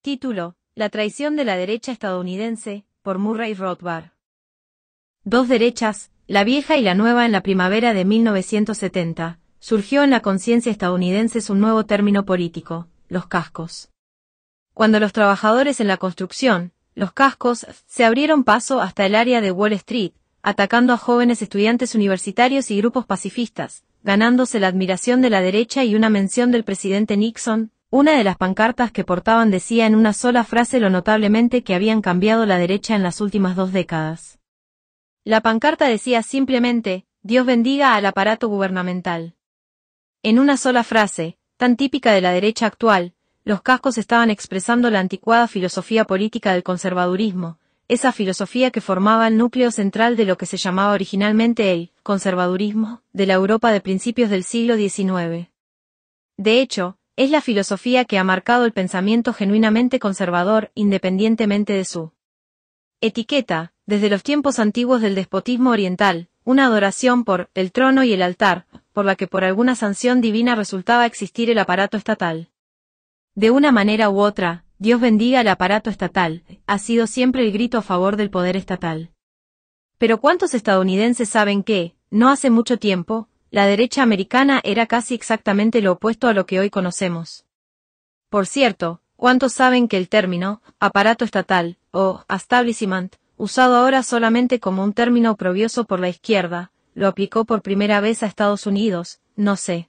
Título: La traición de la derecha estadounidense, por Murray Rothbard. Dos derechas, la vieja y la nueva. En la primavera de 1970, surgió en la conciencia estadounidense un nuevo término político: los cascos. Cuando los trabajadores en la construcción, los cascos, se abrieron paso hasta el área de Wall Street, atacando a jóvenes estudiantes universitarios y grupos pacifistas, ganándose la admiración de la derecha y una mención del presidente Nixon. Una de las pancartas que portaban decía en una sola frase lo notablemente que habían cambiado la derecha en las últimas 2 décadas. La pancarta decía simplemente: Dios bendiga al aparato gubernamental. En una sola frase, tan típica de la derecha actual, los cascos estaban expresando la anticuada filosofía política del conservadurismo, esa filosofía que formaba el núcleo central de lo que se llamaba originalmente el conservadurismo de la Europa de principios del siglo XIX. De hecho, es la filosofía que ha marcado el pensamiento genuinamente conservador, independientemente de su etiqueta, desde los tiempos antiguos del despotismo oriental, una adoración por el trono y el altar, por la que por alguna sanción divina resultaba existir el aparato estatal. De una manera u otra, Dios bendiga al aparato estatal, ha sido siempre el grito a favor del poder estatal. Pero ¿cuántos estadounidenses saben que, no hace mucho tiempo, la derecha americana era casi exactamente lo opuesto a lo que hoy conocemos? Por cierto, ¿cuántos saben que el término aparato estatal, o establishment, usado ahora solamente como un término oprobioso por la izquierda, lo aplicó por primera vez a Estados Unidos? No sé.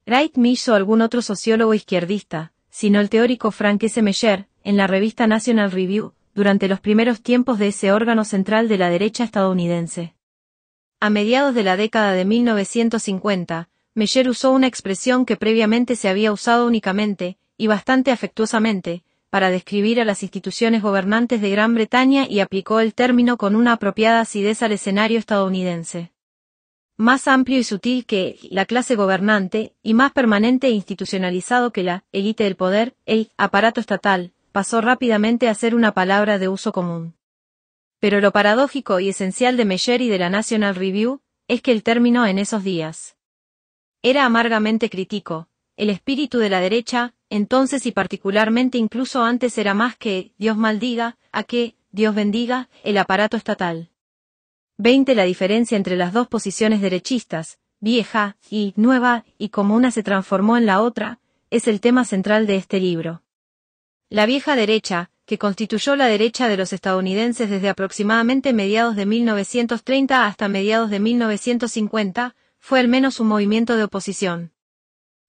Wright Mish o algún otro sociólogo izquierdista, sino el teórico Frank S. Meyer, en la revista National Review, durante los primeros tiempos de ese órgano central de la derecha estadounidense. A mediados de la década de 1950, Meyer usó una expresión que previamente se había usado únicamente, y bastante afectuosamente, para describir a las instituciones gobernantes de Gran Bretaña y aplicó el término con una apropiada acidez al escenario estadounidense. Más amplio y sutil que la clase gobernante, y más permanente e institucionalizado que la élite del poder, el aparato estatal, pasó rápidamente a ser una palabra de uso común. Pero lo paradójico y esencial de Meyer y de la National Review, es que el término en esos días era amargamente crítico. El espíritu de la derecha, entonces y particularmente incluso antes era más que Dios maldiga, a que Dios bendiga el aparato estatal. 20 La diferencia entre las dos posiciones derechistas, vieja y nueva, y cómo una se transformó en la otra, es el tema central de este libro. La vieja derecha, que constituyó la derecha de los estadounidenses desde aproximadamente mediados de 1930 hasta mediados de 1950, fue al menos un movimiento de oposición.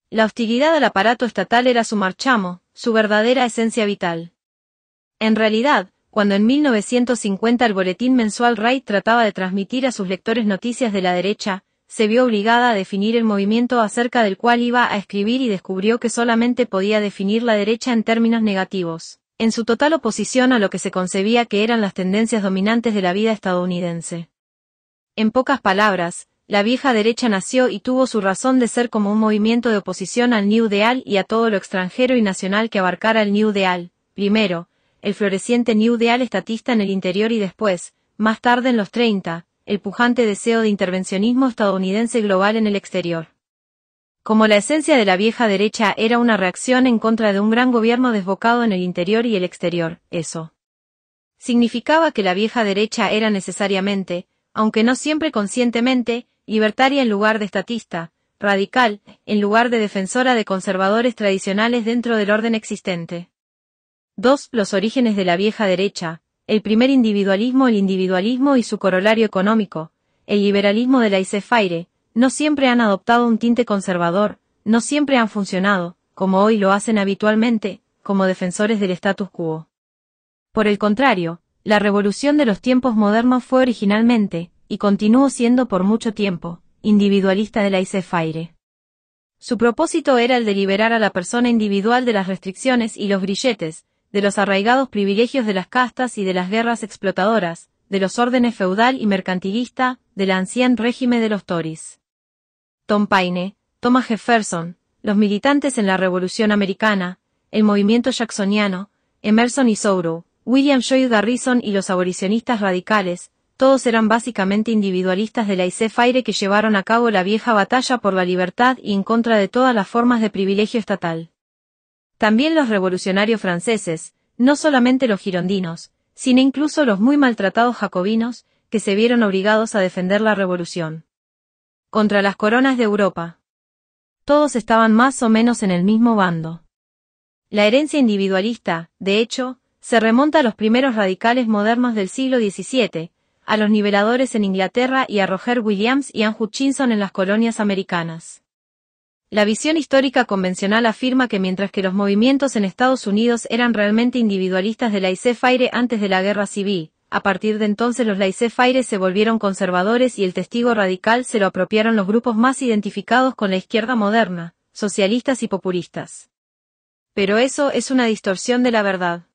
La hostilidad al aparato estatal era su marchamo, su verdadera esencia vital. En realidad, cuando en 1950 el boletín mensual Wright trataba de transmitir a sus lectores noticias de la derecha, se vio obligada a definir el movimiento acerca del cual iba a escribir y descubrió que solamente podía definir la derecha en términos negativos, en su total oposición a lo que se concebía que eran las tendencias dominantes de la vida estadounidense. En pocas palabras, la vieja derecha nació y tuvo su razón de ser como un movimiento de oposición al New Deal y a todo lo extranjero y nacional que abarcara el New Deal, primero, el floreciente New Deal estatista en el interior y después, más tarde en los 30, el pujante deseo de intervencionismo estadounidense global en el exterior. Como la esencia de la vieja derecha era una reacción en contra de un gran gobierno desbocado en el interior y el exterior, eso significaba que la vieja derecha era necesariamente, aunque no siempre conscientemente, libertaria en lugar de estatista, radical, en lugar de defensora de conservadores tradicionales dentro del orden existente. 2. Los orígenes de la vieja derecha, el primer individualismo. El individualismo y su corolario económico, el liberalismo de laissez-faire, no siempre han adoptado un tinte conservador, no siempre han funcionado, como hoy lo hacen habitualmente, como defensores del status quo. Por el contrario, la revolución de los tiempos modernos fue originalmente, y continuó siendo por mucho tiempo, individualista de laissez-faire. Su propósito era el de liberar a la persona individual de las restricciones y los grilletes, de los arraigados privilegios de las castas y de las guerras explotadoras, de los órdenes feudal y mercantilista, del ancien régimen de los Tories. Tom Paine, Thomas Jefferson, los militantes en la Revolución Americana, el movimiento jacksoniano, Emerson y Thoreau, William Lloyd Garrison y los abolicionistas radicales, todos eran básicamente individualistas de laissez-faire que llevaron a cabo la vieja batalla por la libertad y en contra de todas las formas de privilegio estatal. También los revolucionarios franceses, no solamente los girondinos, sino incluso los muy maltratados jacobinos, que se vieron obligados a defender la revolución contra las coronas de Europa. Todos estaban más o menos en el mismo bando. La herencia individualista, de hecho, se remonta a los primeros radicales modernos del siglo XVII, a los niveladores en Inglaterra y a Roger Williams y Anne Hutchinson en las colonias americanas. La visión histórica convencional afirma que mientras que los movimientos en Estados Unidos eran realmente individualistas de laissez-faire antes de la Guerra Civil, a partir de entonces los laissez-faire se volvieron conservadores y el testigo radical se lo apropiaron los grupos más identificados con la izquierda moderna, socialistas y populistas. Pero eso es una distorsión de la verdad.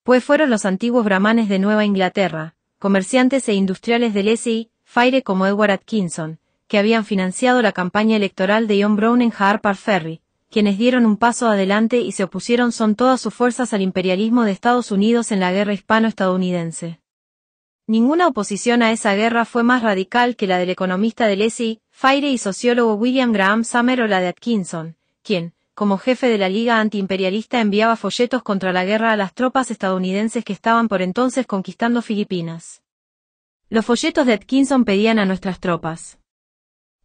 Pues fueron los antiguos brahmanes de Nueva Inglaterra, comerciantes e industriales del laissez-faire como Edward Atkinson, que habían financiado la campaña electoral de John Brown en Harper's Ferry, quienes dieron un paso adelante y se opusieron con todas sus fuerzas al imperialismo de Estados Unidos en la guerra hispano-estadounidense. Ninguna oposición a esa guerra fue más radical que la del economista del laissez-faire y sociólogo William Graham Sumner o la de Atkinson, quien, como jefe de la Liga Antiimperialista, enviaba folletos contra la guerra a las tropas estadounidenses que estaban por entonces conquistando Filipinas. Los folletos de Atkinson pedían a nuestras tropas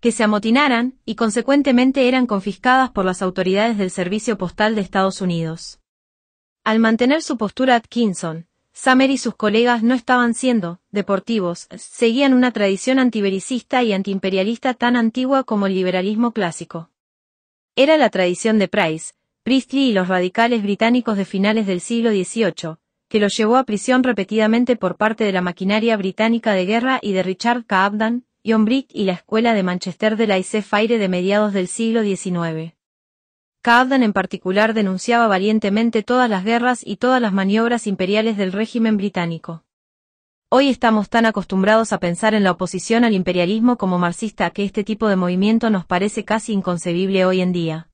que se amotinaran, y consecuentemente eran confiscadas por las autoridades del Servicio Postal de Estados Unidos. Al mantener su postura Atkinson, Sumner y sus colegas no estaban siendo deportivos, seguían una tradición antibelicista y antiimperialista tan antigua como el liberalismo clásico. Era la tradición de Price, Priestley y los radicales británicos de finales del siglo XVIII, que los llevó a prisión repetidamente por parte de la maquinaria británica de guerra y de Richard Cobden, John Bright y la Escuela de Manchester de laissez-faire de mediados del siglo XIX. Cobden en particular denunciaba valientemente todas las guerras y todas las maniobras imperiales del régimen británico. Hoy estamos tan acostumbrados a pensar en la oposición al imperialismo como marxista que este tipo de movimiento nos parece casi inconcebible hoy en día.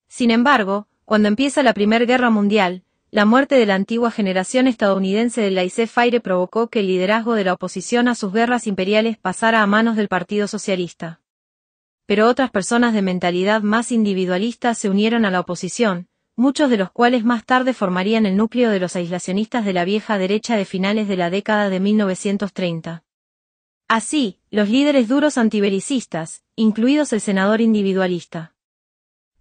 Sin embargo, cuando empieza la Primera Guerra Mundial, la muerte de la antigua generación estadounidense del laissez-faire provocó que el liderazgo de la oposición a sus guerras imperiales pasara a manos del Partido Socialista. Pero otras personas de mentalidad más individualista se unieron a la oposición, muchos de los cuales más tarde formarían el núcleo de los aislacionistas de la vieja derecha de finales de la década de 1930. Así, los líderes duros antibelicistas, incluidos el senador individualista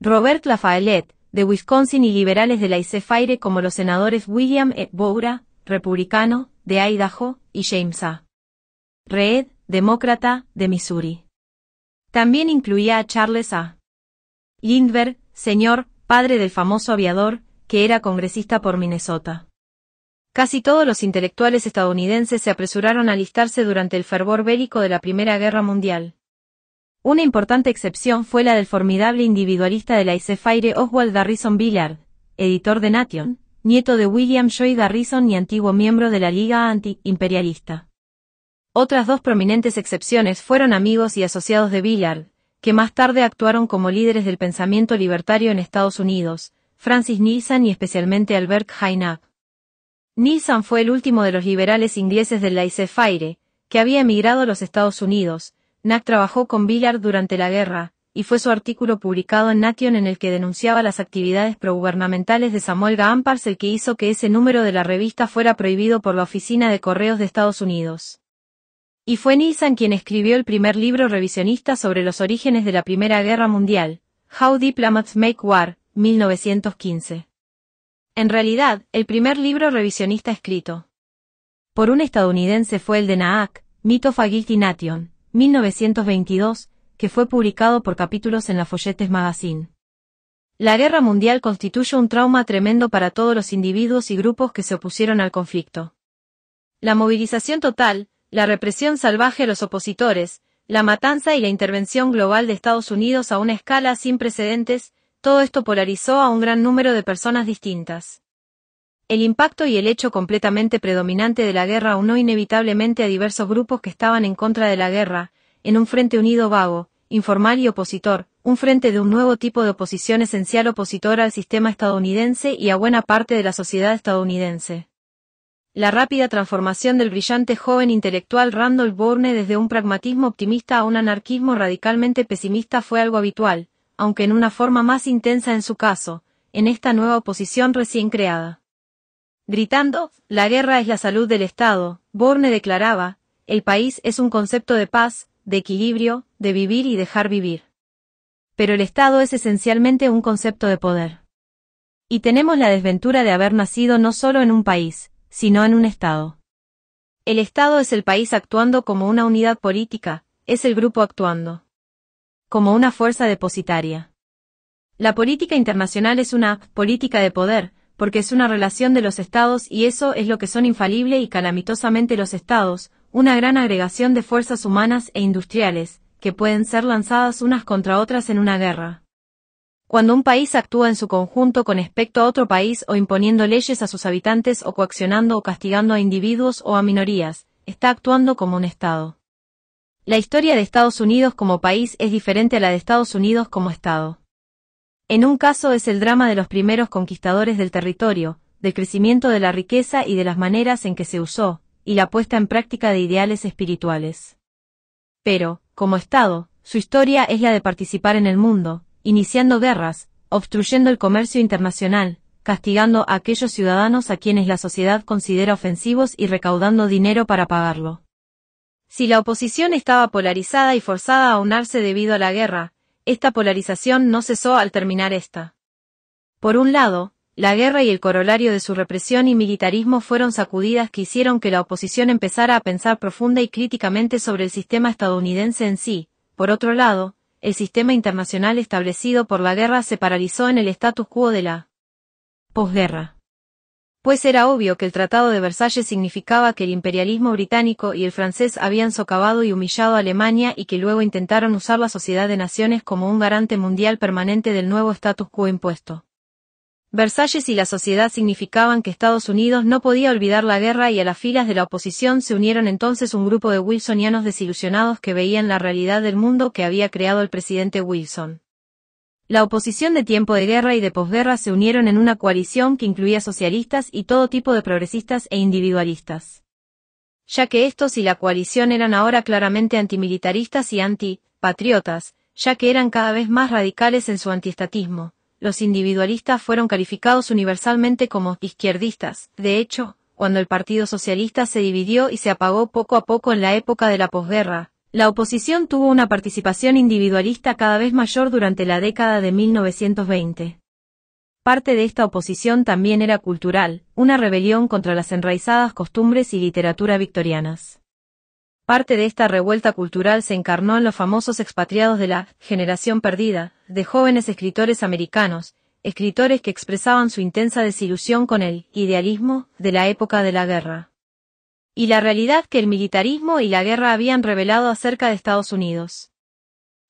Robert Lafayette, de Wisconsin y liberales de laissez-faire como los senadores William E. Boura, republicano, de Idaho, y James A. Reed, demócrata, de Missouri. También incluía a Charles A. Lindbergh, señor, padre del famoso aviador, que era congresista por Minnesota. Casi todos los intelectuales estadounidenses se apresuraron a alistarse durante el fervor bélico de la Primera Guerra Mundial. Una importante excepción fue la del formidable individualista de laissez-faire Oswald Garrison Billard, editor de Nation, nieto de William Lloyd Garrison y antiguo miembro de la Liga Anti-Imperialista. Otras dos prominentes excepciones fueron amigos y asociados de Billard, que más tarde actuaron como líderes del pensamiento libertario en Estados Unidos, Francis Nilsson y especialmente Albert Haynach. Nilsson fue el último de los liberales ingleses del laissez-faire, que había emigrado a los Estados Unidos. Knapp trabajó con Billard durante la guerra, y fue su artículo publicado en Nation en el que denunciaba las actividades progubernamentales de Samuel Gompers el que hizo que ese número de la revista fuera prohibido por la Oficina de Correos de Estados Unidos. Y fue Nilsson quien escribió el primer libro revisionista sobre los orígenes de la Primera Guerra Mundial, How Diplomats Make War, 1915. En realidad, el primer libro revisionista escrito por un estadounidense fue el de Naak, Myth of a Guilty Nation, 1922, que fue publicado por capítulos en la Folletes Magazine. La guerra mundial constituye un trauma tremendo para todos los individuos y grupos que se opusieron al conflicto. La movilización total, la represión salvaje a los opositores, la matanza y la intervención global de Estados Unidos a una escala sin precedentes, todo esto polarizó a un gran número de personas distintas. El impacto y el hecho completamente predominante de la guerra unó inevitablemente a diversos grupos que estaban en contra de la guerra, en un frente unido vago, informal y opositor, un frente de un nuevo tipo de oposición esencial opositora al sistema estadounidense y a buena parte de la sociedad estadounidense. La rápida transformación del brillante joven intelectual Randolph Bourne desde un pragmatismo optimista a un anarquismo radicalmente pesimista fue algo habitual, aunque en una forma más intensa en su caso, en esta nueva oposición recién creada. Gritando, la guerra es la salud del Estado, Bourne declaraba, el país es un concepto de paz, de equilibrio, de vivir y dejar vivir. Pero el Estado es esencialmente un concepto de poder. Y tenemos la desventura de haber nacido no solo en un país, sino en un Estado. El Estado es el país actuando como una unidad política, es el grupo actuando como una fuerza depositaria. La política internacional es una política de poder, porque es una relación de los estados y eso es lo que son infalible y calamitosamente los estados, una gran agregación de fuerzas humanas e industriales, que pueden ser lanzadas unas contra otras en una guerra. Cuando un país actúa en su conjunto con respecto a otro país o imponiendo leyes a sus habitantes o coaccionando o castigando a individuos o a minorías, está actuando como un estado. La historia de Estados Unidos como país es diferente a la de Estados Unidos como estado. En un caso es el drama de los primeros conquistadores del territorio, del crecimiento de la riqueza y de las maneras en que se usó, y la puesta en práctica de ideales espirituales. Pero, como Estado, su historia es la de participar en el mundo, iniciando guerras, obstruyendo el comercio internacional, castigando a aquellos ciudadanos a quienes la sociedad considera ofensivos y recaudando dinero para pagarlo. Si la oposición estaba polarizada y forzada a unarse debido a la guerra, esta polarización no cesó al terminar esta. Por un lado, la guerra y el corolario de su represión y militarismo fueron sacudidas que hicieron que la oposición empezara a pensar profunda y críticamente sobre el sistema estadounidense en sí. Por otro lado, el sistema internacional establecido por la guerra se paralizó en el status quo de la posguerra. Pues era obvio que el Tratado de Versalles significaba que el imperialismo británico y el francés habían socavado y humillado a Alemania y que luego intentaron usar la Sociedad de Naciones como un garante mundial permanente del nuevo status quo impuesto. Versalles y la sociedad significaban que Estados Unidos no podía olvidar la guerra y a las filas de la oposición se unieron entonces un grupo de wilsonianos desilusionados que veían la realidad del mundo que había creado el presidente Wilson. La oposición de tiempo de guerra y de posguerra se unieron en una coalición que incluía socialistas y todo tipo de progresistas e individualistas. Ya que estos y la coalición eran ahora claramente antimilitaristas y antipatriotas, ya que eran cada vez más radicales en su antiestatismo, los individualistas fueron calificados universalmente como izquierdistas. De hecho, cuando el Partido Socialista se dividió y se apagó poco a poco en la época de la posguerra, la oposición tuvo una participación individualista cada vez mayor durante la década de 1920. Parte de esta oposición también era cultural, una rebelión contra las enraizadas costumbres y literatura victorianas. Parte de esta revuelta cultural se encarnó en los famosos expatriados de la generación perdida, de jóvenes escritores americanos, escritores que expresaban su intensa desilusión con el idealismo de la época de la guerra y la realidad que el militarismo y la guerra habían revelado acerca de Estados Unidos.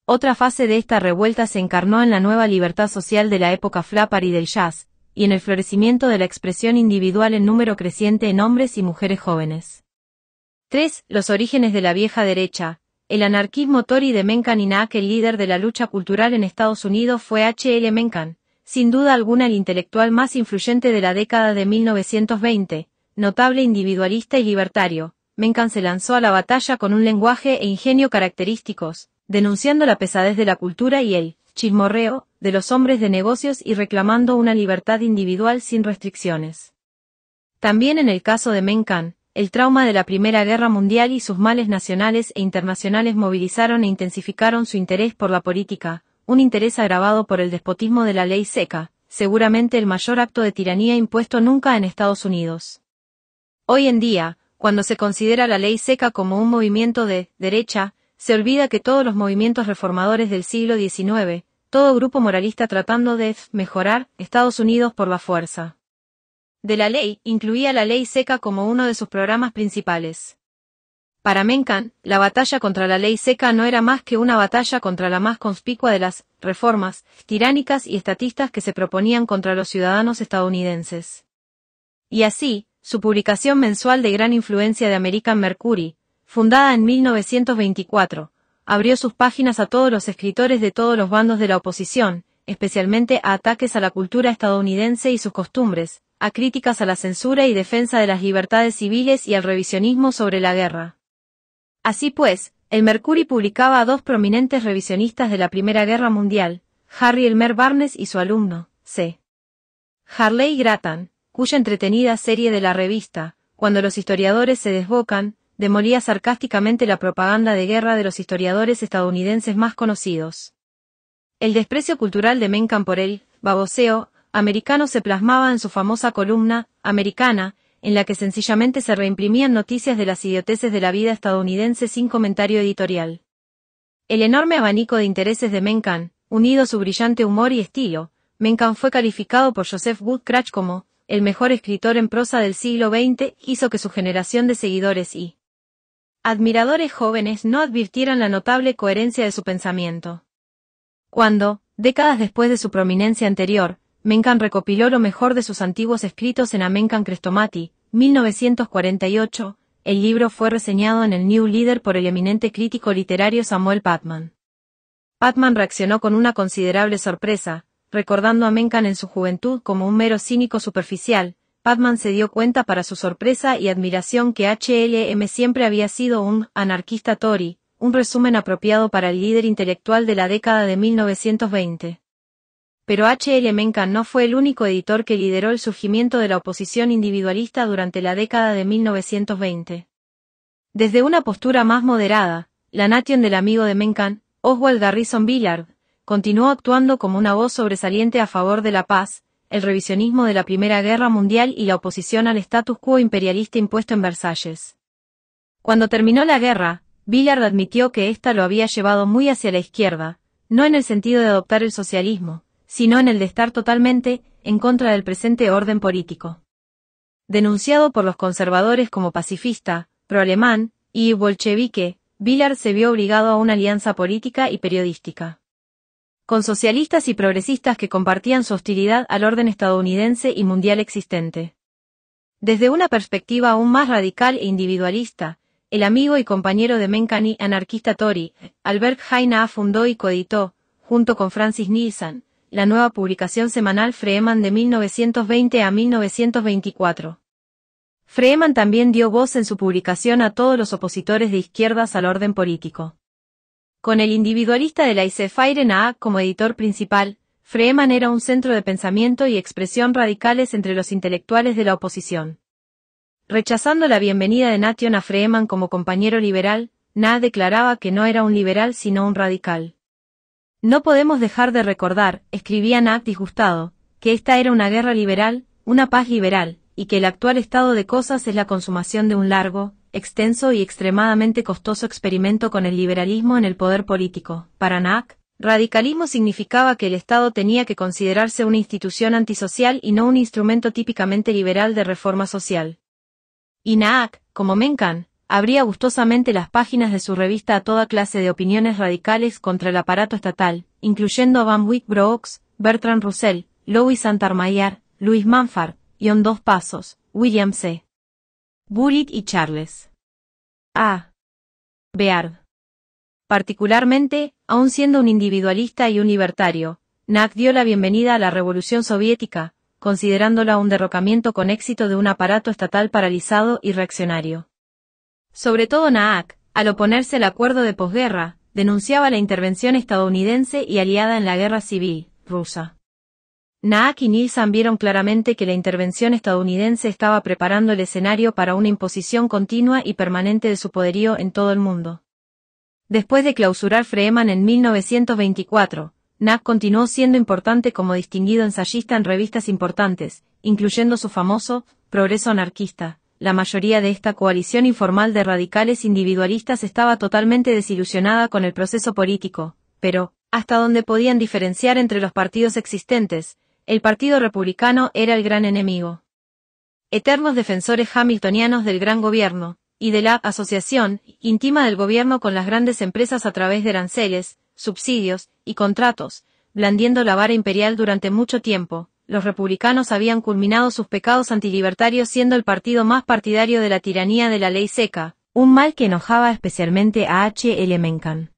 Otra fase de esta revuelta se encarnó en la nueva libertad social de la época Flapper y del jazz, y en el florecimiento de la expresión individual en número creciente en hombres y mujeres jóvenes. 3. Los orígenes de la vieja derecha. El anarquismo Tory de Mencken y Nack. El líder de la lucha cultural en Estados Unidos fue H. L. Mencken, sin duda alguna el intelectual más influyente de la década de 1920, notable individualista y libertario. Mencken se lanzó a la batalla con un lenguaje e ingenio característicos, denunciando la pesadez de la cultura y el chismorreo de los hombres de negocios y reclamando una libertad individual sin restricciones. También en el caso de Mencken, el trauma de la Primera Guerra Mundial y sus males nacionales e internacionales movilizaron e intensificaron su interés por la política, un interés agravado por el despotismo de la ley seca, seguramente el mayor acto de tiranía impuesto nunca en Estados Unidos. Hoy en día, cuando se considera la ley seca como un movimiento de derecha, se olvida que todos los movimientos reformadores del siglo XIX, todo grupo moralista tratando de mejorar Estados Unidos por la fuerza de la ley, incluía la ley seca como uno de sus programas principales. Para Mencken, la batalla contra la ley seca no era más que una batalla contra la más conspicua de las reformas tiránicas y estatistas que se proponían contra los ciudadanos estadounidenses. Y así, su publicación mensual de gran influencia de American Mercury, fundada en 1924, abrió sus páginas a todos los escritores de todos los bandos de la oposición, especialmente a ataques a la cultura estadounidense y sus costumbres, a críticas a la censura y defensa de las libertades civiles y al revisionismo sobre la guerra. Así pues, el Mercury publicaba a dos prominentes revisionistas de la Primera Guerra Mundial, Harry Elmer Barnes y su alumno, C. Harley Grattan, cuya entretenida serie de la revista, Cuando los historiadores se desbocan, demolía sarcásticamente la propaganda de guerra de los historiadores estadounidenses más conocidos. El desprecio cultural de Mencken por el baboseo americano se plasmaba en su famosa columna americana, en la que sencillamente se reimprimían noticias de las idioteces de la vida estadounidense sin comentario editorial. El enorme abanico de intereses de Mencken, unido a su brillante humor y estilo, Mencken fue calificado por Joseph Woodcraft como el mejor escritor en prosa del siglo XX, hizo que su generación de seguidores y admiradores jóvenes no advirtieran la notable coherencia de su pensamiento. Cuando, décadas después de su prominencia anterior, Mencken recopiló lo mejor de sus antiguos escritos en A Mencken Chrestomati, 1948, el libro fue reseñado en el New Leader por el eminente crítico literario Samuel Patman. Patman reaccionó con una considerable sorpresa, recordando a Mencken en su juventud como un mero cínico superficial. Patman se dio cuenta para su sorpresa y admiración que H.L.M. siempre había sido un anarquista Tory, un resumen apropiado para el líder intelectual de la década de 1920. Pero H.L. Mencken no fue el único editor que lideró el surgimiento de la oposición individualista durante la década de 1920. Desde una postura más moderada, la Nation del amigo de Mencken, Oswald Garrison Billard, continuó actuando como una voz sobresaliente a favor de la paz, el revisionismo de la Primera Guerra Mundial y la oposición al status quo imperialista impuesto en Versalles. Cuando terminó la guerra, Billard admitió que ésta lo había llevado muy hacia la izquierda, no en el sentido de adoptar el socialismo, sino en el de estar totalmente en contra del presente orden político. Denunciado por los conservadores como pacifista, pro-alemán y bolchevique, Billard se vio obligado a una alianza política y periodística con socialistas y progresistas que compartían su hostilidad al orden estadounidense y mundial existente. Desde una perspectiva aún más radical e individualista, el amigo y compañero de Mencken y anarquista Tory, Albert Heine fundó y coeditó, junto con Francis Nilsson, la nueva publicación semanal Freeman de 1920 a 1924. Freeman también dio voz en su publicación a todos los opositores de izquierdas al orden político. Con el individualista de Laissez-faire como editor principal, Freeman era un centro de pensamiento y expresión radicales entre los intelectuales de la oposición. Rechazando la bienvenida de Nation a Freeman como compañero liberal, Na declaraba que no era un liberal sino un radical. No podemos dejar de recordar, escribía Na disgustado, que esta era una guerra liberal, una paz liberal, y que el actual estado de cosas es la consumación de un largo, extenso y extremadamente costoso experimento con el liberalismo en el poder político. Para Nack, radicalismo significaba que el Estado tenía que considerarse una institución antisocial y no un instrumento típicamente liberal de reforma social. Y Nack, como Mencken, abría gustosamente las páginas de su revista a toda clase de opiniones radicales contra el aparato estatal, incluyendo a Van Wyck Brooks, Bertrand Russell, Louis Santarmayer, Louis Mumford, John Dos Passos, William C. Burritt y Charles A. Beard. Particularmente, aun siendo un individualista y un libertario, Nack dio la bienvenida a la Revolución Soviética, considerándola un derrocamiento con éxito de un aparato estatal paralizado y reaccionario. Sobre todo Nack, al oponerse al acuerdo de posguerra, denunciaba la intervención estadounidense y aliada en la guerra civil rusa. Nack y Nilsson vieron claramente que la intervención estadounidense estaba preparando el escenario para una imposición continua y permanente de su poderío en todo el mundo. Después de clausurar Freeman en 1924, Nack continuó siendo importante como distinguido ensayista en revistas importantes, incluyendo su famoso Progreso Anarquista. La mayoría de esta coalición informal de radicales individualistas estaba totalmente desilusionada con el proceso político, pero, hasta donde podían diferenciar entre los partidos existentes, el Partido Republicano era el gran enemigo. Eternos defensores hamiltonianos del gran gobierno, y de la asociación íntima del gobierno con las grandes empresas a través de aranceles, subsidios y contratos, blandiendo la vara imperial durante mucho tiempo, los republicanos habían culminado sus pecados antilibertarios siendo el partido más partidario de la tiranía de la ley seca, un mal que enojaba especialmente a H.L. Mencken.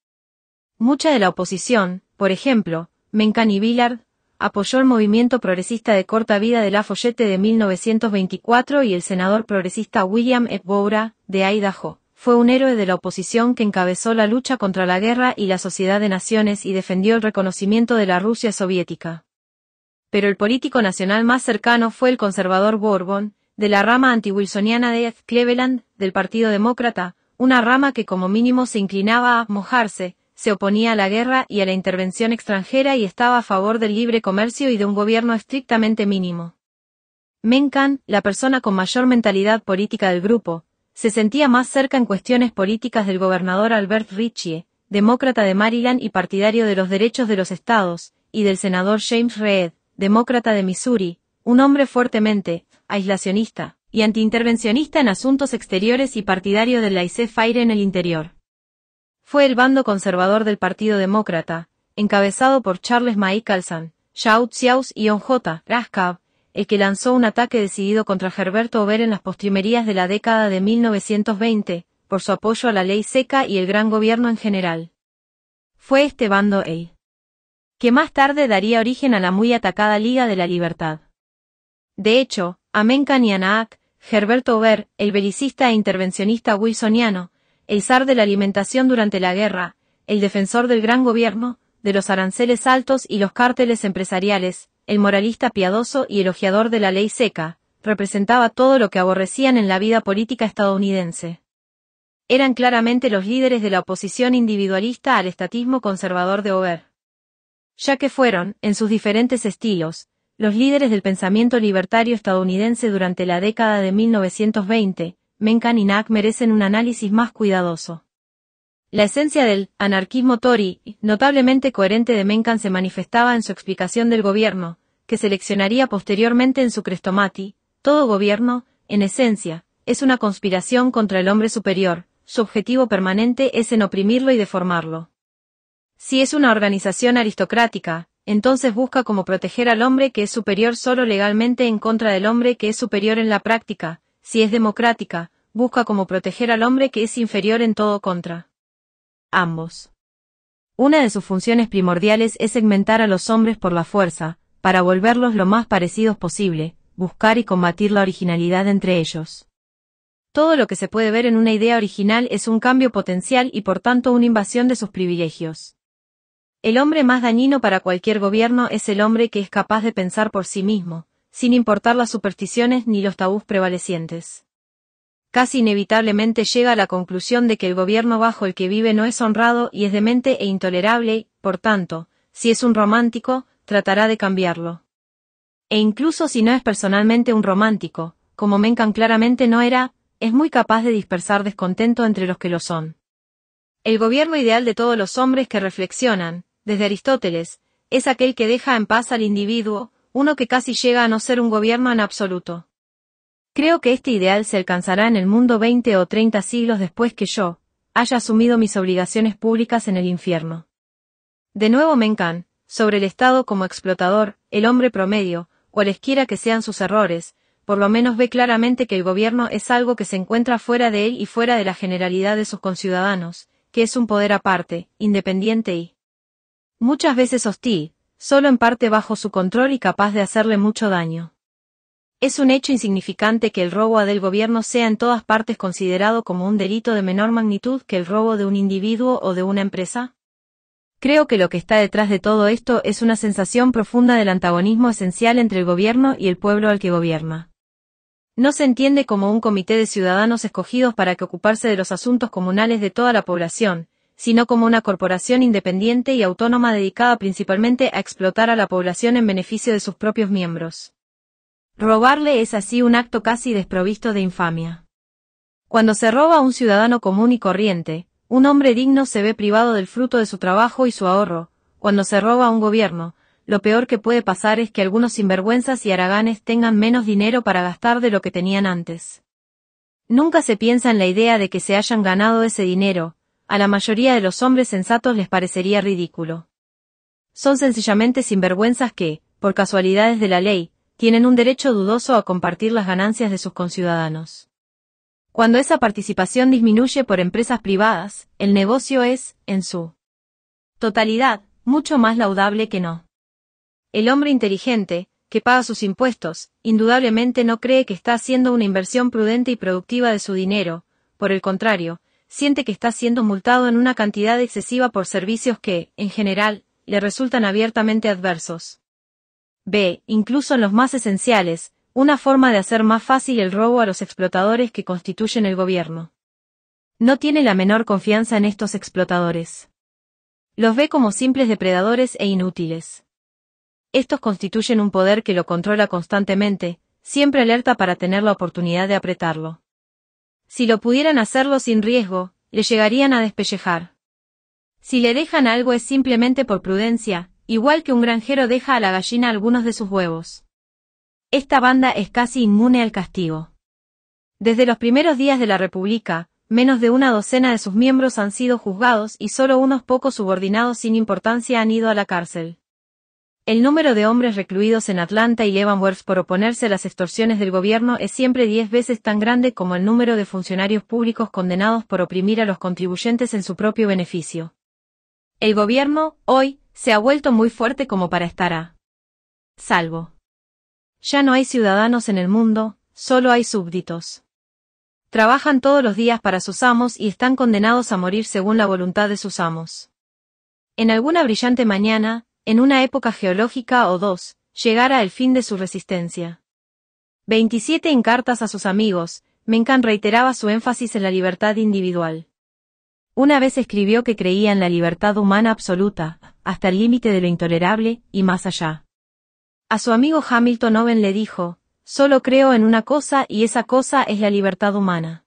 Mucha de la oposición, por ejemplo, Mencken y Billard, apoyó el movimiento progresista de corta vida de Lafayette de 1924 y el senador progresista William F. Boura, de Idaho, fue un héroe de la oposición que encabezó la lucha contra la guerra y la Sociedad de Naciones y defendió el reconocimiento de la Rusia soviética. Pero el político nacional más cercano fue el conservador Bourbon, de la rama anti-wilsoniana de Cleveland, del Partido Demócrata, una rama que como mínimo se inclinaba a mojarse, se oponía a la guerra y a la intervención extranjera y estaba a favor del libre comercio y de un gobierno estrictamente mínimo. Mencken, la persona con mayor mentalidad política del grupo, se sentía más cerca en cuestiones políticas del gobernador Albert Ritchie, demócrata de Maryland y partidario de los derechos de los estados, y del senador James Reed, demócrata de Missouri, un hombre fuertemente aislacionista y antiintervencionista en asuntos exteriores y partidario del laissez-faire en el interior. Fue el bando conservador del Partido Demócrata, encabezado por Charles Michelson, Shaud Siaus y John J. Raskob, el que lanzó un ataque decidido contra Herberto Hoover en las postrimerías de la década de 1920, por su apoyo a la ley seca y el gran gobierno en general. Fue este bando el que más tarde daría origen a la muy atacada Liga de la Libertad. De hecho, a Mencken y a Naak, Herberto Hoover, el belicista e intervencionista wilsoniano, el zar de la alimentación durante la guerra, el defensor del gran gobierno, de los aranceles altos y los cárteles empresariales, el moralista piadoso y elogiador de la ley seca, representaba todo lo que aborrecían en la vida política estadounidense. Eran claramente los líderes de la oposición individualista al estatismo conservador de Hoover. Ya que fueron, en sus diferentes estilos, los líderes del pensamiento libertario estadounidense durante la década de 1920, Mencken y Naak merecen un análisis más cuidadoso. La esencia del anarquismo Tory, notablemente coherente de Mencken, se manifestaba en su explicación del gobierno, que seleccionaría posteriormente en su Chrestomati. Todo gobierno, en esencia, es una conspiración contra el hombre superior, su objetivo permanente es en oprimirlo y deformarlo. Si es una organización aristocrática, entonces busca como proteger al hombre que es superior solo legalmente en contra del hombre que es superior en la práctica. Si es democrática, busca como proteger al hombre que es inferior en todo contra ambos. Una de sus funciones primordiales es segmentar a los hombres por la fuerza, para volverlos lo más parecidos posible, buscar y combatir la originalidad entre ellos. Todo lo que se puede ver en una idea original es un cambio potencial y por tanto una invasión de sus privilegios. El hombre más dañino para cualquier gobierno es el hombre que es capaz de pensar por sí mismo, sin importar las supersticiones ni los tabús prevalecientes. Casi inevitablemente llega a la conclusión de que el gobierno bajo el que vive no es honrado y es demente e intolerable y, por tanto, si es un romántico, tratará de cambiarlo. E incluso si no es personalmente un romántico, como Mencken claramente no era, es muy capaz de dispersar descontento entre los que lo son. El gobierno ideal de todos los hombres que reflexionan, desde Aristóteles, es aquel que deja en paz al individuo, uno que casi llega a no ser un gobierno en absoluto. Creo que este ideal se alcanzará en el mundo 20 o 30 siglos después que yo haya asumido mis obligaciones públicas en el infierno. De nuevo Mencken, sobre el Estado como explotador, el hombre promedio, cualesquiera que sean sus errores, por lo menos ve claramente que el gobierno es algo que se encuentra fuera de él y fuera de la generalidad de sus conciudadanos, que es un poder aparte, independiente y muchas veces hostil, solo en parte bajo su control y capaz de hacerle mucho daño. Es un hecho insignificante que el robo del gobierno sea en todas partes considerado como un delito de menor magnitud que el robo de un individuo o de una empresa. Creo que lo que está detrás de todo esto es una sensación profunda del antagonismo esencial entre el gobierno y el pueblo al que gobierna. No se entiende como un comité de ciudadanos escogidos para que ocuparse de los asuntos comunales de toda la población, sino como una corporación independiente y autónoma dedicada principalmente a explotar a la población en beneficio de sus propios miembros. Robarle es así un acto casi desprovisto de infamia. Cuando se roba a un ciudadano común y corriente, un hombre digno se ve privado del fruto de su trabajo y su ahorro. Cuando se roba a un gobierno, lo peor que puede pasar es que algunos sinvergüenzas y haraganes tengan menos dinero para gastar de lo que tenían antes. Nunca se piensa en la idea de que se hayan ganado ese dinero. A la mayoría de los hombres sensatos les parecería ridículo. Son sencillamente sinvergüenzas que, por casualidades de la ley, tienen un derecho dudoso a compartir las ganancias de sus conciudadanos. Cuando esa participación disminuye por empresas privadas, el negocio es, en su totalidad, mucho más laudable que no. El hombre inteligente, que paga sus impuestos, indudablemente no cree que está haciendo una inversión prudente y productiva de su dinero, por el contrario, siente que está siendo multado en una cantidad excesiva por servicios que, en general, le resultan abiertamente adversos. b. Incluso en los más esenciales, una forma de hacer más fácil el robo a los explotadores que constituyen el gobierno. No tiene la menor confianza en estos explotadores. Los ve como simples depredadores e inútiles. Estos constituyen un poder que lo controla constantemente, siempre alerta para tener la oportunidad de apretarlo. Si lo pudieran hacerlo sin riesgo, le llegarían a despellejar. Si le dejan algo es simplemente por prudencia, igual que un granjero deja a la gallina algunos de sus huevos. Esta banda es casi inmune al castigo. Desde los primeros días de la República, menos de una docena de sus miembros han sido juzgados y solo unos pocos subordinados sin importancia han ido a la cárcel. El número de hombres recluidos en Atlanta y Leavenworth por oponerse a las extorsiones del gobierno es siempre 10 veces tan grande como el número de funcionarios públicos condenados por oprimir a los contribuyentes en su propio beneficio. El gobierno, hoy, se ha vuelto muy fuerte como para estar a salvo. Ya no hay ciudadanos en el mundo, solo hay súbditos. Trabajan todos los días para sus amos y están condenados a morir según la voluntad de sus amos. En alguna brillante mañana, en una época geológica o dos, llegará el fin de su resistencia. 27 En cartas a sus amigos, Mencken reiteraba su énfasis en la libertad individual. Una vez escribió que creía en la libertad humana absoluta, hasta el límite de lo intolerable, y más allá. A su amigo Hamilton Owen le dijo, «Solo creo en una cosa y esa cosa es la libertad humana.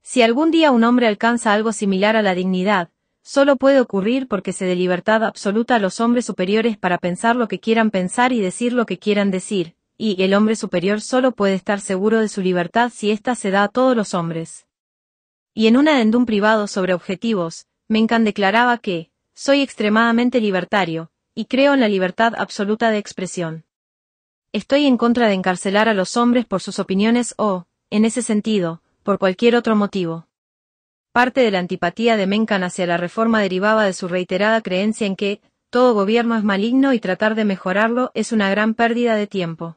Si algún día un hombre alcanza algo similar a la dignidad, solo puede ocurrir porque se dé libertad absoluta a los hombres superiores para pensar lo que quieran pensar y decir lo que quieran decir, y el hombre superior solo puede estar seguro de su libertad si ésta se da a todos los hombres». Y en un adendum privado sobre objetivos, Mencken declaraba que, «Soy extremadamente libertario, y creo en la libertad absoluta de expresión. Estoy en contra de encarcelar a los hombres por sus opiniones o, en ese sentido, por cualquier otro motivo». Parte de la antipatía de Mencken hacia la reforma derivaba de su reiterada creencia en que, todo gobierno es maligno y tratar de mejorarlo es una gran pérdida de tiempo.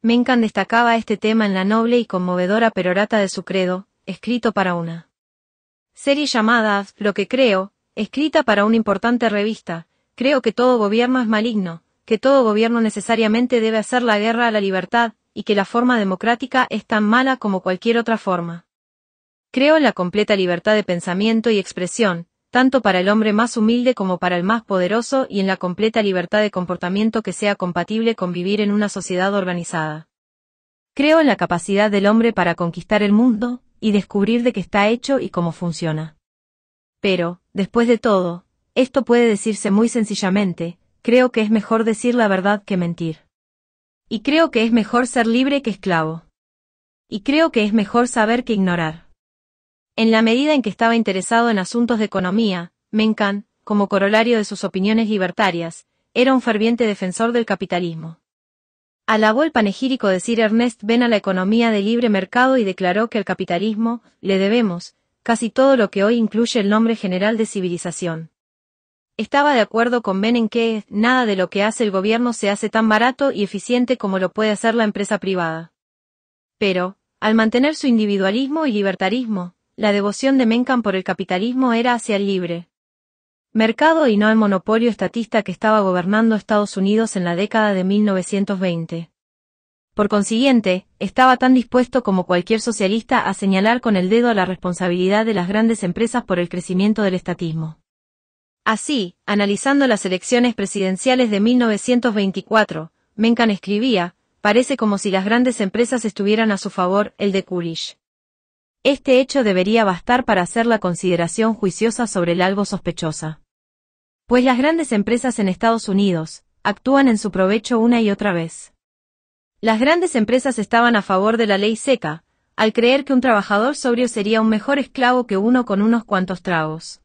Mencken destacaba este tema en la noble y conmovedora perorata de su credo, escrito para una serie llamada Lo que creo, escrita para una importante revista. Creo que todo gobierno es maligno, que todo gobierno necesariamente debe hacer la guerra a la libertad, y que la forma democrática es tan mala como cualquier otra forma. Creo en la completa libertad de pensamiento y expresión, tanto para el hombre más humilde como para el más poderoso y en la completa libertad de comportamiento que sea compatible con vivir en una sociedad organizada. Creo en la capacidad del hombre para conquistar el mundo, y descubrir de qué está hecho y cómo funciona. Pero, después de todo, esto puede decirse muy sencillamente, creo que es mejor decir la verdad que mentir. Y creo que es mejor ser libre que esclavo. Y creo que es mejor saber que ignorar. En la medida en que estaba interesado en asuntos de economía, Mencken, como corolario de sus opiniones libertarias, era un ferviente defensor del capitalismo. Alabó el panegírico de Sir Ernest Benn a la economía de libre mercado y declaró que al capitalismo le debemos casi todo lo que hoy incluye el nombre general de civilización. Estaba de acuerdo con Benn en que nada de lo que hace el gobierno se hace tan barato y eficiente como lo puede hacer la empresa privada. Pero, al mantener su individualismo y libertarismo, la devoción de Mencken por el capitalismo era hacia el libre mercado y no al monopolio estatista que estaba gobernando Estados Unidos en la década de 1920. Por consiguiente, estaba tan dispuesto como cualquier socialista a señalar con el dedo la responsabilidad de las grandes empresas por el crecimiento del estatismo. Así, analizando las elecciones presidenciales de 1924, Mencken escribía, parece como si las grandes empresas estuvieran a su favor, el de Coolidge. Este hecho debería bastar para hacer la consideración juiciosa sobre el algo sospechosa. Pues las grandes empresas en Estados Unidos actúan en su provecho una y otra vez. Las grandes empresas estaban a favor de la ley seca, al creer que un trabajador sobrio sería un mejor esclavo que uno con unos cuantos tragos.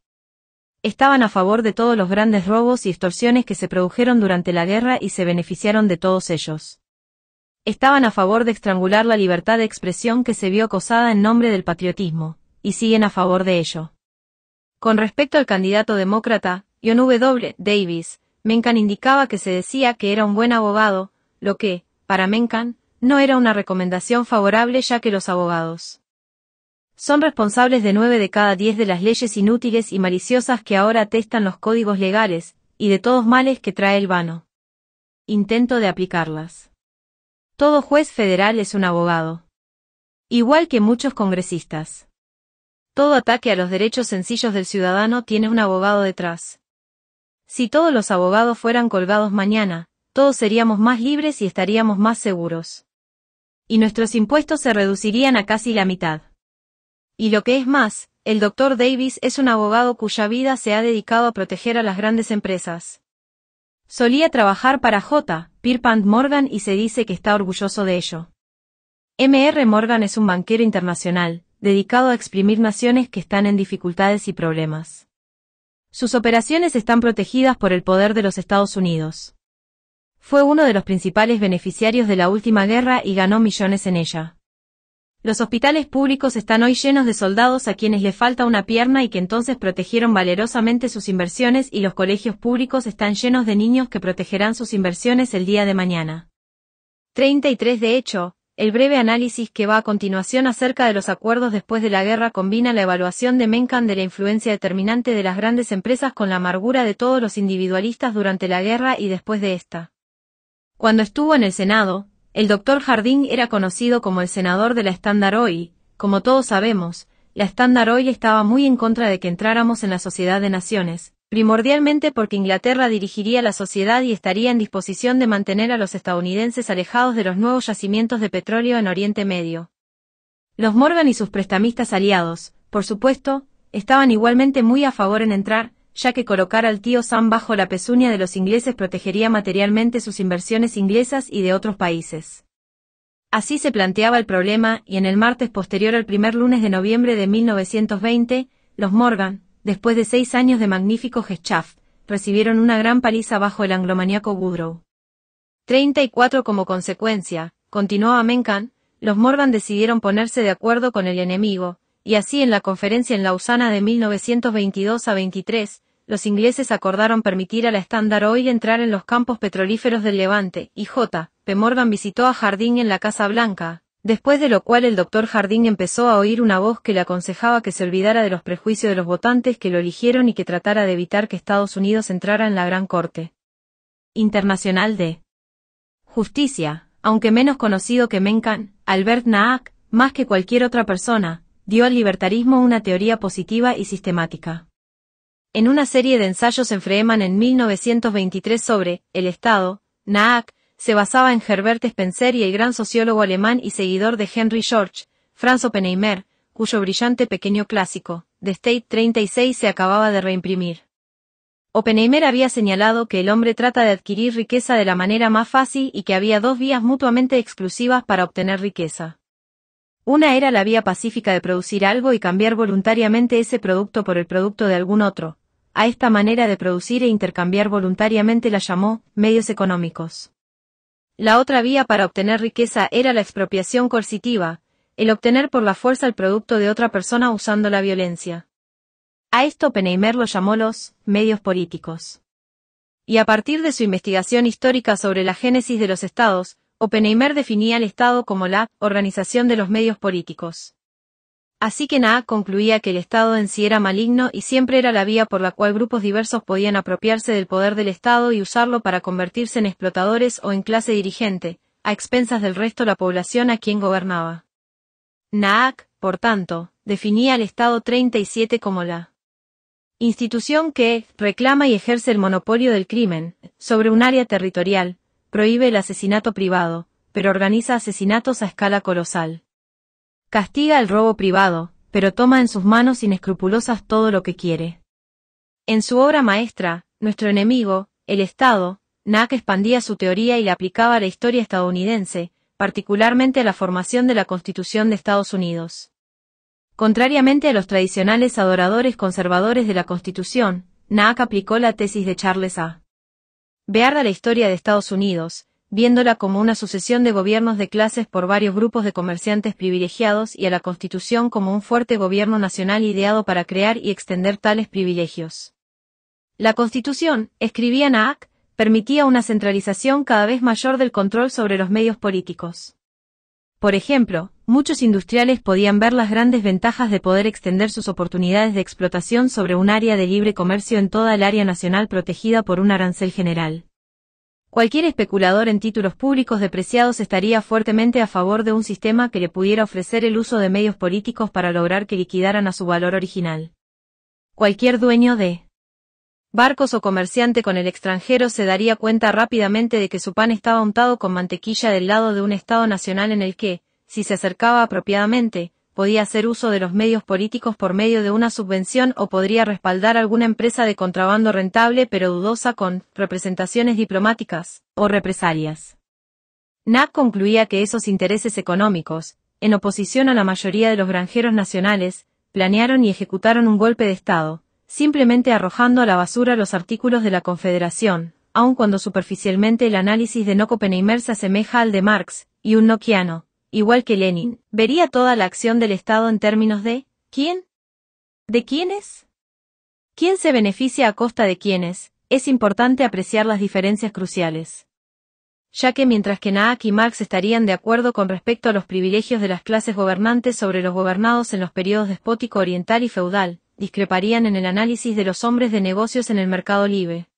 Estaban a favor de todos los grandes robos y extorsiones que se produjeron durante la guerra y se beneficiaron de todos ellos. Estaban a favor de estrangular la libertad de expresión que se vio acosada en nombre del patriotismo, y siguen a favor de ello. Con respecto al candidato demócrata, John W. Davis, Mencken indicaba que se decía que era un buen abogado, lo que, para Mencken, no era una recomendación favorable ya que los abogados son responsables de 9 de cada 10 de las leyes inútiles y maliciosas que ahora atestan los códigos legales, y de todos males que trae el vano intento de aplicarlas. Todo juez federal es un abogado. Igual que muchos congresistas. Todo ataque a los derechos sencillos del ciudadano tiene un abogado detrás. Si todos los abogados fueran colgados mañana, todos seríamos más libres y estaríamos más seguros. Y nuestros impuestos se reducirían a casi la mitad. Y lo que es más, el Dr. Davis es un abogado cuya vida se ha dedicado a proteger a las grandes empresas. Solía trabajar para J. Pierpont Morgan y se dice que está orgulloso de ello. M.R. Morgan es un banquero internacional, dedicado a exprimir naciones que están en dificultades y problemas. Sus operaciones están protegidas por el poder de los Estados Unidos. Fue uno de los principales beneficiarios de la última guerra y ganó millones en ella. Los hospitales públicos están hoy llenos de soldados a quienes les falta una pierna y que entonces protegieron valerosamente sus inversiones, y los colegios públicos están llenos de niños que protegerán sus inversiones el día de mañana. 33 De hecho, el breve análisis que va a continuación acerca de los acuerdos después de la guerra combina la evaluación de Mencken de la influencia determinante de las grandes empresas con la amargura de todos los individualistas durante la guerra y después de esta. Cuando estuvo en el Senado, el Dr. Harding era conocido como el senador de la Standard Oil. Como todos sabemos, la Standard Oil estaba muy en contra de que entráramos en la Sociedad de Naciones, primordialmente porque Inglaterra dirigiría la sociedad y estaría en disposición de mantener a los estadounidenses alejados de los nuevos yacimientos de petróleo en Oriente Medio. Los Morgan y sus prestamistas aliados, por supuesto, estaban igualmente muy a favor en entrar, ya que colocar al tío Sam bajo la pezuña de los ingleses protegería materialmente sus inversiones inglesas y de otros países. Así se planteaba el problema, y en el martes posterior al primer lunes de noviembre de 1920, los Morgan, después de 6 años de magnífico Geschaft, recibieron una gran paliza bajo el anglomaníaco Woodrow. 34 Como consecuencia, continuaba Mencken, los Morgan decidieron ponerse de acuerdo con el enemigo, y así en la conferencia en Lausana de 1922-23, los ingleses acordaron permitir a la Standard Oil entrar en los campos petrolíferos del Levante, y J. P. Morgan visitó a Harding en la Casa Blanca, después de lo cual el Dr. Harding empezó a oír una voz que le aconsejaba que se olvidara de los prejuicios de los votantes que lo eligieron y que tratara de evitar que Estados Unidos entrara en la Gran Corte Internacional de Justicia, aunque menos conocido que Mencken. Albert Naak, más que cualquier otra persona, dio al libertarismo una teoría positiva y sistemática. En una serie de ensayos en Freeman en 1923 sobre el Estado, Naak se basaba en Herbert Spencer y el gran sociólogo alemán y seguidor de Henry George, Franz Oppenheimer, cuyo brillante pequeño clásico, The State 36, se acababa de reimprimir. Oppenheimer había señalado que el hombre trata de adquirir riqueza de la manera más fácil y que había 2 vías mutuamente exclusivas para obtener riqueza. Una era la vía pacífica de producir algo y cambiar voluntariamente ese producto por el producto de algún otro. A esta manera de producir e intercambiar voluntariamente la llamó medios económicos. La otra vía para obtener riqueza era la expropiación coercitiva, el obtener por la fuerza el producto de otra persona usando la violencia. A esto Oppenheimer lo llamó los medios políticos. Y a partir de su investigación histórica sobre la génesis de los estados, Oppenheimer definía al Estado como la organización de los medios políticos. Así que Naak concluía que el Estado en sí era maligno y siempre era la vía por la cual grupos diversos podían apropiarse del poder del Estado y usarlo para convertirse en explotadores o en clase dirigente, a expensas del resto de la población a quien gobernaba. Naak, por tanto, definía al Estado 37 como la institución que reclama y ejerce el monopolio del crimen sobre un área territorial, prohíbe el asesinato privado, pero organiza asesinatos a escala colosal. Castiga el robo privado, pero toma en sus manos inescrupulosas todo lo que quiere. En su obra maestra, Nuestro enemigo, el Estado, Naak expandía su teoría y la aplicaba a la historia estadounidense, particularmente a la formación de la Constitución de Estados Unidos. Contrariamente a los tradicionales adoradores conservadores de la Constitución, Naak aplicó la tesis de Charles A. Beard a la historia de Estados Unidos, viéndola como una sucesión de gobiernos de clases por varios grupos de comerciantes privilegiados y a la Constitución como un fuerte gobierno nacional ideado para crear y extender tales privilegios. La Constitución, escribía Naak, permitía una centralización cada vez mayor del control sobre los medios políticos. Por ejemplo, muchos industriales podían ver las grandes ventajas de poder extender sus oportunidades de explotación sobre un área de libre comercio en toda el área nacional protegida por un arancel general. Cualquier especulador en títulos públicos depreciados estaría fuertemente a favor de un sistema que le pudiera ofrecer el uso de medios políticos para lograr que liquidaran a su valor original. Cualquier dueño de barcos o comerciante con el extranjero se daría cuenta rápidamente de que su pan estaba untado con mantequilla del lado de un Estado nacional en el que, si se acercaba apropiadamente, podía hacer uso de los medios políticos por medio de una subvención o podría respaldar alguna empresa de contrabando rentable pero dudosa con representaciones diplomáticas o represalias. Nack concluía que esos intereses económicos, en oposición a la mayoría de los granjeros nacionales, planearon y ejecutaron un golpe de Estado, simplemente arrojando a la basura los artículos de la Confederación, aun cuando superficialmente el análisis de Oppenheimer se asemeja al de Marx, y un nockiano, igual que Lenin, vería toda la acción del Estado en términos de ¿quién? ¿De quiénes? ¿Quién se beneficia a costa de quiénes? Es importante apreciar las diferencias cruciales. Ya que mientras que Nack y Marx estarían de acuerdo con respecto a los privilegios de las clases gobernantes sobre los gobernados en los periodos despótico oriental y feudal, discreparían en el análisis de los hombres de negocios en el mercado libre.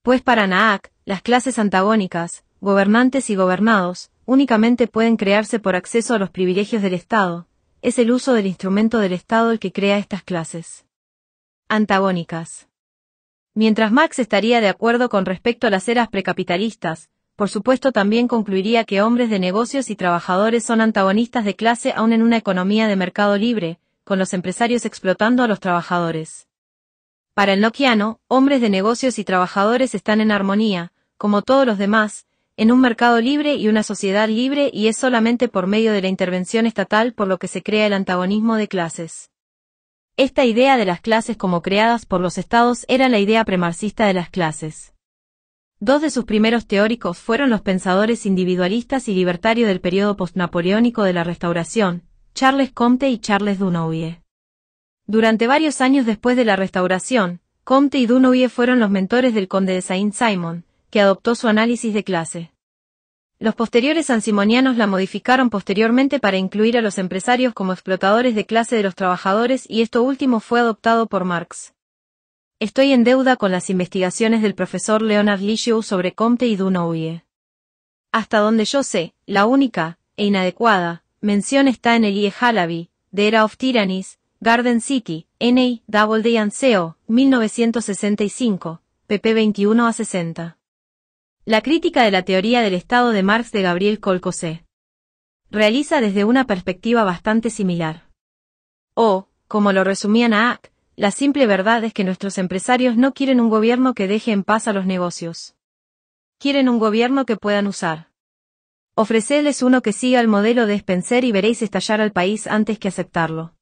Pues para Nack, las clases antagónicas, gobernantes y gobernados, únicamente pueden crearse por acceso a los privilegios del Estado, es el uso del instrumento del Estado el que crea estas clases antagónicas. Mientras Marx estaría de acuerdo con respecto a las eras precapitalistas, por supuesto también concluiría que hombres de negocios y trabajadores son antagonistas de clase aún en una economía de mercado libre, con los empresarios explotando a los trabajadores. Para el nockiano, hombres de negocios y trabajadores están en armonía, como todos los demás, en un mercado libre y una sociedad libre y es solamente por medio de la intervención estatal por lo que se crea el antagonismo de clases. Esta idea de las clases como creadas por los estados era la idea premarxista de las clases. Dos de sus primeros teóricos fueron los pensadores individualistas y libertarios del periodo postnapoleónico de la Restauración, Charles Comte y Charles Dunoyer. Durante varios años después de la Restauración, Comte y Dunoyer fueron los mentores del conde de Saint-Simon, que adoptó su análisis de clase. Los posteriores sansimonianos la modificaron posteriormente para incluir a los empresarios como explotadores de clase de los trabajadores y esto último fue adoptado por Marx. Estoy en deuda con las investigaciones del profesor Leonard Lisieux sobre Comte y Dunoyer. Hasta donde yo sé, la única, e inadecuada, mención está en Elie Halaby, The Era of Tyrannies, Garden City, N.A. Doubleday and Co., 1965, pp 21 a 60. La crítica de la teoría del Estado de Marx de Gabriel Colcoset realiza desde una perspectiva bastante similar. O, como lo resumía Nack, la simple verdad es que nuestros empresarios no quieren un gobierno que deje en paz a los negocios. Quieren un gobierno que puedan usar. Ofrecedles uno que siga el modelo de Spencer y veréis estallar al país antes que aceptarlo.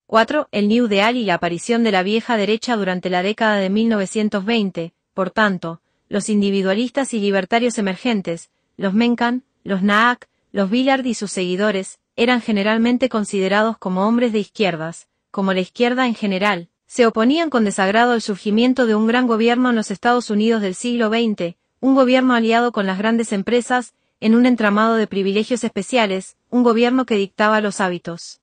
4. El New Deal y la aparición de la vieja derecha durante la década de 1920, por tanto, los individualistas y libertarios emergentes, los Mencken, los Nack, los Villard y sus seguidores, eran generalmente considerados como hombres de izquierdas, como la izquierda en general, se oponían con desagrado al surgimiento de un gran gobierno en los Estados Unidos del siglo XX, un gobierno aliado con las grandes empresas, en un entramado de privilegios especiales, un gobierno que dictaba los hábitos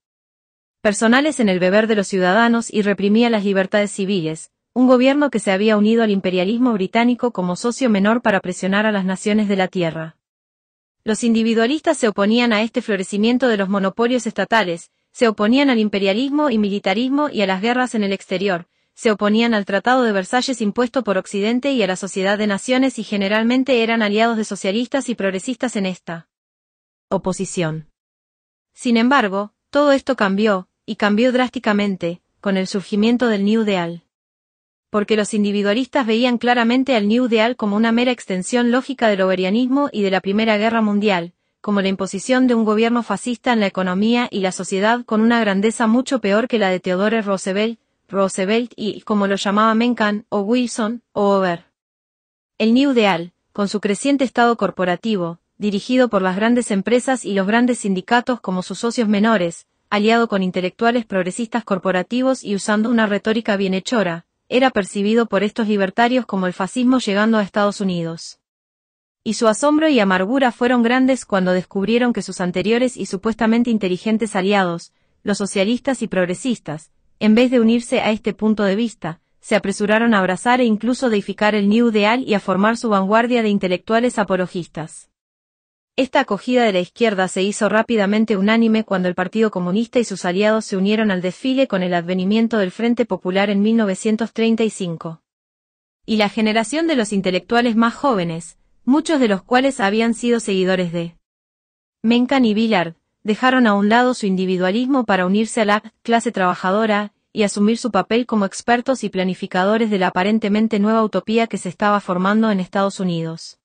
personales en el beber de los ciudadanos y reprimía las libertades civiles, un gobierno que se había unido al imperialismo británico como socio menor para presionar a las naciones de la tierra. Los individualistas se oponían a este florecimiento de los monopolios estatales, se oponían al imperialismo y militarismo y a las guerras en el exterior, se oponían al Tratado de Versalles impuesto por Occidente y a la Sociedad de Naciones y generalmente eran aliados de socialistas y progresistas en esta oposición. Sin embargo, todo esto cambió, y cambió drásticamente, con el surgimiento del New Deal. Porque los individualistas veían claramente al New Deal como una mera extensión lógica del oberianismo y de la Primera Guerra Mundial, como la imposición de un gobierno fascista en la economía y la sociedad con una grandeza mucho peor que la de Theodore Roosevelt y, como lo llamaba Mencken, o Wilson, o Hoover. El New Deal, con su creciente estado corporativo, dirigido por las grandes empresas y los grandes sindicatos como sus socios menores, aliado con intelectuales progresistas corporativos y usando una retórica bienhechora, era percibido por estos libertarios como el fascismo llegando a Estados Unidos. Y su asombro y amargura fueron grandes cuando descubrieron que sus anteriores y supuestamente inteligentes aliados, los socialistas y progresistas, en vez de unirse a este punto de vista, se apresuraron a abrazar e incluso deificar el New Deal y a formar su vanguardia de intelectuales apologistas. Esta acogida de la izquierda se hizo rápidamente unánime cuando el Partido Comunista y sus aliados se unieron al desfile con el advenimiento del Frente Popular en 1935. Y la generación de los intelectuales más jóvenes, muchos de los cuales habían sido seguidores de Mencken y Villard, dejaron a un lado su individualismo para unirse a la clase trabajadora y asumir su papel como expertos y planificadores de la aparentemente nueva utopía que se estaba formando en Estados Unidos.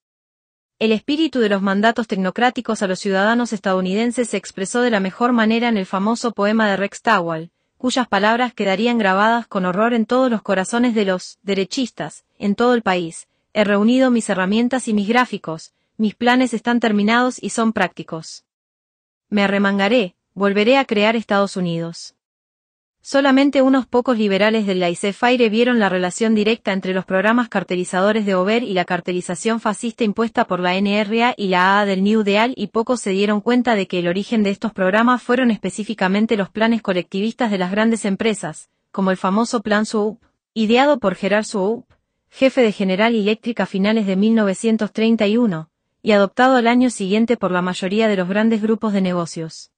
El espíritu de los mandatos tecnocráticos a los ciudadanos estadounidenses se expresó de la mejor manera en el famoso poema de Rex Tawwell, cuyas palabras quedarían grabadas con horror en todos los corazones de los derechistas, en todo el país. He reunido mis herramientas y mis gráficos, mis planes están terminados y son prácticos. Me arremangaré, volveré a crear Estados Unidos. Solamente unos pocos liberales del laissez-faire vieron la relación directa entre los programas cartelizadores de Hoover y la cartelización fascista impuesta por la NRA y la AA del New Deal, y pocos se dieron cuenta de que el origen de estos programas fueron específicamente los planes colectivistas de las grandes empresas, como el famoso Plan Swoop, ideado por Gerard Swoop, jefe de General Electric a finales de 1931, y adoptado al año siguiente por la mayoría de los grandes grupos de negocios.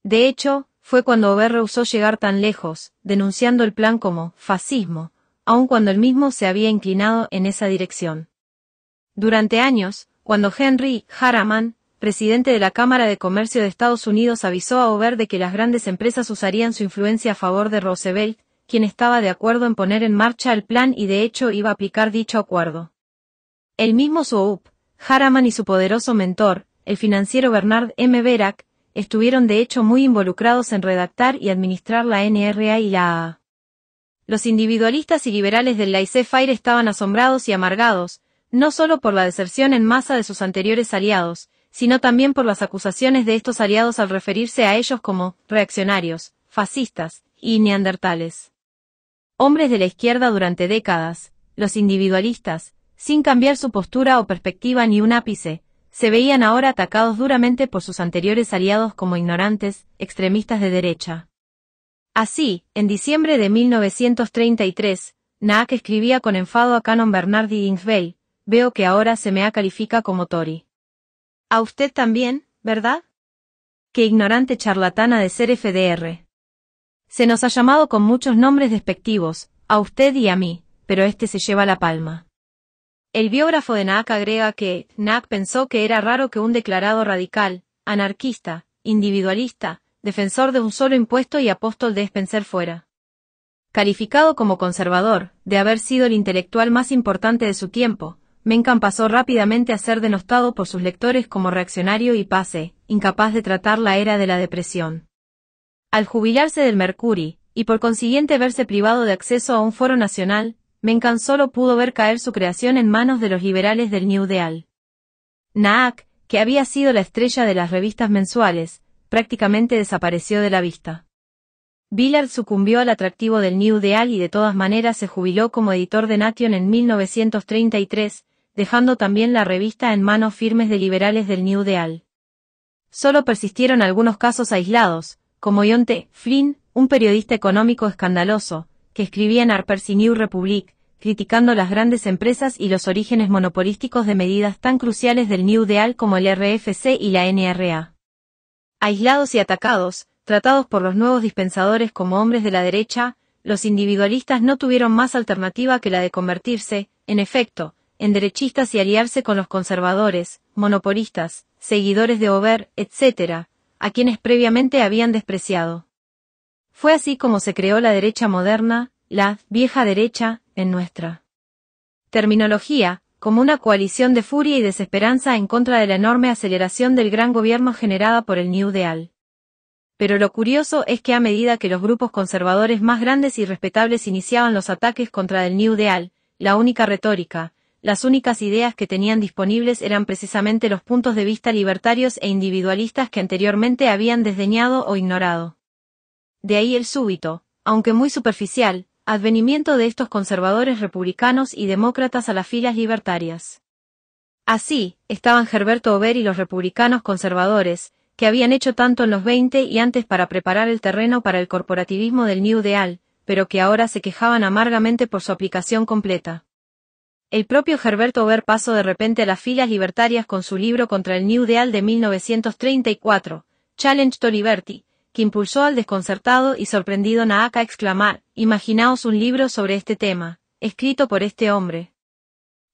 De hecho, fue cuando Hoover rehusó llegar tan lejos, denunciando el plan como fascismo, aun cuando él mismo se había inclinado en esa dirección. Durante años, cuando Henry Harriman, presidente de la Cámara de Comercio de Estados Unidos, avisó a Hoover de que las grandes empresas usarían su influencia a favor de Roosevelt, quien estaba de acuerdo en poner en marcha el plan y de hecho iba a aplicar dicho acuerdo. El mismo Swoop, Harriman y su poderoso mentor, el financiero Bernard M. Berak, estuvieron de hecho muy involucrados en redactar y administrar la NRA y la AA. Los individualistas y liberales del laissez-faire estaban asombrados y amargados, no solo por la deserción en masa de sus anteriores aliados, sino también por las acusaciones de estos aliados al referirse a ellos como reaccionarios, fascistas y neandertales. Hombres de la izquierda durante décadas, los individualistas, sin cambiar su postura o perspectiva ni un ápice, se veían ahora atacados duramente por sus anteriores aliados como ignorantes, extremistas de derecha. Así, en diciembre de 1933, Naak escribía con enfado a Canon Bernard Dingsville: veo que ahora se me califica como Tory. A usted también, ¿verdad? Qué ignorante charlatana de ser FDR. Se nos ha llamado con muchos nombres despectivos, a usted y a mí, pero este se lleva la palma. El biógrafo de Naak agrega que Naak pensó que era raro que un declarado radical, anarquista, individualista, defensor de un solo impuesto y apóstol de Spencer fuera calificado como conservador. De haber sido el intelectual más importante de su tiempo, Mencken pasó rápidamente a ser denostado por sus lectores como reaccionario y incapaz de tratar la era de la depresión. Al jubilarse del Mercury, y por consiguiente verse privado de acceso a un foro nacional, Mencken solo pudo ver caer su creación en manos de los liberales del New Deal. Naak, que había sido la estrella de las revistas mensuales, prácticamente desapareció de la vista. Villard sucumbió al atractivo del New Deal y de todas maneras se jubiló como editor de Nation en 1933, dejando también la revista en manos firmes de liberales del New Deal. Solo persistieron algunos casos aislados, como John T. Flynn, un periodista económico escandaloso, que escribía en Harper's y New Republic, criticando las grandes empresas y los orígenes monopolísticos de medidas tan cruciales del New Deal como el RFC y la NRA. Aislados y atacados, tratados por los nuevos dispensadores como hombres de la derecha, los individualistas no tuvieron más alternativa que la de convertirse, en efecto, en derechistas y aliarse con los conservadores, monopolistas, seguidores de Hoover, etc., a quienes previamente habían despreciado. Fue así como se creó la derecha moderna, la vieja derecha, en nuestra terminología, como una coalición de furia y desesperanza en contra de la enorme aceleración del gran gobierno generada por el New Deal. Pero lo curioso es que a medida que los grupos conservadores más grandes y respetables iniciaban los ataques contra el New Deal, la única retórica, las únicas ideas que tenían disponibles eran precisamente los puntos de vista libertarios e individualistas que anteriormente habían desdeñado o ignorado. De ahí el súbito, aunque muy superficial, advenimiento de estos conservadores republicanos y demócratas a las filas libertarias. Así, estaban Herberto Hoover y los republicanos conservadores, que habían hecho tanto en los 20 y antes para preparar el terreno para el corporativismo del New Deal, pero que ahora se quejaban amargamente por su aplicación completa. El propio Herbert Hoover pasó de repente a las filas libertarias con su libro contra el New Deal de 1934, Challenge to Liberty, que impulsó al desconcertado y sorprendido Naak a exclamar: «Imaginaos un libro sobre este tema, escrito por este hombre».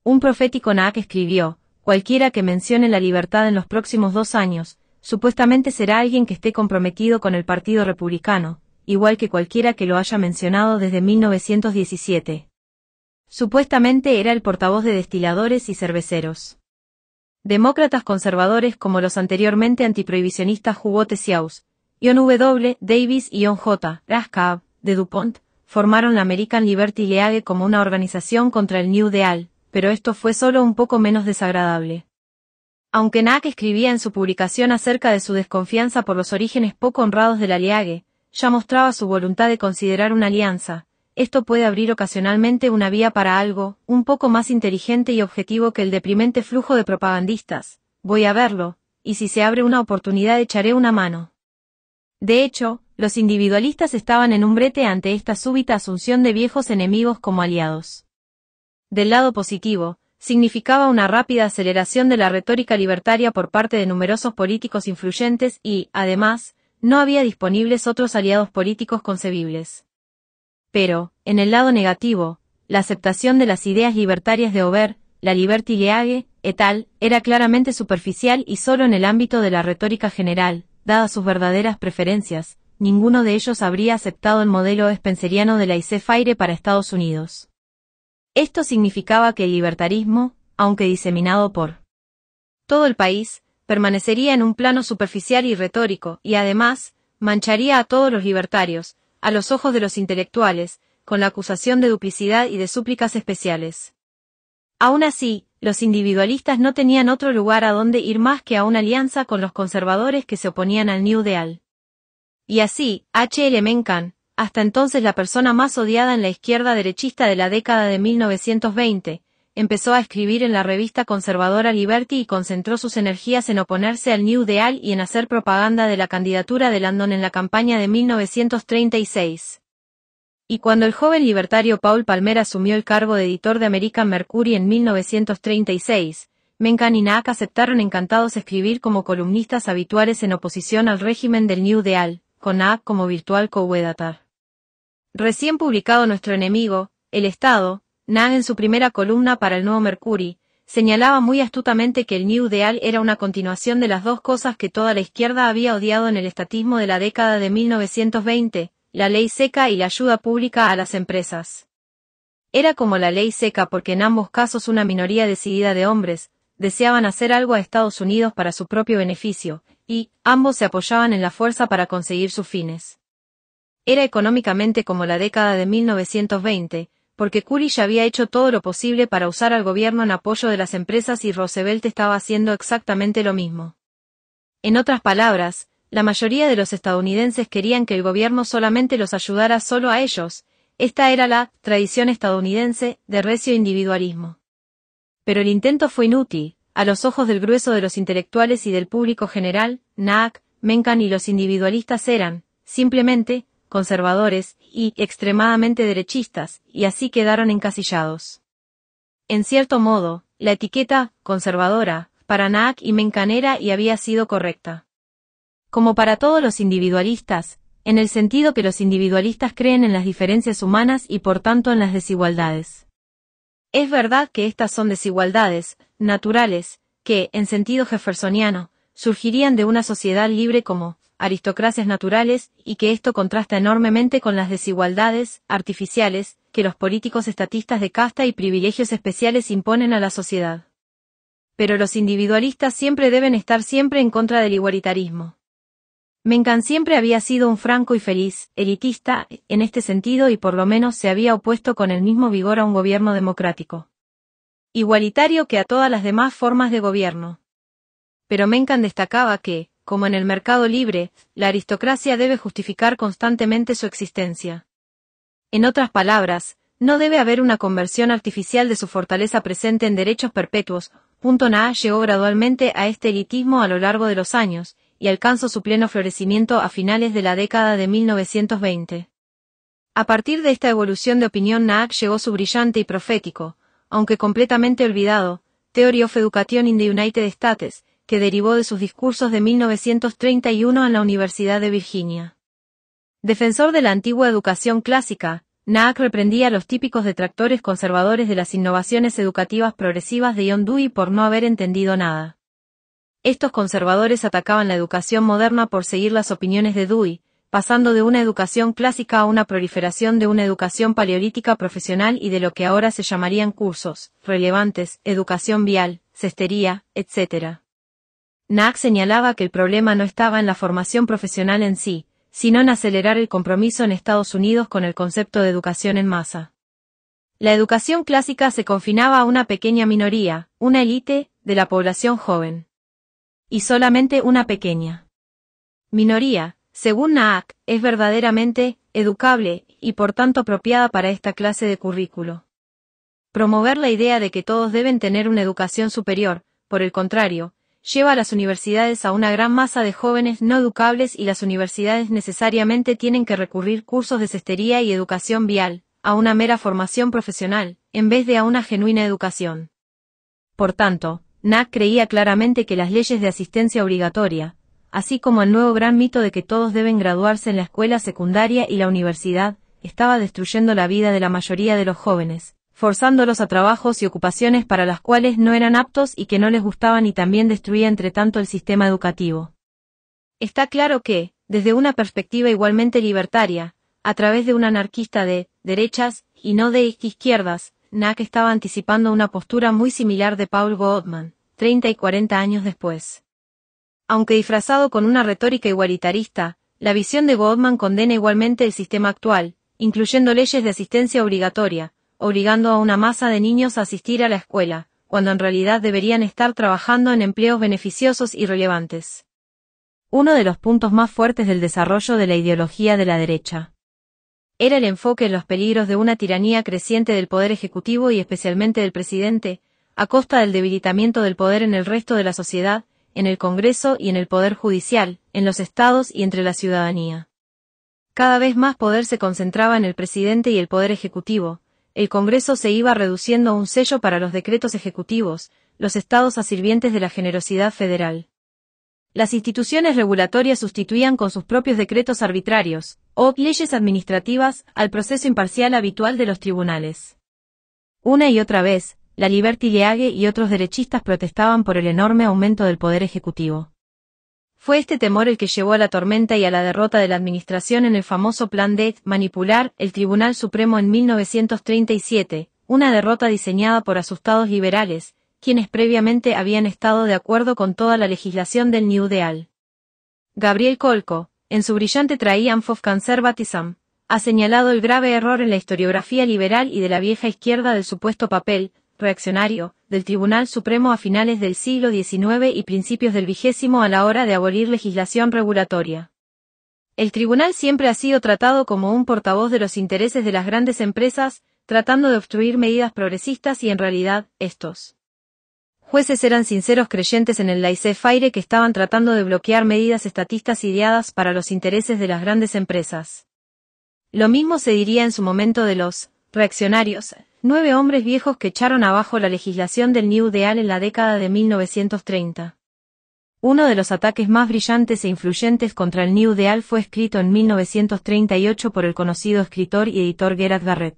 Un profético Naak escribió: «Cualquiera que mencione la libertad en los próximos 2 años, supuestamente será alguien que esté comprometido con el Partido Republicano, igual que cualquiera que lo haya mencionado desde 1917. Supuestamente era el portavoz de destiladores y cerveceros. Demócratas conservadores como los anteriormente antiprohibicionistas Hugo Tessiaus, John W. Davis y John J. Raskob, de DuPont, formaron la American Liberty League como una organización contra el New Deal, pero esto fue solo un poco menos desagradable. Aunque Naak escribía en su publicación acerca de su desconfianza por los orígenes poco honrados de la League, ya mostraba su voluntad de considerar una alianza. Esto puede abrir ocasionalmente una vía para algo, un poco más inteligente y objetivo que el deprimente flujo de propagandistas. Voy a verlo, y si se abre una oportunidad echaré una mano. De hecho, los individualistas estaban en un brete ante esta súbita asunción de viejos enemigos como aliados. Del lado positivo, significaba una rápida aceleración de la retórica libertaria por parte de numerosos políticos influyentes y, además, no había disponibles otros aliados políticos concebibles. Pero, en el lado negativo, la aceptación de las ideas libertarias de Hoover, la Liberty League, et al., era claramente superficial y solo en el ámbito de la retórica general. Dadas sus verdaderas preferencias, ninguno de ellos habría aceptado el modelo spenceriano de laissez-faire para Estados Unidos. Esto significaba que el libertarismo, aunque diseminado por todo el país, permanecería en un plano superficial y retórico, y además, mancharía a todos los libertarios, a los ojos de los intelectuales, con la acusación de duplicidad y de súplicas especiales. Aún así, los individualistas no tenían otro lugar a donde ir más que a una alianza con los conservadores que se oponían al New Deal. Y así, H. L. Mencken, hasta entonces la persona más odiada en la izquierda derechista de la década de 1920, empezó a escribir en la revista conservadora Liberty y concentró sus energías en oponerse al New Deal y en hacer propaganda de la candidatura de Landon en la campaña de 1936. Y cuando el joven libertario Paul Palmer asumió el cargo de editor de American Mercury en 1936, Mencken y Naak aceptaron encantados escribir como columnistas habituales en oposición al régimen del New Deal, con Naak como virtual co-editor. Recién publicado Nuestro enemigo, el Estado, Naak en su primera columna para el Nuevo Mercury, señalaba muy astutamente que el New Deal era una continuación de las dos cosas que toda la izquierda había odiado en el estatismo de la década de 1920, la ley seca y la ayuda pública a las empresas. Era como la ley seca porque en ambos casos una minoría decidida de hombres deseaban hacer algo a Estados Unidos para su propio beneficio, y ambos se apoyaban en la fuerza para conseguir sus fines. Era económicamente como la década de 1920, porque Coolidge había hecho todo lo posible para usar al gobierno en apoyo de las empresas y Roosevelt estaba haciendo exactamente lo mismo. En otras palabras, la mayoría de los estadounidenses querían que el gobierno solamente los ayudara solo a ellos. Esta era la tradición estadounidense de recio individualismo. Pero el intento fue inútil. A los ojos del grueso de los intelectuales y del público general, Naak, Mencken y los individualistas eran, simplemente, conservadores y extremadamente derechistas, y así quedaron encasillados. En cierto modo, la etiqueta conservadora para Naak y Mencken era y había sido correcta. Como para todos los individualistas, en el sentido que los individualistas creen en las diferencias humanas y por tanto en las desigualdades. Es verdad que estas son desigualdades naturales, que, en sentido jeffersoniano, surgirían de una sociedad libre como aristocracias naturales, y que esto contrasta enormemente con las desigualdades artificiales que los políticos estatistas de casta y privilegios especiales imponen a la sociedad. Pero los individualistas siempre deben estar siempre en contra del igualitarismo. Mencken siempre había sido un franco y feliz elitista en este sentido y por lo menos se había opuesto con el mismo vigor a un gobierno democrático, igualitario que a todas las demás formas de gobierno. Pero Mencken destacaba que, como en el mercado libre, la aristocracia debe justificar constantemente su existencia. En otras palabras, no debe haber una conversión artificial de su fortaleza presente en derechos perpetuos. Naak llegó gradualmente a este elitismo a lo largo de los años, y alcanzó su pleno florecimiento a finales de la década de 1920. A partir de esta evolución de opinión Naak llegó su brillante y profético, aunque completamente olvidado, Theory of Education in the United States, que derivó de sus discursos de 1931 en la Universidad de Virginia. Defensor de la antigua educación clásica, Naak reprendía a los típicos detractores conservadores de las innovaciones educativas progresivas de John Dewey por no haber entendido nada. Estos conservadores atacaban la educación moderna por seguir las opiniones de Dewey, pasando de una educación clásica a una proliferación de una educación paleolítica profesional y de lo que ahora se llamarían cursos relevantes, educación vial, cestería, etc. Naak señalaba que el problema no estaba en la formación profesional en sí, sino en acelerar el compromiso en Estados Unidos con el concepto de educación en masa. La educación clásica se confinaba a una pequeña minoría, una élite, de la población joven. Y solamente una pequeña minoría, según Naak, es verdaderamente educable y por tanto apropiada para esta clase de currículo. Promover la idea de que todos deben tener una educación superior, por el contrario, lleva a las universidades a una gran masa de jóvenes no educables y las universidades necesariamente tienen que recurrir cursos de cestería y educación vial, a una mera formación profesional, en vez de a una genuina educación. Por tanto, Naak creía claramente que las leyes de asistencia obligatoria, así como el nuevo gran mito de que todos deben graduarse en la escuela secundaria y la universidad, estaba destruyendo la vida de la mayoría de los jóvenes, forzándolos a trabajos y ocupaciones para las cuales no eran aptos y que no les gustaban y también destruía entre tanto el sistema educativo. Está claro que, desde una perspectiva igualmente libertaria, a través de un anarquista de derechas y no de izquierdas, Naak estaba anticipando una postura muy similar de Paul Goldman, 30 y 40 años después. Aunque disfrazado con una retórica igualitarista, la visión de Goldman condena igualmente el sistema actual, incluyendo leyes de asistencia obligatoria, obligando a una masa de niños a asistir a la escuela, cuando en realidad deberían estar trabajando en empleos beneficiosos y relevantes. Uno de los puntos más fuertes del desarrollo de la ideología de la derecha era el enfoque en los peligros de una tiranía creciente del poder ejecutivo y especialmente del presidente, a costa del debilitamiento del poder en el resto de la sociedad, en el Congreso y en el Poder Judicial, en los estados y entre la ciudadanía. Cada vez más poder se concentraba en el presidente y el Poder Ejecutivo, el Congreso se iba reduciendo a un sello para los decretos ejecutivos, los estados a sirvientes de la generosidad federal. Las instituciones regulatorias sustituían con sus propios decretos arbitrarios, o leyes administrativas, al proceso imparcial habitual de los tribunales. Una y otra vez, la Liberty League y otros derechistas protestaban por el enorme aumento del poder ejecutivo. Fue este temor el que llevó a la tormenta y a la derrota de la administración en el famoso plan de manipular el Tribunal Supremo en 1937, una derrota diseñada por asustados liberales, quienes previamente habían estado de acuerdo con toda la legislación del New Deal. Gabriel Kolko, en su brillante Triumph of Conservatism, ha señalado el grave error en la historiografía liberal y de la vieja izquierda del supuesto papel reaccionario del Tribunal Supremo a finales del siglo XIX y principios del XX a la hora de abolir legislación regulatoria. El tribunal siempre ha sido tratado como un portavoz de los intereses de las grandes empresas, tratando de obstruir medidas progresistas y en realidad, estos jueces eran sinceros creyentes en el laissez-faire que estaban tratando de bloquear medidas estatistas ideadas para los intereses de las grandes empresas. Lo mismo se diría en su momento de los reaccionarios, 9 hombres viejos que echaron abajo la legislación del New Deal en la década de 1930. Uno de los ataques más brillantes e influyentes contra el New Deal fue escrito en 1938 por el conocido escritor y editor Gerard Garrett.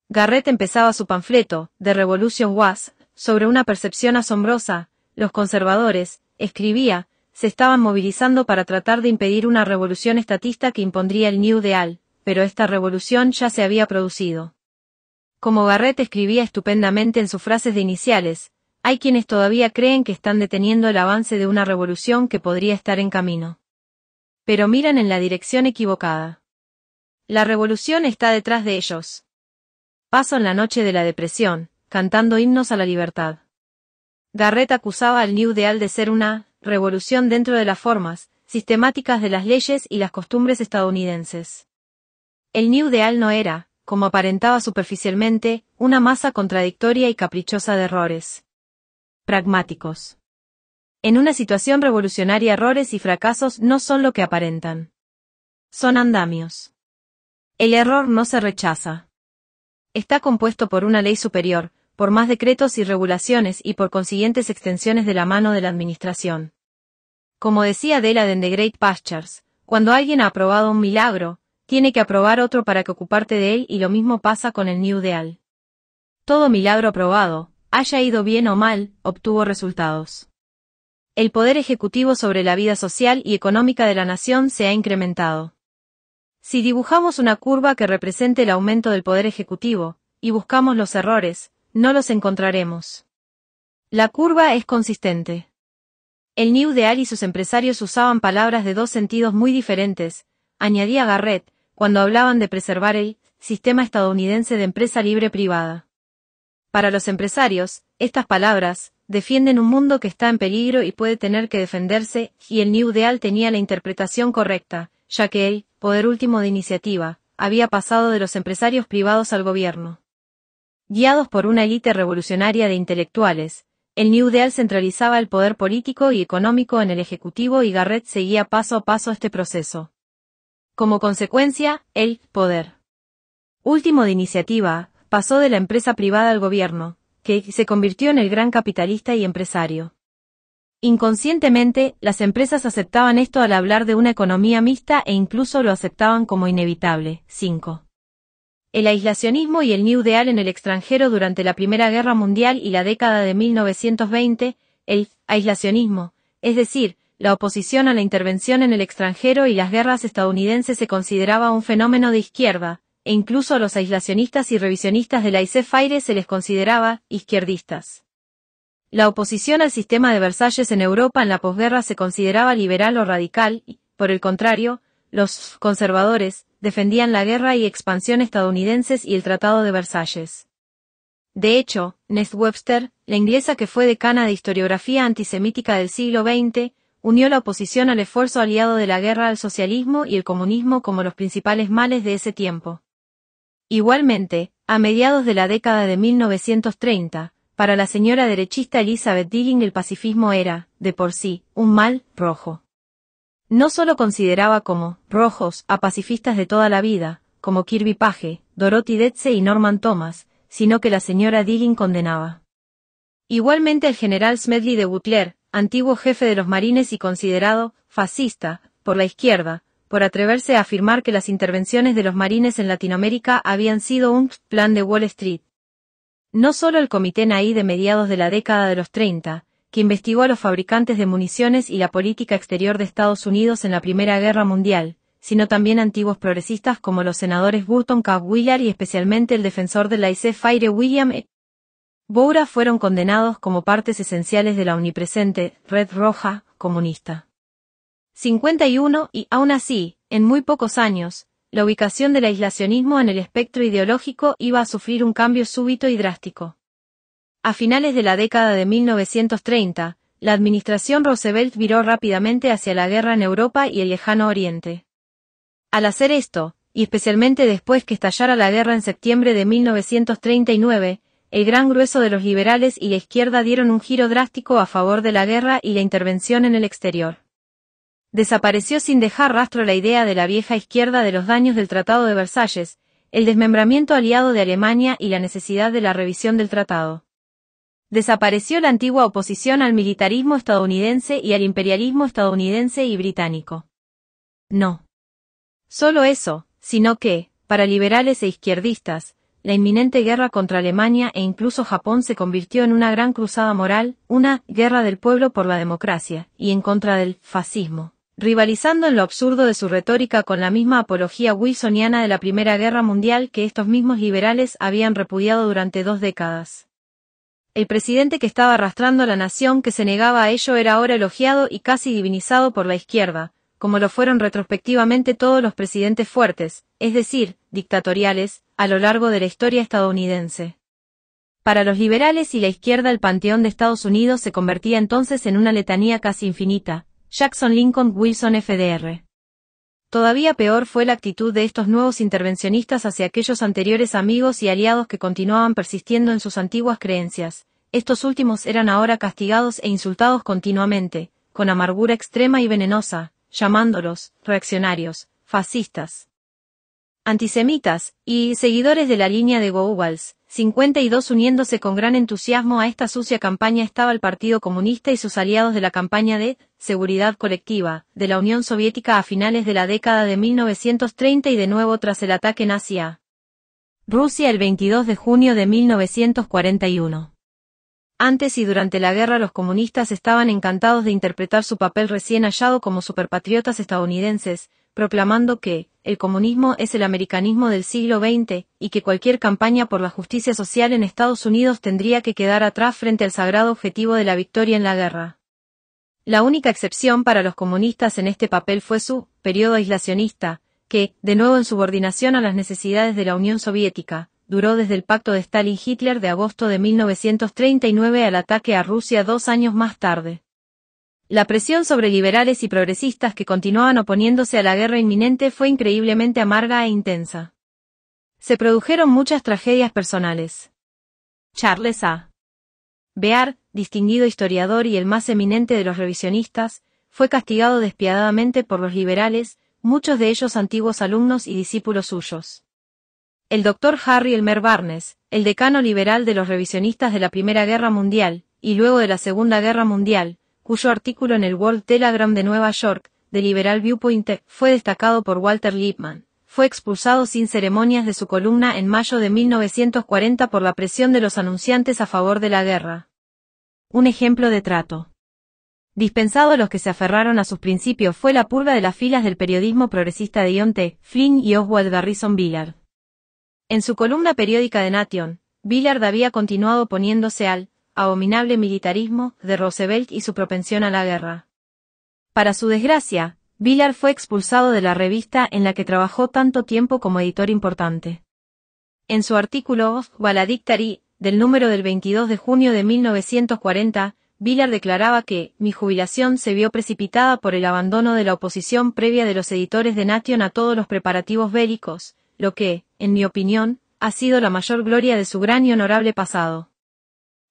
Garrett empezaba su panfleto, The Revolution Was, sobre una percepción asombrosa, los conservadores, escribía, se estaban movilizando para tratar de impedir una revolución estatista que impondría el New Deal, pero esta revolución ya se había producido. Como Garrett escribía estupendamente en sus frases de iniciales, hay quienes todavía creen que están deteniendo el avance de una revolución que podría estar en camino. Pero miran en la dirección equivocada. La revolución está detrás de ellos. Paso en la noche de la depresión, cantando himnos a la libertad. Garrett acusaba al New Deal de ser una revolución dentro de las formas sistemáticas de las leyes y las costumbres estadounidenses. El New Deal no era, como aparentaba superficialmente, una masa contradictoria y caprichosa de errores pragmáticos. En una situación revolucionaria errores y fracasos no son lo que aparentan. Son andamios. El error no se rechaza. Está compuesto por una ley superior, por más decretos y regulaciones y por consiguientes extensiones de la mano de la administración. Como decía Della en The Great Pastures, cuando alguien ha aprobado un milagro, tiene que aprobar otro para que ocuparte de él, y lo mismo pasa con el New Deal. Todo milagro aprobado, haya ido bien o mal, obtuvo resultados. El poder ejecutivo sobre la vida social y económica de la nación se ha incrementado. Si dibujamos una curva que represente el aumento del poder ejecutivo, y buscamos los errores, no los encontraremos. La curva es consistente. El New Deal y sus empresarios usaban palabras de dos sentidos muy diferentes, añadía Garrett, cuando hablaban de preservar el sistema estadounidense de empresa libre privada. Para los empresarios, estas palabras defienden un mundo que está en peligro y puede tener que defenderse, y el New Deal tenía la interpretación correcta, ya que el poder último de iniciativa había pasado de los empresarios privados al gobierno. Guiados por una élite revolucionaria de intelectuales, el New Deal centralizaba el poder político y económico en el Ejecutivo, y Garrett seguía paso a paso este proceso. Como consecuencia, el poder último de iniciativa pasó de la empresa privada al gobierno, que se convirtió en el gran capitalista y empresario. Inconscientemente, las empresas aceptaban esto al hablar de una economía mixta e incluso lo aceptaban como inevitable. 5. El aislacionismo y el New Deal en el extranjero durante la Primera Guerra Mundial y la década de 1920, el aislacionismo, es decir, la oposición a la intervención en el extranjero y las guerras estadounidenses, se consideraba un fenómeno de izquierda, e incluso a los aislacionistas y revisionistas de laissez-faire se les consideraba izquierdistas. La oposición al sistema de Versalles en Europa en la posguerra se consideraba liberal o radical y, por el contrario, los conservadores defendían la guerra y expansión estadounidenses y el Tratado de Versalles. De hecho, Nest Webster, la inglesa que fue decana de historiografía antisemítica del siglo XX, unió la oposición al esfuerzo aliado de la guerra al socialismo y el comunismo como los principales males de ese tiempo. Igualmente, a mediados de la década de 1930, para la señora derechista Elizabeth Dillon el pacifismo era, de por sí, un mal rojo. No solo consideraba como rojos a pacifistas de toda la vida, como Kirby Page, Dorothy Detze y Norman Thomas, sino que la señora Dillon condenaba. Igualmente el general Smedley de Butler, antiguo jefe de los marines y considerado fascista por la izquierda, por atreverse a afirmar que las intervenciones de los marines en Latinoamérica habían sido un plan de Wall Street. No solo el Comité Ney de mediados de la década de los 30, que investigó a los fabricantes de municiones y la política exterior de Estados Unidos en la Primera Guerra Mundial, sino también antiguos progresistas como los senadores Burton Willard y especialmente el defensor del laissez-faire William E. Boura fueron condenados como partes esenciales de la omnipresente Red Roja comunista. 51 y, aún así, en muy pocos años, la ubicación del aislacionismo en el espectro ideológico iba a sufrir un cambio súbito y drástico. A finales de la década de 1930, la administración Roosevelt viró rápidamente hacia la guerra en Europa y el Lejano Oriente. Al hacer esto, y especialmente después que estallara la guerra en septiembre de 1939, el gran grueso de los liberales y la izquierda dieron un giro drástico a favor de la guerra y la intervención en el exterior. Desapareció sin dejar rastro la idea de la vieja izquierda de los daños del Tratado de Versalles, el desmembramiento aliado de Alemania y la necesidad de la revisión del tratado. Desapareció la antigua oposición al militarismo estadounidense y al imperialismo estadounidense y británico. No solo eso, sino que, para liberales e izquierdistas, la inminente guerra contra Alemania e incluso Japón se convirtió en una gran cruzada moral, una guerra del pueblo por la democracia, y en contra del fascismo, rivalizando en lo absurdo de su retórica con la misma apología wilsoniana de la Primera Guerra Mundial que estos mismos liberales habían repudiado durante 2 décadas. El presidente que estaba arrastrando a la nación que se negaba a ello era ahora elogiado y casi divinizado por la izquierda, como lo fueron retrospectivamente todos los presidentes fuertes, es decir, dictatoriales, a lo largo de la historia estadounidense. Para los liberales y la izquierda el panteón de Estados Unidos se convertía entonces en una letanía casi infinita: Jackson, Lincoln, Wilson, FDR. Todavía peor fue la actitud de estos nuevos intervencionistas hacia aquellos anteriores amigos y aliados que continuaban persistiendo en sus antiguas creencias. Estos últimos eran ahora castigados e insultados continuamente, con amargura extrema y venenosa, llamándolos reaccionarios, fascistas. antisemitas, y seguidores de la línea de Goebbels, 52 uniéndose con gran entusiasmo a esta sucia campaña estaba el Partido Comunista y sus aliados de la campaña de seguridad colectiva de la Unión Soviética a finales de la década de 1930 y de nuevo tras el ataque nazi a Rusia el 22 de junio de 1941. Antes y durante la guerra los comunistas estaban encantados de interpretar su papel recién hallado como superpatriotas estadounidenses, proclamando que el comunismo es el americanismo del siglo XX, y que cualquier campaña por la justicia social en Estados Unidos tendría que quedar atrás frente al sagrado objetivo de la victoria en la guerra. La única excepción para los comunistas en este papel fue su periodo aislacionista, que, de nuevo en subordinación a las necesidades de la Unión Soviética, duró desde el pacto de Stalin-Hitler de agosto de 1939 al ataque a Rusia 2 años más tarde. La presión sobre liberales y progresistas que continuaban oponiéndose a la guerra inminente fue increíblemente amarga e intensa. Se produjeron muchas tragedias personales. Charles A. Beard, distinguido historiador y el más eminente de los revisionistas, fue castigado despiadadamente por los liberales, muchos de ellos antiguos alumnos y discípulos suyos. El Dr. Harry Elmer Barnes, el decano liberal de los revisionistas de la Primera Guerra Mundial, y luego de la Segunda Guerra Mundial, cuyo artículo en el World Telegram de Nueva York, de Liberal Viewpoint, fue destacado por Walter Lippmann, fue expulsado sin ceremonias de su columna en mayo de 1940 por la presión de los anunciantes a favor de la guerra. Un ejemplo de trato dispensado a los que se aferraron a sus principios fue la purga de las filas del periodismo progresista de John T. Flynn y Oswald Garrison Billard. En su columna periódica de Nation, Billard había continuado oponiéndose al abominable militarismo de Roosevelt y su propensión a la guerra. Para su desgracia, Billard fue expulsado de la revista en la que trabajó tanto tiempo como editor importante. En su artículo Valedictory, del número del 22 de junio de 1940, Billard declaraba que mi jubilación se vio precipitada por el abandono de la oposición previa de los editores de Nation a todos los preparativos bélicos, lo que, en mi opinión, ha sido la mayor gloria de su gran y honorable pasado.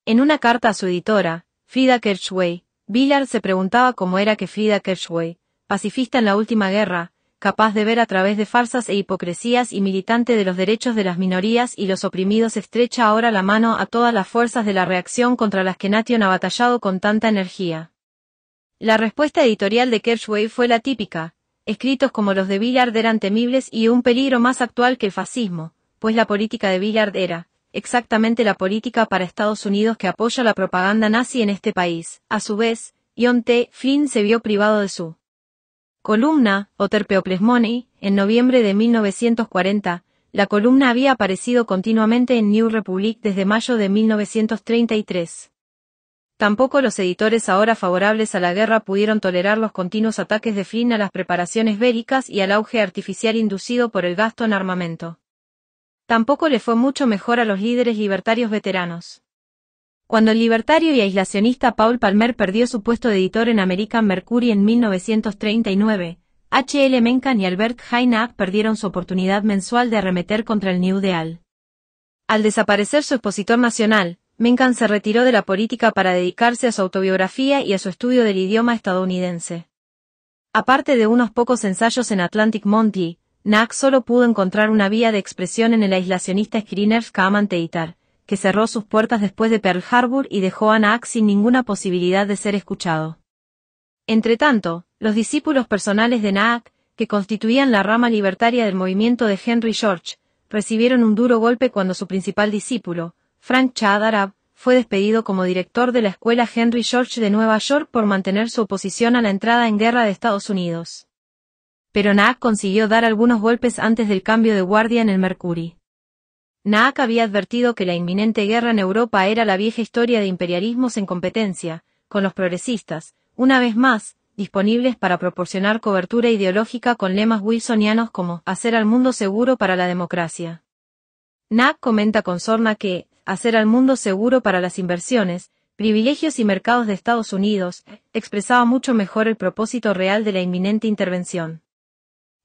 En una carta a su editora, Frida Kirchwey, Billard se preguntaba cómo era que Frida Kirchwey, pacifista en la última guerra, capaz de ver a través de farsas e hipocresías y militante de los derechos de las minorías y los oprimidos, estrecha ahora la mano a todas las fuerzas de la reacción contra las que Nation ha batallado con tanta energía. La respuesta editorial de Kirchwey fue la típica: escritos como los de Billard eran temibles y un peligro más actual que el fascismo, pues la política de Billard era exactamente la política para Estados Unidos que apoya la propaganda nazi en este país. A su vez, John T. Flynn se vio privado de su columna, Other People's Money, en noviembre de 1940. La columna había aparecido continuamente en New Republic desde mayo de 1933. Tampoco los editores ahora favorables a la guerra pudieron tolerar los continuos ataques de Flynn a las preparaciones bélicas y al auge artificial inducido por el gasto en armamento. Tampoco le fue mucho mejor a los líderes libertarios veteranos. Cuando el libertario y aislacionista Paul Palmer perdió su puesto de editor en American Mercury en 1939, H. L. Mencken y Albert Hynek perdieron su oportunidad mensual de arremeter contra el New Deal. Al desaparecer su expositor nacional, Mencken se retiró de la política para dedicarse a su autobiografía y a su estudio del idioma estadounidense. Aparte de unos pocos ensayos en Atlantic Monthly, Nack solo pudo encontrar una vía de expresión en el aislacionista Scribner's Command Theater, que cerró sus puertas después de Pearl Harbor y dejó a Nack sin ninguna posibilidad de ser escuchado. Entretanto, los discípulos personales de Nack, que constituían la rama libertaria del movimiento de Henry George, recibieron un duro golpe cuando su principal discípulo, Frank Chad Arab, fue despedido como director de la escuela Henry George de Nueva York por mantener su oposición a la entrada en guerra de Estados Unidos. Pero Nack consiguió dar algunos golpes antes del cambio de guardia en el Mercury. Nack había advertido que la inminente guerra en Europa era la vieja historia de imperialismos en competencia, con los progresistas, una vez más, disponibles para proporcionar cobertura ideológica con lemas wilsonianos como «hacer al mundo seguro para la democracia». Nack comenta con sorna que «hacer al mundo seguro para las inversiones, privilegios y mercados de Estados Unidos» expresaba mucho mejor el propósito real de la inminente intervención.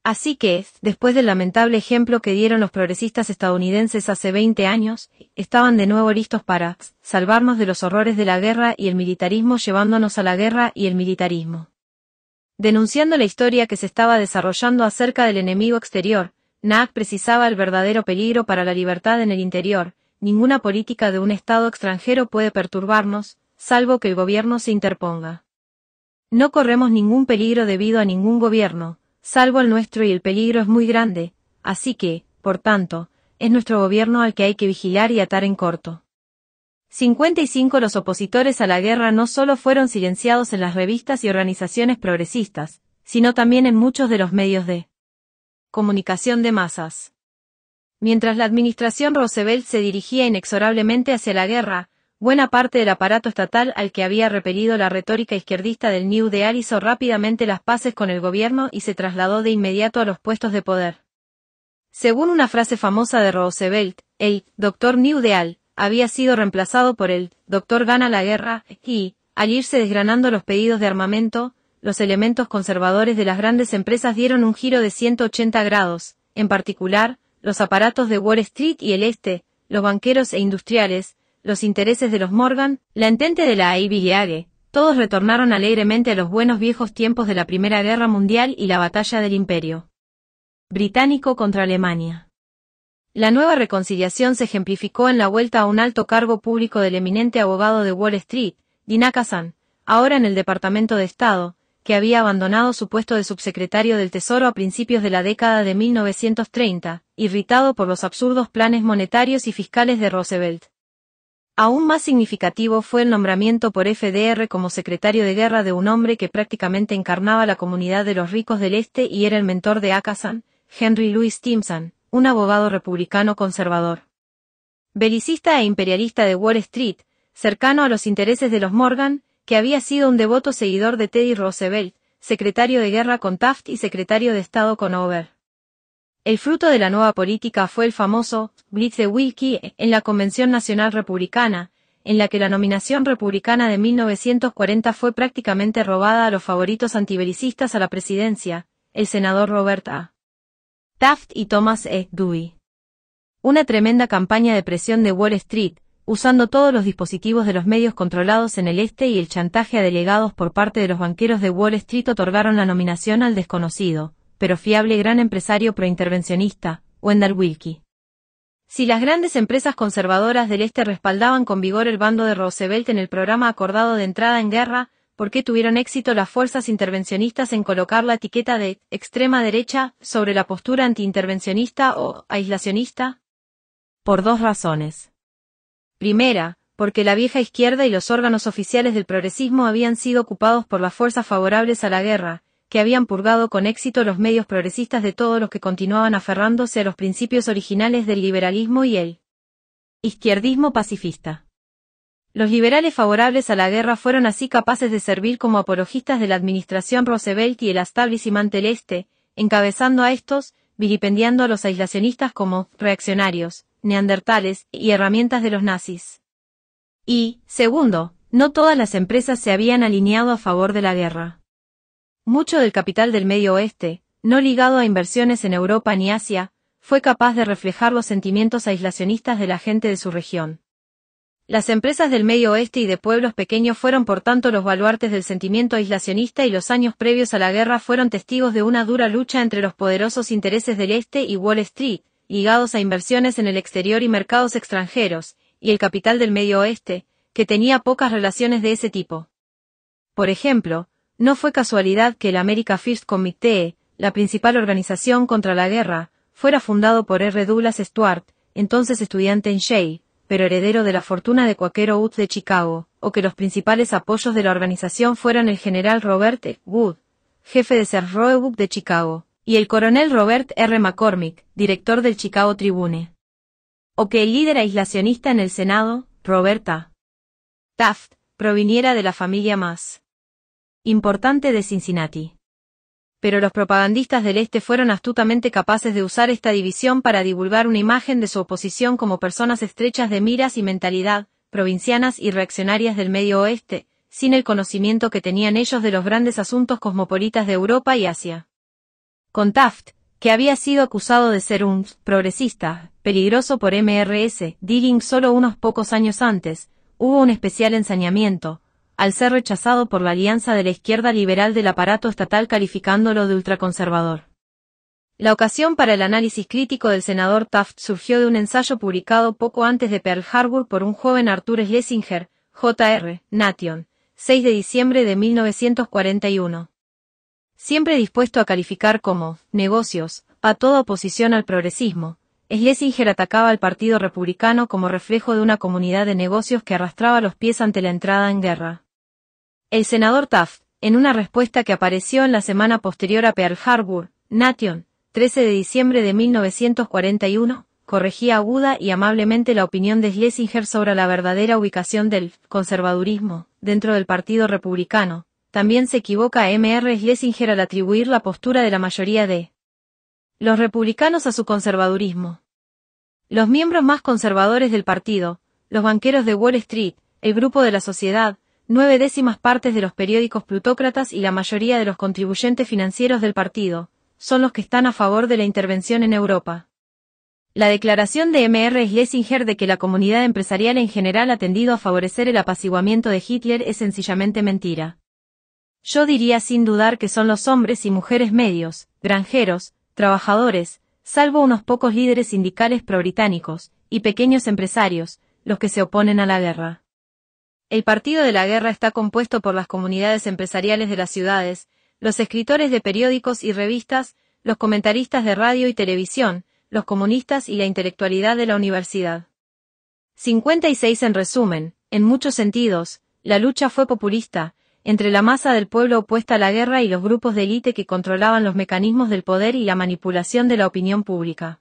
Así que, después del lamentable ejemplo que dieron los progresistas estadounidenses hace 20 años, estaban de nuevo listos para salvarnos de los horrores de la guerra y el militarismo llevándonos a la guerra y el militarismo. Denunciando la historia que se estaba desarrollando acerca del enemigo exterior, Naak precisaba el verdadero peligro para la libertad en el interior. Ninguna política de un Estado extranjero puede perturbarnos, salvo que el gobierno se interponga. No corremos ningún peligro debido a ningún gobierno, salvo el nuestro, y el peligro es muy grande, así que, por tanto, es nuestro gobierno al que hay que vigilar y atar en corto. 55 Los opositores a la guerra no solo fueron silenciados en las revistas y organizaciones progresistas, sino también en muchos de los medios de comunicación de masas. Mientras la administración Roosevelt se dirigía inexorablemente hacia la guerra, buena parte del aparato estatal al que había repelido la retórica izquierdista del New Deal hizo rápidamente las paces con el gobierno y se trasladó de inmediato a los puestos de poder. Según una frase famosa de Roosevelt, el Dr. New Deal había sido reemplazado por el Dr. Gana la guerra, y, al irse desgranando los pedidos de armamento, los elementos conservadores de las grandes empresas dieron un giro de 180 grados, en particular, los aparatos de Wall Street y el Este, los banqueros e industriales, los intereses de los Morgan, la entente de la IBM, todos retornaron alegremente a los buenos viejos tiempos de la Primera Guerra Mundial y la batalla del Imperio británico contra Alemania. La nueva reconciliación se ejemplificó en la vuelta a un alto cargo público del eminente abogado de Wall Street, Dinah Kazan, ahora en el Departamento de Estado, que había abandonado su puesto de subsecretario del Tesoro a principios de la década de 1930, irritado por los absurdos planes monetarios y fiscales de Roosevelt. Aún más significativo fue el nombramiento por FDR como secretario de guerra de un hombre que prácticamente encarnaba la comunidad de los ricos del Este y era el mentor de Kazan, Henry Louis Stimson, un abogado republicano conservador, belicista e imperialista de Wall Street, cercano a los intereses de los Morgan, que había sido un devoto seguidor de Teddy Roosevelt, secretario de guerra con Taft y secretario de Estado con Hoover. El fruto de la nueva política fue el famoso Blitz de Willkie en la Convención Nacional Republicana, en la que la nominación republicana de 1940 fue prácticamente robada a los favoritos antibelicistas a la presidencia, el senador Robert A. Taft y Thomas E. Dewey. Una tremenda campaña de presión de Wall Street, usando todos los dispositivos de los medios controlados en el Este y el chantaje a delegados por parte de los banqueros de Wall Street otorgaron la nominación al desconocido, pero fiable gran empresario prointervencionista, Wendell Willkie. Si las grandes empresas conservadoras del Este respaldaban con vigor el bando de Roosevelt en el programa acordado de entrada en guerra, ¿por qué tuvieron éxito las fuerzas intervencionistas en colocar la etiqueta de extrema derecha sobre la postura antiintervencionista o aislacionista? Por dos razones. Primera, porque la vieja izquierda y los órganos oficiales del progresismo habían sido ocupados por las fuerzas favorables a la guerra, que habían purgado con éxito los medios progresistas de todos los que continuaban aferrándose a los principios originales del liberalismo y el izquierdismo pacifista. Los liberales favorables a la guerra fueron así capaces de servir como apologistas de la administración Roosevelt y el establishment del Este, encabezando a estos, vilipendiando a los aislacionistas como reaccionarios, neandertales y herramientas de los nazis. Y, segundo, no todas las empresas se habían alineado a favor de la guerra. Mucho del capital del Medio Oeste, no ligado a inversiones en Europa ni Asia, fue capaz de reflejar los sentimientos aislacionistas de la gente de su región. Las empresas del Medio Oeste y de pueblos pequeños fueron por tanto los baluartes del sentimiento aislacionista y los años previos a la guerra fueron testigos de una dura lucha entre los poderosos intereses del Este y Wall Street, ligados a inversiones en el exterior y mercados extranjeros, y el capital del Medio Oeste, que tenía pocas relaciones de ese tipo. Por ejemplo, no fue casualidad que el America First Committee, la principal organización contra la guerra, fuera fundado por R. Douglas Stuart, entonces estudiante en Yale, pero heredero de la fortuna de Quaker Oats de Chicago, o que los principales apoyos de la organización fueran el general Robert E. Wood, jefe de Sir Roebuck de Chicago, y el coronel Robert R. McCormick, director del Chicago Tribune. O que el líder aislacionista en el Senado, Robert A. Taft, proviniera de la familia más importante de Cincinnati. Pero los propagandistas del Este fueron astutamente capaces de usar esta división para divulgar una imagen de su oposición como personas estrechas de miras y mentalidad, provincianas y reaccionarias del Medio Oeste, sin el conocimiento que tenían ellos de los grandes asuntos cosmopolitas de Europa y Asia. Con Taft, que había sido acusado de ser un progresista, peligroso por Mrs. Deering solo unos pocos años antes, hubo un especial ensañamiento, al ser rechazado por la alianza de la izquierda liberal del aparato estatal calificándolo de ultraconservador. La ocasión para el análisis crítico del senador Taft surgió de un ensayo publicado poco antes de Pearl Harbor por un joven Arthur Schlesinger, Jr., Nation, 6 de diciembre de 1941. Siempre dispuesto a calificar como negocios a toda oposición al progresismo, Schlesinger atacaba al Partido Republicano como reflejo de una comunidad de negocios que arrastraba los pies ante la entrada en guerra. El senador Taft, en una respuesta que apareció en la semana posterior a Pearl Harbor, Nation, 13 de diciembre de 1941, corregía aguda y amablemente la opinión de Schlesinger sobre la verdadera ubicación del conservadurismo dentro del Partido Republicano. También se equivoca a M.R. Schlesinger al atribuir la postura de la mayoría de los republicanos a su conservadurismo. Los miembros más conservadores del partido, los banqueros de Wall Street, el grupo de la sociedad, 9/10 partes de los periódicos plutócratas y la mayoría de los contribuyentes financieros del partido, son los que están a favor de la intervención en Europa. La declaración de M.R. Schlesinger de que la comunidad empresarial en general ha tendido a favorecer el apaciguamiento de Hitler es sencillamente mentira. Yo diría sin dudar que son los hombres y mujeres medios, granjeros, trabajadores, salvo unos pocos líderes sindicales pro-británicos, y pequeños empresarios, los que se oponen a la guerra. El Partido de la Guerra está compuesto por las comunidades empresariales de las ciudades, los escritores de periódicos y revistas, los comentaristas de radio y televisión, los comunistas y la intelectualidad de la universidad. 56 En resumen, en muchos sentidos, la lucha fue populista, entre la masa del pueblo opuesta a la guerra y los grupos de élite que controlaban los mecanismos del poder y la manipulación de la opinión pública.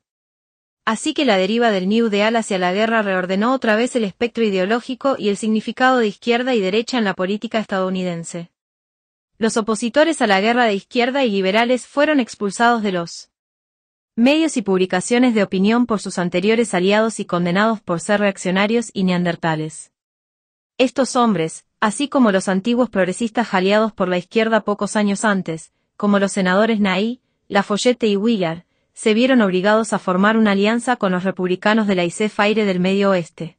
Así que la deriva del New Deal hacia la guerra reordenó otra vez el espectro ideológico y el significado de izquierda y derecha en la política estadounidense. Los opositores a la guerra de izquierda y liberales fueron expulsados de los medios y publicaciones de opinión por sus anteriores aliados y condenados por ser reaccionarios y neandertales. Estos hombres, así como los antiguos progresistas aliados por la izquierda pocos años antes, como los senadores Ney, Lafayette y Willard, se vieron obligados a formar una alianza con los republicanos de la Laissez-faire del Medio Oeste.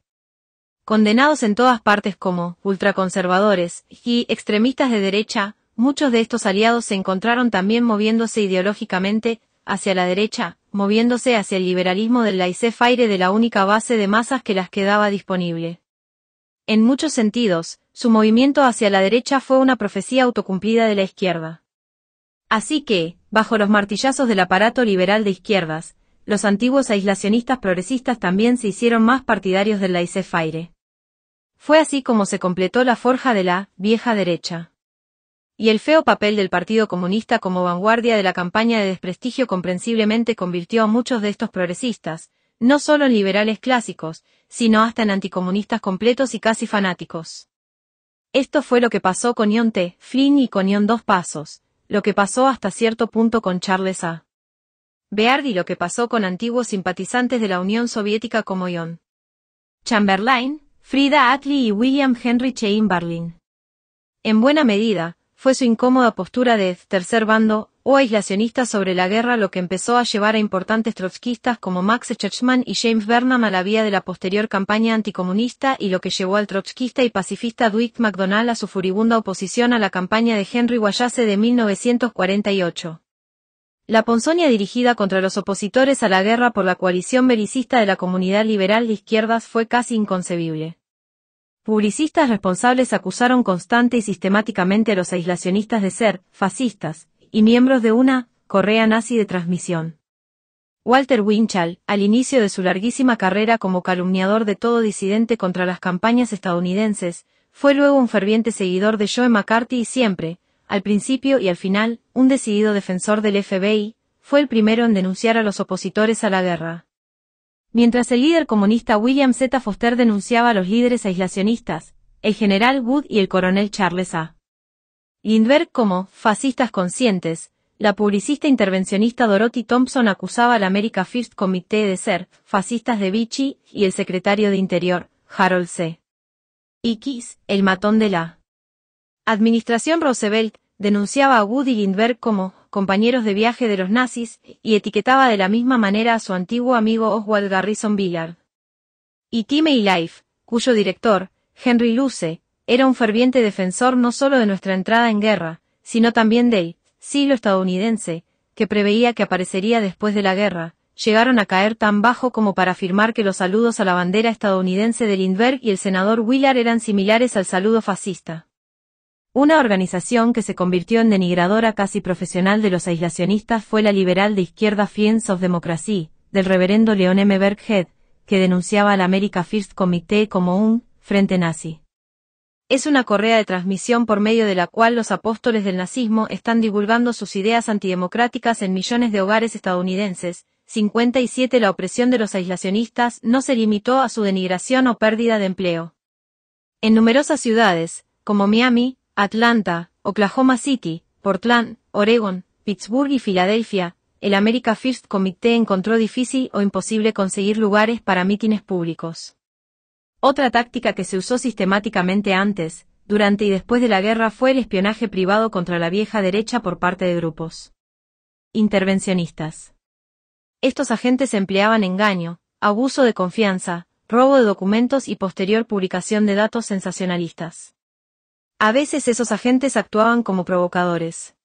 Condenados en todas partes como ultraconservadores y extremistas de derecha, muchos de estos aliados se encontraron también moviéndose ideológicamente hacia la derecha, moviéndose hacia el liberalismo del laissez-faire de la única base de masas que les quedaba disponible. En muchos sentidos, su movimiento hacia la derecha fue una profecía autocumplida de la izquierda. Así que, bajo los martillazos del aparato liberal de izquierdas, los antiguos aislacionistas progresistas también se hicieron más partidarios del laissez-faire. Fue así como se completó la forja de la vieja derecha. Y el feo papel del Partido Comunista como vanguardia de la campaña de desprestigio comprensiblemente convirtió a muchos de estos progresistas, no solo en liberales clásicos, sino hasta en anticomunistas completos y casi fanáticos. Esto fue lo que pasó con John T. Flynn y con John Dos Pasos, lo que pasó hasta cierto punto con Charles A. Beard y lo que pasó con antiguos simpatizantes de la Unión Soviética como John Chamberlain, Frida Attlee y William Henry Chamberlain. En buena medida, fue su incómoda postura de tercer bando o aislacionista sobre la guerra lo que empezó a llevar a importantes trotskistas como Max Churchman y James Burnham a la vía de la posterior campaña anticomunista y lo que llevó al trotskista y pacifista Dwight MacDonald a su furibunda oposición a la campaña de Henry Wallace de 1948. La ponzoña dirigida contra los opositores a la guerra por la coalición belicista de la comunidad liberal de izquierdas fue casi inconcebible. Publicistas responsables acusaron constante y sistemáticamente a los aislacionistas de ser fascistas y miembros de una correa nazi de transmisión. Walter Winchell, al inicio de su larguísima carrera como calumniador de todo disidente contra las campañas estadounidenses, fue luego un ferviente seguidor de Joe McCarthy y siempre, al principio y al final, un decidido defensor del FBI, fue el primero en denunciar a los opositores a la guerra. Mientras el líder comunista William Z. Foster denunciaba a los líderes aislacionistas, el general Wood y el coronel Charles A. Lindbergh como fascistas conscientes, la publicista intervencionista Dorothy Thompson acusaba al America First Committee de ser fascistas de Vichy y el secretario de Interior, Harold C. Ickes, el matón de la administración Roosevelt, denunciaba a Wood y Lindbergh como compañeros de viaje de los nazis, y etiquetaba de la misma manera a su antiguo amigo Oswald Garrison Billard. Y Time y Life, cuyo director, Henry Luce, era un ferviente defensor no solo de nuestra entrada en guerra, sino también del siglo estadounidense, que preveía que aparecería después de la guerra, llegaron a caer tan bajo como para afirmar que los saludos a la bandera estadounidense de Lindbergh y el senador Willard eran similares al saludo fascista. Una organización que se convirtió en denigradora casi profesional de los aislacionistas fue la liberal de izquierda Friends of Democracy, del reverendo Leon M. Berghead, que denunciaba al America First Committee como un «frente nazi». Es una correa de transmisión por medio de la cual los apóstoles del nazismo están divulgando sus ideas antidemocráticas en millones de hogares estadounidenses. 57 La opresión de los aislacionistas no se limitó a su denigración o pérdida de empleo. En numerosas ciudades, como Miami, Atlanta, Oklahoma City, Portland, Oregon, Pittsburgh y Filadelfia, el America First Committee encontró difícil o imposible conseguir lugares para mítines públicos. Otra táctica que se usó sistemáticamente antes, durante y después de la guerra fue el espionaje privado contra la vieja derecha por parte de grupos intervencionistas. Estos agentes empleaban engaño, abuso de confianza, robo de documentos y posterior publicación de datos sensacionalistas. A veces esos agentes actuaban como provocadores.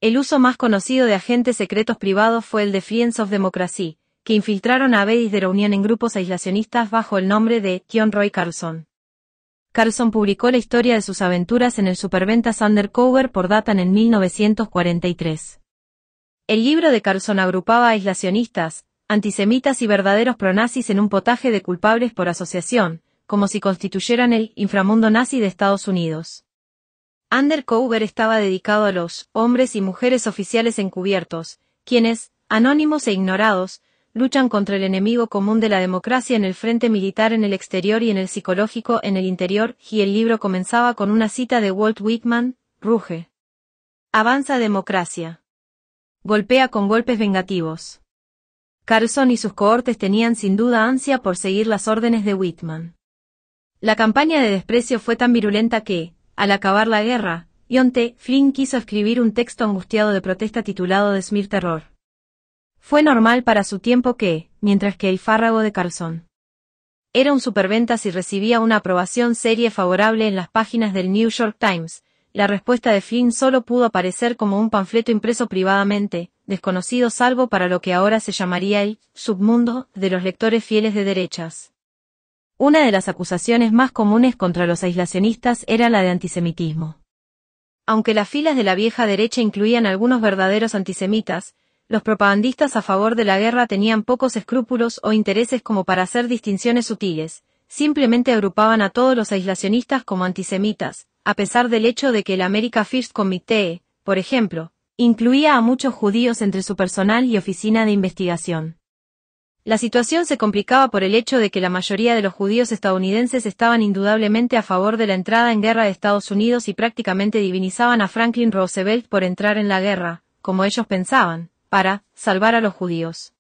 El uso más conocido de agentes secretos privados fue el de Friends of Democracy, que infiltraron a Avedis de reunión en grupos aislacionistas bajo el nombre de John Roy Carlson. Carlson publicó la historia de sus aventuras en el superventas Undercover por Datan en 1943. El libro de Carlson agrupaba a aislacionistas, antisemitas y verdaderos pronazis en un potaje de culpables por asociación, como si constituyeran el inframundo nazi de Estados Unidos. Undercover estaba dedicado a los hombres y mujeres oficiales encubiertos, quienes, anónimos e ignorados, luchan contra el enemigo común de la democracia en el frente militar en el exterior y en el psicológico en el interior, y el libro comenzaba con una cita de Walt Whitman: «Ruge. Avanza democracia. Golpea con golpes vengativos». Carlson y sus cohortes tenían sin duda ansia por seguir las órdenes de Whitman. La campaña de desprecio fue tan virulenta que, al acabar la guerra, John T. Flynn quiso escribir un texto angustiado de protesta titulado The Smear Terror. Fue normal para su tiempo que, mientras que el fárrago de Carlson era un superventas y recibía una aprobación seria y favorable en las páginas del New York Times, la respuesta de Flynn solo pudo aparecer como un panfleto impreso privadamente, desconocido salvo para lo que ahora se llamaría el submundo de los lectores fieles de derechas. Una de las acusaciones más comunes contra los aislacionistas era la de antisemitismo. Aunque las filas de la vieja derecha incluían algunos verdaderos antisemitas, los propagandistas a favor de la guerra tenían pocos escrúpulos o intereses como para hacer distinciones sutiles, simplemente agrupaban a todos los aislacionistas como antisemitas, a pesar del hecho de que el America First Committee, por ejemplo, incluía a muchos judíos entre su personal y oficina de investigación. La situación se complicaba por el hecho de que la mayoría de los judíos estadounidenses estaban indudablemente a favor de la entrada en guerra de Estados Unidos y prácticamente divinizaban a Franklin Roosevelt por entrar en la guerra, como ellos pensaban, para salvar a los judíos.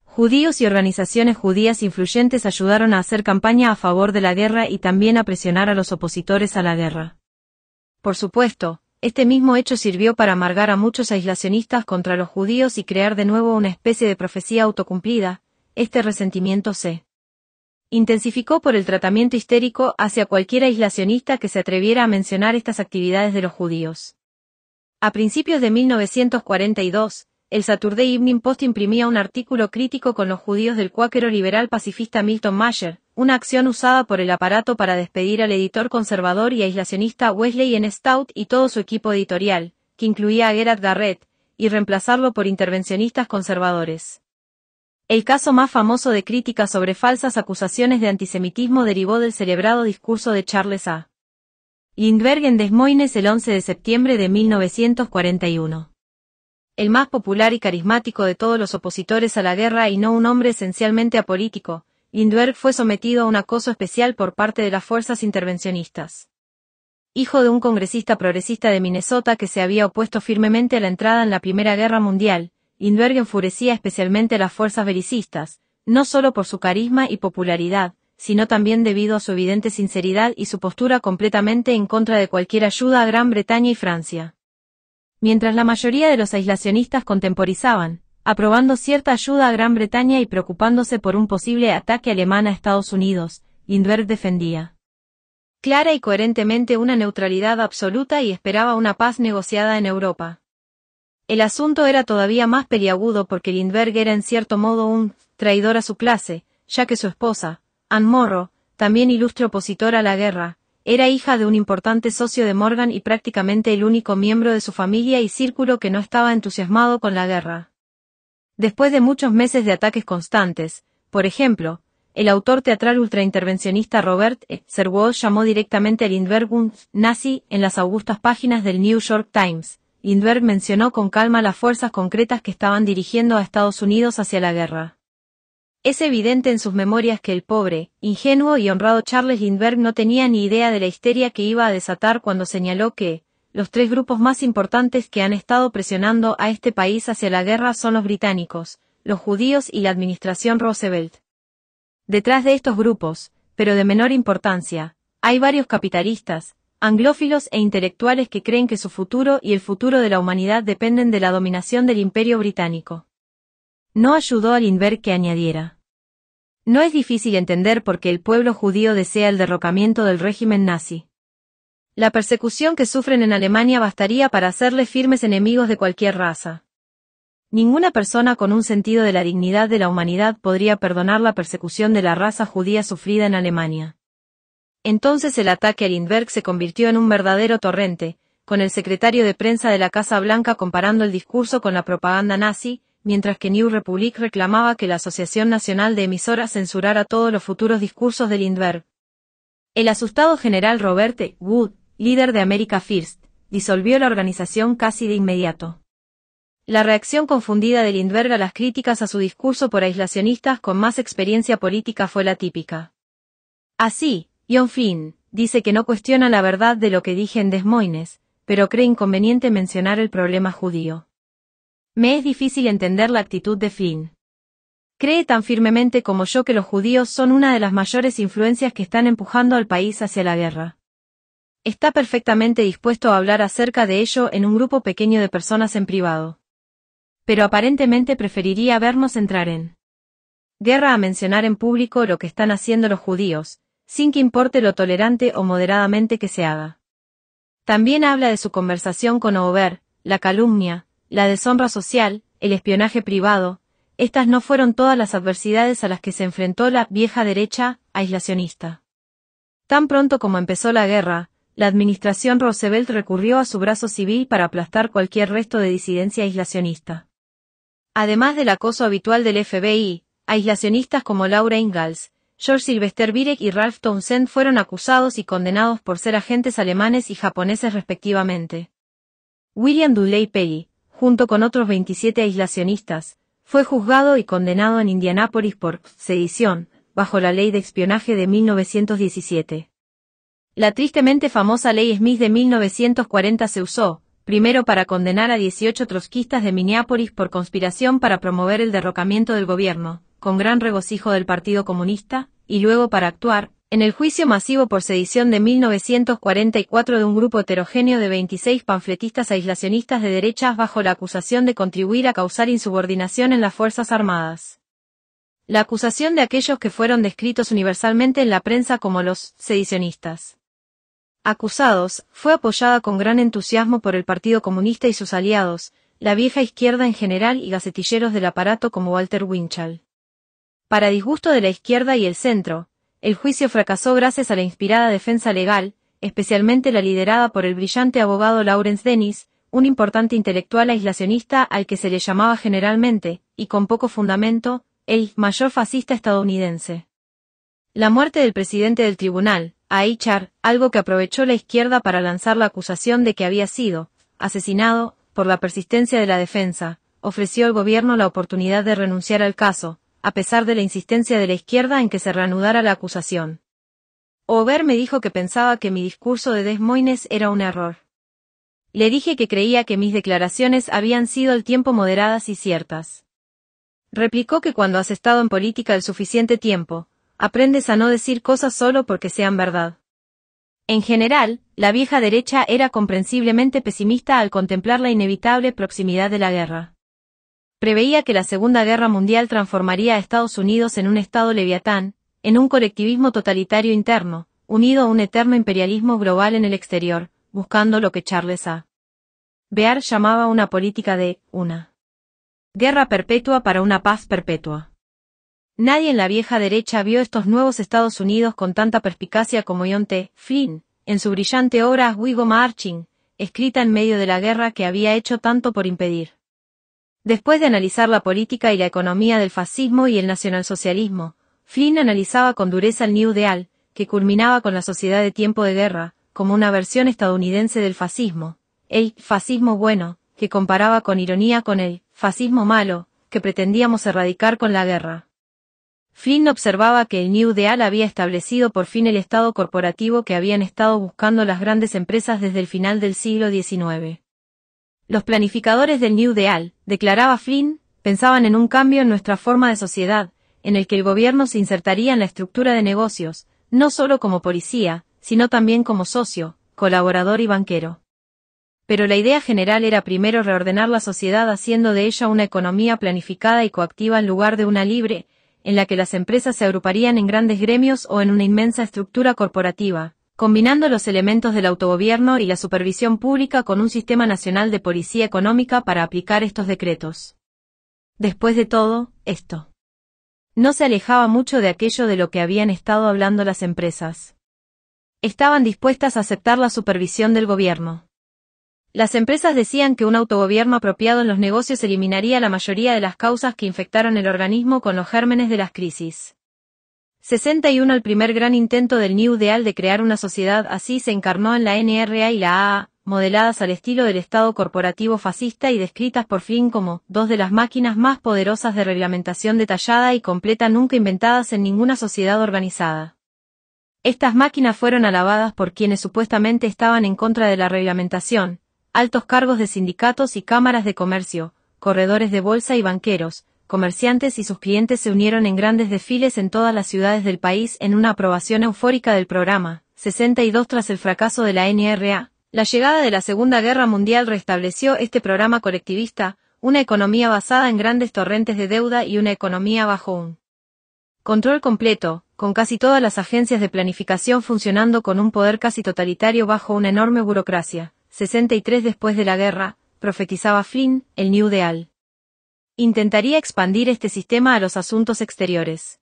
Judíos y organizaciones judías influyentes ayudaron a hacer campaña a favor de la guerra y también a presionar a los opositores a la guerra. Por supuesto, este mismo hecho sirvió para amargar a muchos aislacionistas contra los judíos y crear de nuevo una especie de profecía autocumplida. Este resentimiento se intensificó por el tratamiento histérico hacia cualquier aislacionista que se atreviera a mencionar estas actividades de los judíos. A principios de 1942, el Saturday Evening Post imprimía un artículo crítico con los judíos del cuáquero liberal pacifista Milton Mayer, una acción usada por el aparato para despedir al editor conservador y aislacionista Wesley N. Stout y todo su equipo editorial, que incluía a Gerard Garrett, y reemplazarlo por intervencionistas conservadores. El caso más famoso de crítica sobre falsas acusaciones de antisemitismo derivó del celebrado discurso de Charles A. Lindbergh en Des Moines el 11 de septiembre de 1941. El más popular y carismático de todos los opositores a la guerra y no un hombre esencialmente apolítico, Lindbergh fue sometido a un acoso especial por parte de las fuerzas intervencionistas. Hijo de un congresista progresista de Minnesota que se había opuesto firmemente a la entrada en la Primera Guerra Mundial, Lindbergh enfurecía especialmente a las fuerzas belicistas, no solo por su carisma y popularidad, sino también debido a su evidente sinceridad y su postura completamente en contra de cualquier ayuda a Gran Bretaña y Francia. Mientras la mayoría de los aislacionistas contemporizaban, aprobando cierta ayuda a Gran Bretaña y preocupándose por un posible ataque alemán a Estados Unidos, Lindbergh defendía clara y coherentemente una neutralidad absoluta y esperaba una paz negociada en Europa. El asunto era todavía más peliagudo porque Lindbergh era en cierto modo un traidor a su clase, ya que su esposa, Anne Morrow, también ilustre opositora a la guerra, era hija de un importante socio de Morgan y prácticamente el único miembro de su familia y círculo que no estaba entusiasmado con la guerra. Después de muchos meses de ataques constantes, por ejemplo, el autor teatral ultraintervencionista Robert E. Serwood llamó directamente a Lindbergh un nazi en las augustas páginas del New York Times. Lindbergh mencionó con calma las fuerzas concretas que estaban dirigiendo a Estados Unidos hacia la guerra. Es evidente en sus memorias que el pobre, ingenuo y honrado Charles Lindbergh no tenía ni idea de la histeria que iba a desatar cuando señaló que los tres grupos más importantes que han estado presionando a este país hacia la guerra son los británicos, los judíos y la administración Roosevelt. Detrás de estos grupos, pero de menor importancia, hay varios capitalistas, anglófilos e intelectuales que creen que su futuro y el futuro de la humanidad dependen de la dominación del Imperio británico. No ayudó a Lindbergh que añadiera: no es difícil entender por qué el pueblo judío desea el derrocamiento del régimen nazi. La persecución que sufren en Alemania bastaría para hacerles firmes enemigos de cualquier raza. Ninguna persona con un sentido de la dignidad de la humanidad podría perdonar la persecución de la raza judía sufrida en Alemania. Entonces el ataque a Lindbergh se convirtió en un verdadero torrente, con el secretario de prensa de la Casa Blanca comparando el discurso con la propaganda nazi, mientras que New Republic reclamaba que la Asociación Nacional de Emisoras censurara todos los futuros discursos de Lindbergh. El asustado general Robert E. Wood, líder de America First, disolvió la organización casi de inmediato. La reacción confundida de Lindbergh a las críticas a su discurso por aislacionistas con más experiencia política fue la típica. Así, John Flynn dice que no cuestiona la verdad de lo que dije en Des Moines, pero cree inconveniente mencionar el problema judío. Me es difícil entender la actitud de Flynn. Cree tan firmemente como yo que los judíos son una de las mayores influencias que están empujando al país hacia la guerra. Está perfectamente dispuesto a hablar acerca de ello en un grupo pequeño de personas en privado. Pero aparentemente preferiría vernos entrar en guerra a mencionar en público lo que están haciendo los judíos, sin que importe lo tolerante o moderadamente que se haga. También habla de su conversación con Ober, la calumnia, la deshonra social, el espionaje privado. Estas no fueron todas las adversidades a las que se enfrentó la vieja derecha aislacionista. Tan pronto como empezó la guerra, la administración Roosevelt recurrió a su brazo civil para aplastar cualquier resto de disidencia aislacionista. Además del acoso habitual del FBI, aislacionistas como Laura Ingalls, George Sylvester Birek y Ralph Townsend fueron acusados y condenados por ser agentes alemanes y japoneses respectivamente. William Dudley Pelley, junto con otros 27 aislacionistas, fue juzgado y condenado en Indianápolis por sedición, bajo la ley de espionaje de 1917. La tristemente famosa Ley Smith de 1940 se usó, primero para condenar a 18 trotskistas de Minneapolis por conspiración para promover el derrocamiento del gobierno, con gran regocijo del Partido Comunista, y luego para actuar, en el juicio masivo por sedición de 1944 de un grupo heterogéneo de 26 panfletistas aislacionistas de derechas bajo la acusación de contribuir a causar insubordinación en las Fuerzas Armadas. La acusación de aquellos que fueron descritos universalmente en la prensa como los sedicionistas acusados, fue apoyada con gran entusiasmo por el Partido Comunista y sus aliados, la vieja izquierda en general y gacetilleros del aparato como Walter Winchell. Para disgusto de la izquierda y el centro, el juicio fracasó gracias a la inspirada defensa legal, especialmente la liderada por el brillante abogado Lawrence Dennis, un importante intelectual aislacionista al que se le llamaba generalmente, y con poco fundamento, el mayor fascista estadounidense. La muerte del presidente del tribunal, A.H.R., algo que aprovechó la izquierda para lanzar la acusación de que había sido asesinado, por la persistencia de la defensa, ofreció al gobierno la oportunidad de renunciar al caso, a pesar de la insistencia de la izquierda en que se reanudara la acusación. Ober me dijo que pensaba que mi discurso de Des Moines era un error. Le dije que creía que mis declaraciones habían sido al tiempo moderadas y ciertas. Replicó que cuando has estado en política el suficiente tiempo, aprendes a no decir cosas solo porque sean verdad. En general, la vieja derecha era comprensiblemente pesimista al contemplar la inevitable proximidad de la guerra. Preveía que la Segunda Guerra Mundial transformaría a Estados Unidos en un estado leviatán, en un colectivismo totalitario interno, unido a un eterno imperialismo global en el exterior, buscando lo que Charles A. Bear llamaba una política de una guerra perpetua para una paz perpetua. Nadie en la vieja derecha vio estos nuevos Estados Unidos con tanta perspicacia como John T. Flynn, en su brillante obra We Go Marching, escrita en medio de la guerra que había hecho tanto por impedir. Después de analizar la política y la economía del fascismo y el nacionalsocialismo, Flynn analizaba con dureza el New Deal, que culminaba con la sociedad de tiempo de guerra, como una versión estadounidense del fascismo, el fascismo bueno, que comparaba con ironía con el fascismo malo, que pretendíamos erradicar con la guerra. Flynn observaba que el New Deal había establecido por fin el Estado corporativo que habían estado buscando las grandes empresas desde el final del siglo XIX. Los planificadores del New Deal, declaraba Flynn, pensaban en un cambio en nuestra forma de sociedad, en el que el gobierno se insertaría en la estructura de negocios, no solo como policía, sino también como socio, colaborador y banquero. Pero la idea general era primero reordenar la sociedad haciendo de ella una economía planificada y coactiva en lugar de una libre, en la que las empresas se agruparían en grandes gremios o en una inmensa estructura corporativa, combinando los elementos del autogobierno y la supervisión pública con un sistema nacional de policía económica para aplicar estos decretos. Después de todo, esto no se alejaba mucho de aquello de lo que habían estado hablando las empresas. Estaban dispuestas a aceptar la supervisión del gobierno. Las empresas decían que un autogobierno apropiado en los negocios eliminaría la mayoría de las causas que infectaron el organismo con los gérmenes de las crisis. 61 El primer gran intento del New Deal de crear una sociedad así se encarnó en la NRA y la AA, modeladas al estilo del Estado corporativo fascista y descritas por Flynn como dos de las máquinas más poderosas de reglamentación detallada y completa nunca inventadas en ninguna sociedad organizada. Estas máquinas fueron alabadas por quienes supuestamente estaban en contra de la reglamentación, altos cargos de sindicatos y cámaras de comercio, corredores de bolsa y banqueros, comerciantes y sus clientes se unieron en grandes desfiles en todas las ciudades del país en una aprobación eufórica del programa. 62 Tras el fracaso de la NRA, la llegada de la Segunda Guerra Mundial restableció este programa colectivista, una economía basada en grandes torrentes de deuda y una economía bajo un control completo, con casi todas las agencias de planificación funcionando con un poder casi totalitario bajo una enorme burocracia. 63 Después de la guerra, profetizaba Flynn, el New Deal intentaría expandir este sistema a los asuntos exteriores.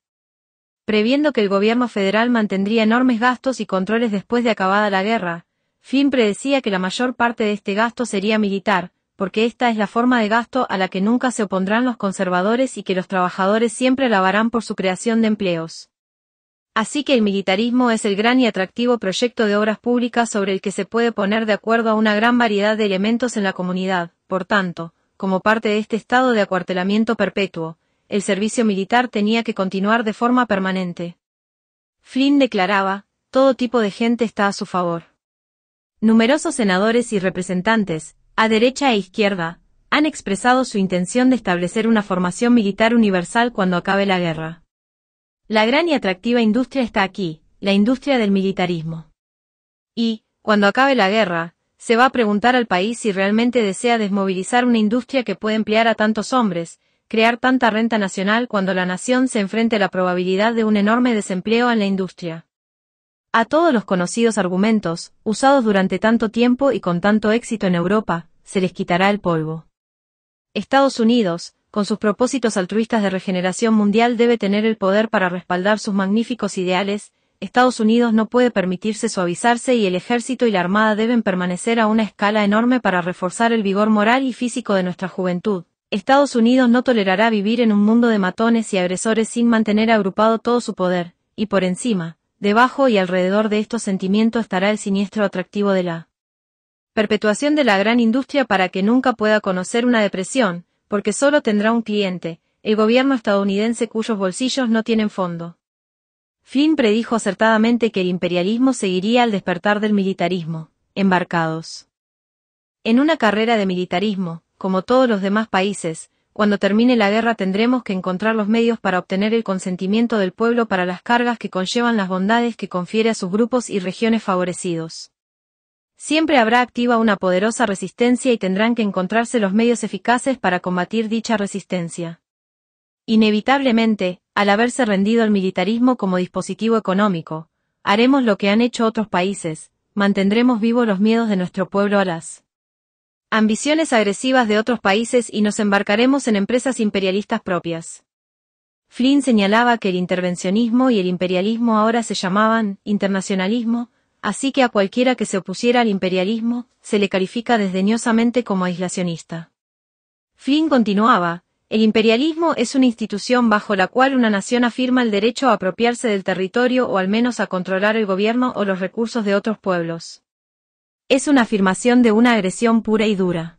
Previendo que el gobierno federal mantendría enormes gastos y controles después de acabada la guerra, Flynn predecía que la mayor parte de este gasto sería militar, porque esta es la forma de gasto a la que nunca se opondrán los conservadores y que los trabajadores siempre alabarán por su creación de empleos. Así que el militarismo es el gran y atractivo proyecto de obras públicas sobre el que se puede poner de acuerdo a una gran variedad de elementos en la comunidad. Por tanto, como parte de este estado de acuartelamiento perpetuo, el servicio militar tenía que continuar de forma permanente. Flynn declaraba, todo tipo de gente está a su favor. Numerosos senadores y representantes, a derecha e izquierda, han expresado su intención de establecer una formación militar universal cuando acabe la guerra. La gran y atractiva industria está aquí, la industria del militarismo. Y, cuando acabe la guerra, se va a preguntar al país si realmente desea desmovilizar una industria que puede emplear a tantos hombres, crear tanta renta nacional cuando la nación se enfrente a la probabilidad de un enorme desempleo en la industria. A todos los conocidos argumentos, usados durante tanto tiempo y con tanto éxito en Europa, se les quitará el polvo. Estados Unidos, con sus propósitos altruistas de regeneración mundial, debe tener el poder para respaldar sus magníficos ideales. Estados Unidos no puede permitirse suavizarse y el ejército y la armada deben permanecer a una escala enorme para reforzar el vigor moral y físico de nuestra juventud. Estados Unidos no tolerará vivir en un mundo de matones y agresores sin mantener agrupado todo su poder, y por encima, debajo y alrededor de estos sentimientos estará el siniestro atractivo de la perpetuación de la gran industria para que nunca pueda conocer una depresión, porque solo tendrá un cliente, el gobierno estadounidense cuyos bolsillos no tienen fondo. Flynn predijo acertadamente que el imperialismo seguiría al despertar del militarismo, embarcados en una carrera de militarismo, como todos los demás países. Cuando termine la guerra tendremos que encontrar los medios para obtener el consentimiento del pueblo para las cargas que conllevan las bondades que confiere a sus grupos y regiones favorecidos. Siempre habrá activa una poderosa resistencia y tendrán que encontrarse los medios eficaces para combatir dicha resistencia. Inevitablemente, al haberse rendido el militarismo como dispositivo económico, haremos lo que han hecho otros países, mantendremos vivos los miedos de nuestro pueblo a las ambiciones agresivas de otros países y nos embarcaremos en empresas imperialistas propias. Flynn señalaba que el intervencionismo y el imperialismo ahora se llamaban internacionalismo, así que a cualquiera que se opusiera al imperialismo, se le califica desdeñosamente como aislacionista. Flynn continuaba, el imperialismo es una institución bajo la cual una nación afirma el derecho a apropiarse del territorio o al menos a controlar el gobierno o los recursos de otros pueblos. Es una afirmación de una agresión pura y dura.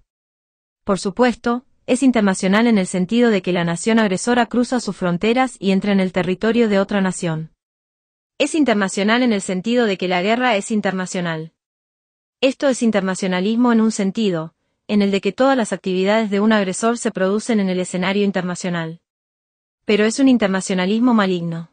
Por supuesto, es internacional en el sentido de que la nación agresora cruza sus fronteras y entra en el territorio de otra nación. Es internacional en el sentido de que la guerra es internacional. Esto es internacionalismo en un sentido, en el de que todas las actividades de un agresor se producen en el escenario internacional. Pero es un internacionalismo maligno.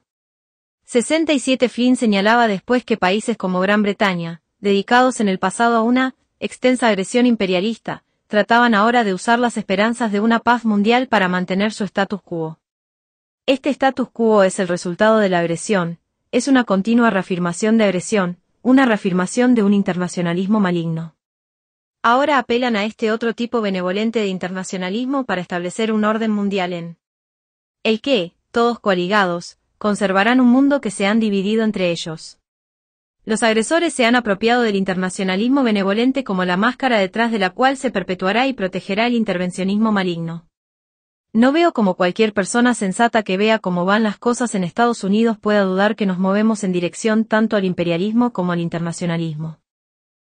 67 Flynn señalaba después que países como Gran Bretaña, dedicados en el pasado a una extensa agresión imperialista, trataban ahora de usar las esperanzas de una paz mundial para mantener su status quo. Este status quo es el resultado de la agresión, es una continua reafirmación de agresión, una reafirmación de un internacionalismo maligno. Ahora apelan a este otro tipo benevolente de internacionalismo para establecer un orden mundial en el que, todos coaligados, conservarán un mundo que se han dividido entre ellos. Los agresores se han apropiado del internacionalismo benevolente como la máscara detrás de la cual se perpetuará y protegerá el intervencionismo maligno. No veo cómo cualquier persona sensata que vea cómo van las cosas en Estados Unidos pueda dudar que nos movemos en dirección tanto al imperialismo como al internacionalismo.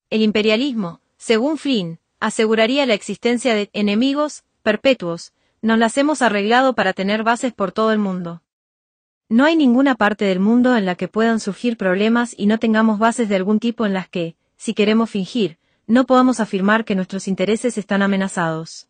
El imperialismo, según Flynn, aseguraría la existencia de enemigos perpetuos, nos las hemos arreglado para tener bases por todo el mundo. No hay ninguna parte del mundo en la que puedan surgir problemas y no tengamos bases de algún tipo en las que, si queremos fingir, no podamos afirmar que nuestros intereses están amenazados.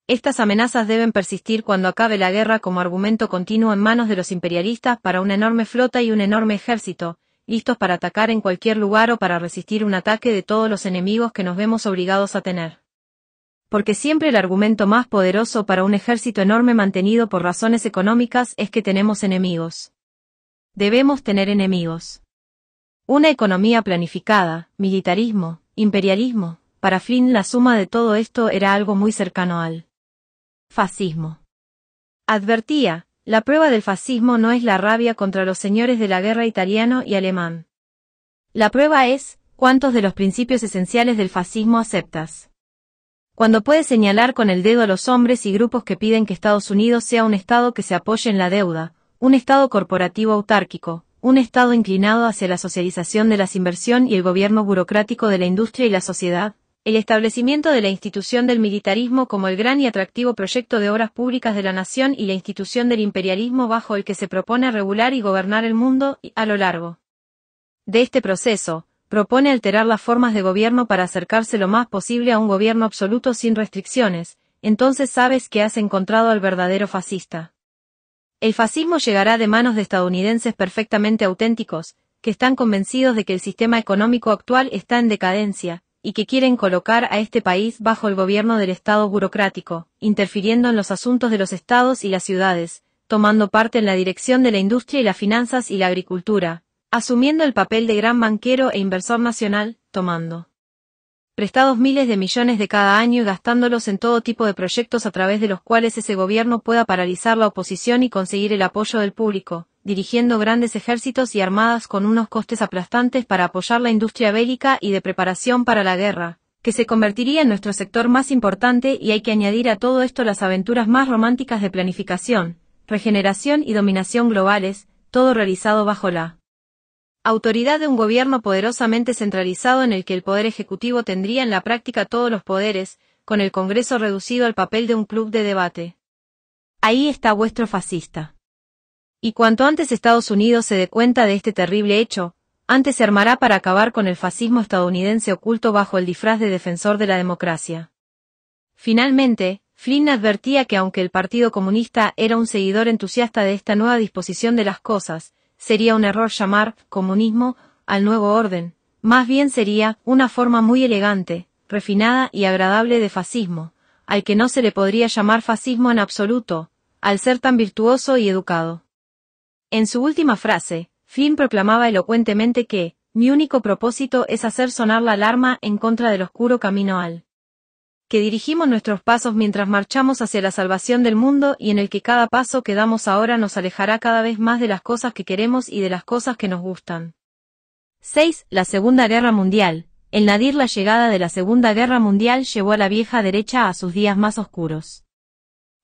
Estas amenazas deben persistir cuando acabe la guerra como argumento continuo en manos de los imperialistas para una enorme flota y un enorme ejército, listos para atacar en cualquier lugar o para resistir un ataque de todos los enemigos que nos vemos obligados a tener. Porque siempre el argumento más poderoso para un ejército enorme mantenido por razones económicas es que tenemos enemigos. Debemos tener enemigos. Una economía planificada, militarismo, imperialismo, para Flynn la suma de todo esto era algo muy cercano al fascismo. Advertía, la prueba del fascismo no es la rabia contra los señores de la guerra italiano y alemán. La prueba es, ¿cuántos de los principios esenciales del fascismo aceptas? Cuando puedes señalar con el dedo a los hombres y grupos que piden que Estados Unidos sea un Estado que se apoye en la deuda, un Estado corporativo autárquico, un Estado inclinado hacia la socialización de la inversión y el gobierno burocrático de la industria y la sociedad, el establecimiento de la institución del militarismo como el gran y atractivo proyecto de obras públicas de la nación y la institución del imperialismo bajo el que se propone regular y gobernar el mundo, y, a lo largo de este proceso, propone alterar las formas de gobierno para acercarse lo más posible a un gobierno absoluto sin restricciones, entonces sabes que has encontrado al verdadero fascista. El fascismo llegará de manos de estadounidenses perfectamente auténticos, que están convencidos de que el sistema económico actual está en decadencia, y que quieren colocar a este país bajo el gobierno del Estado burocrático, interfiriendo en los asuntos de los estados y las ciudades, tomando parte en la dirección de la industria y las finanzas y la agricultura, asumiendo el papel de gran banquero e inversor nacional, tomando prestados miles de millones de cada año y gastándolos en todo tipo de proyectos a través de los cuales ese gobierno pueda paralizar la oposición y conseguir el apoyo del público, dirigiendo grandes ejércitos y armadas con unos costes aplastantes para apoyar la industria bélica y de preparación para la guerra, que se convertiría en nuestro sector más importante, y hay que añadir a todo esto las aventuras más románticas de planificación, regeneración y dominación globales, todo realizado bajo la autoridad de un gobierno poderosamente centralizado en el que el poder ejecutivo tendría en la práctica todos los poderes, con el Congreso reducido al papel de un club de debate. Ahí está vuestro fascista. Y cuanto antes Estados Unidos se dé cuenta de este terrible hecho, antes se armará para acabar con el fascismo estadounidense oculto bajo el disfraz de defensor de la democracia. Finalmente, Flynn advertía que aunque el Partido Comunista era un seguidor entusiasta de esta nueva disposición de las cosas, sería un error llamar comunismo al nuevo orden, más bien sería una forma muy elegante, refinada y agradable de fascismo, al que no se le podría llamar fascismo en absoluto, al ser tan virtuoso y educado. En su última frase, Flynn proclamaba elocuentemente que, mi único propósito es hacer sonar la alarma en contra del oscuro camino al que dirigimos nuestros pasos mientras marchamos hacia la salvación del mundo y en el que cada paso que damos ahora nos alejará cada vez más de las cosas que queremos y de las cosas que nos gustan. 6. La Segunda Guerra Mundial. El nadir la llegada de la Segunda Guerra Mundial llevó a la vieja derecha a sus días más oscuros.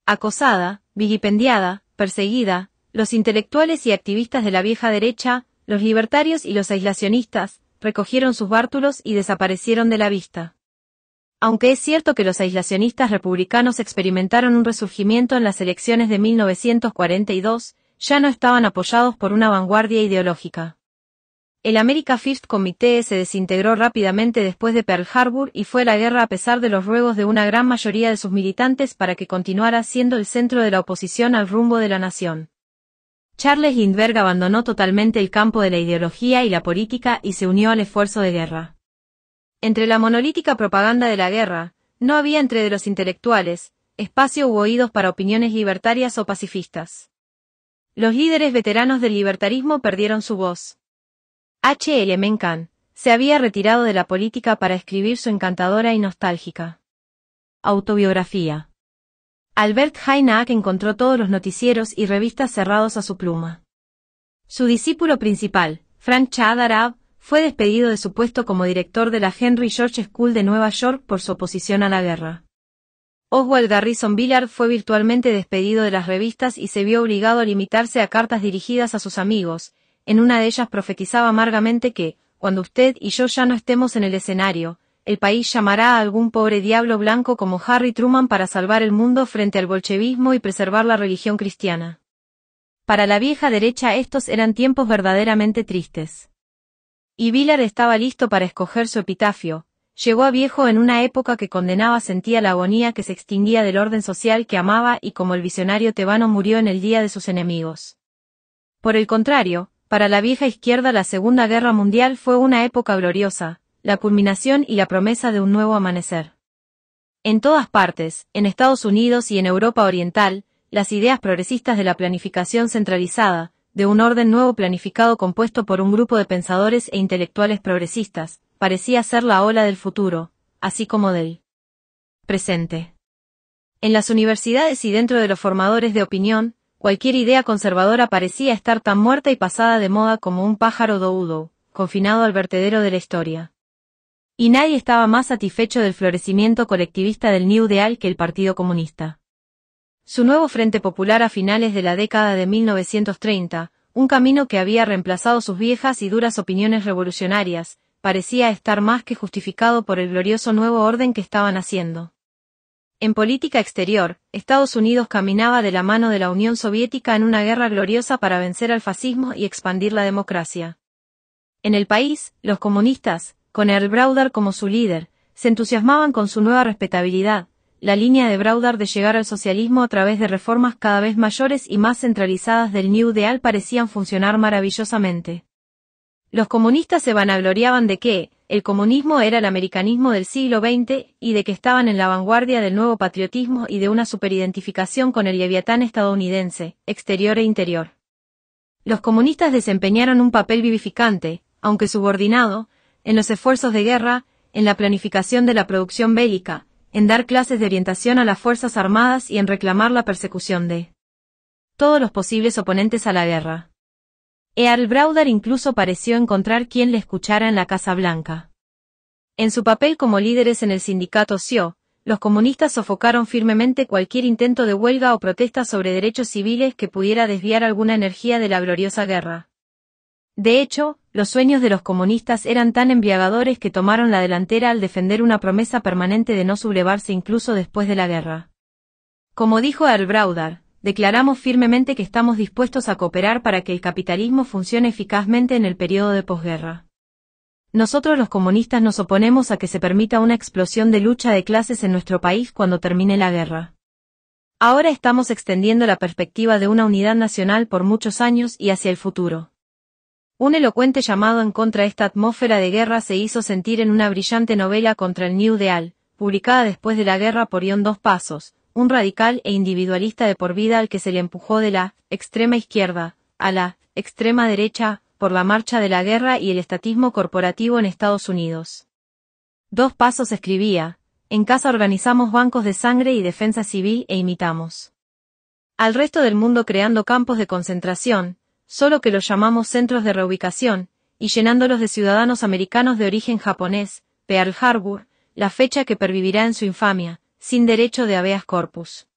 Acosada, vilipendiada, perseguida, los intelectuales y activistas de la vieja derecha, los libertarios y los aislacionistas, recogieron sus bártulos y desaparecieron de la vista. Aunque es cierto que los aislacionistas republicanos experimentaron un resurgimiento en las elecciones de 1942, ya no estaban apoyados por una vanguardia ideológica. El America First Committee se desintegró rápidamente después de Pearl Harbor y fue a la guerra a pesar de los ruegos de una gran mayoría de sus militantes para que continuara siendo el centro de la oposición al rumbo de la nación. Charles Lindbergh abandonó totalmente el campo de la ideología y la política y se unió al esfuerzo de guerra. Entre la monolítica propaganda de la guerra, no había entre los intelectuales, espacio u oídos para opiniones libertarias o pacifistas. Los líderes veteranos del libertarismo perdieron su voz. H. L. Mencken se había retirado de la política para escribir su encantadora y nostálgica autobiografía. Albert Hynek encontró todos los noticieros y revistas cerrados a su pluma. Su discípulo principal, Frank Chadarab, fue despedido de su puesto como director de la Henry George School de Nueva York por su oposición a la guerra. Oswald Garrison Billard fue virtualmente despedido de las revistas y se vio obligado a limitarse a cartas dirigidas a sus amigos. En una de ellas profetizaba amargamente que, cuando usted y yo ya no estemos en el escenario, el país llamará a algún pobre diablo blanco como Harry Truman para salvar el mundo frente al bolchevismo y preservar la religión cristiana. Para la vieja derecha estos eran tiempos verdaderamente tristes. Y Billard estaba listo para escoger su epitafio. Llegó a viejo en una época que condenaba sentía la agonía que se extinguía del orden social que amaba y como el visionario tebano murió en el día de sus enemigos. Por el contrario, para la vieja izquierda la Segunda Guerra Mundial fue una época gloriosa, la culminación y la promesa de un nuevo amanecer. En todas partes, en Estados Unidos y en Europa Oriental, las ideas progresistas de la planificación centralizada, de un orden nuevo planificado compuesto por un grupo de pensadores e intelectuales progresistas, parecía ser la ola del futuro, así como del presente. En las universidades y dentro de los formadores de opinión, cualquier idea conservadora parecía estar tan muerta y pasada de moda como un pájaro doudou, confinado al vertedero de la historia. Y nadie estaba más satisfecho del florecimiento colectivista del New Deal que el Partido Comunista. Su nuevo Frente Popular a finales de la década de 1930, un camino que había reemplazado sus viejas y duras opiniones revolucionarias, parecía estar más que justificado por el glorioso nuevo orden que estaban haciendo. En política exterior, Estados Unidos caminaba de la mano de la Unión Soviética en una guerra gloriosa para vencer al fascismo y expandir la democracia. En el país, los comunistas, con Earl Browder como su líder, se entusiasmaban con su nueva respetabilidad, la línea de Browder de llegar al socialismo a través de reformas cada vez mayores y más centralizadas del New Deal parecían funcionar maravillosamente. Los comunistas se vanagloriaban de que el comunismo era el americanismo del siglo XX y de que estaban en la vanguardia del nuevo patriotismo y de una superidentificación con el leviatán estadounidense, exterior e interior. Los comunistas desempeñaron un papel vivificante, aunque subordinado, en los esfuerzos de guerra, en la planificación de la producción bélica, en dar clases de orientación a las Fuerzas Armadas y en reclamar la persecución de todos los posibles oponentes a la guerra. Earl Browder incluso pareció encontrar quien le escuchara en la Casa Blanca. En su papel como líderes en el sindicato SIO, los comunistas sofocaron firmemente cualquier intento de huelga o protesta sobre derechos civiles que pudiera desviar alguna energía de la gloriosa guerra. De hecho, los sueños de los comunistas eran tan embriagadores que tomaron la delantera al defender una promesa permanente de no sublevarse incluso después de la guerra. Como dijo Earl Browder, declaramos firmemente que estamos dispuestos a cooperar para que el capitalismo funcione eficazmente en el periodo de posguerra. Nosotros los comunistas nos oponemos a que se permita una explosión de lucha de clases en nuestro país cuando termine la guerra. Ahora estamos extendiendo la perspectiva de una unidad nacional por muchos años y hacia el futuro. Un elocuente llamado en contra de esta atmósfera de guerra se hizo sentir en una brillante novela contra el New Deal, publicada después de la guerra por Ion Dos Pasos, un radical e individualista de por vida al que se le empujó de la extrema izquierda a la extrema derecha por la marcha de la guerra y el estatismo corporativo en Estados Unidos. Dos Pasos escribía, En casa organizamos bancos de sangre y defensa civil e imitamos al resto del mundo creando campos de concentración, solo que los llamamos centros de reubicación, y llenándolos de ciudadanos americanos de origen japonés, Pearl Harbor, la fecha que pervivirá en su infamia, sin derecho de habeas corpus.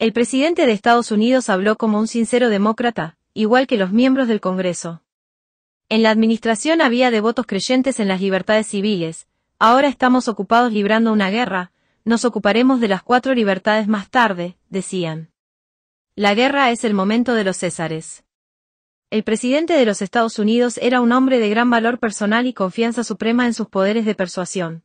El presidente de Estados Unidos habló como un sincero demócrata, igual que los miembros del Congreso. En la administración había devotos creyentes en las libertades civiles, ahora estamos ocupados librando una guerra, nos ocuparemos de las 4 libertades más tarde, decían. La guerra es el momento de los Césares. El presidente de los Estados Unidos era un hombre de gran valor personal y confianza suprema en sus poderes de persuasión.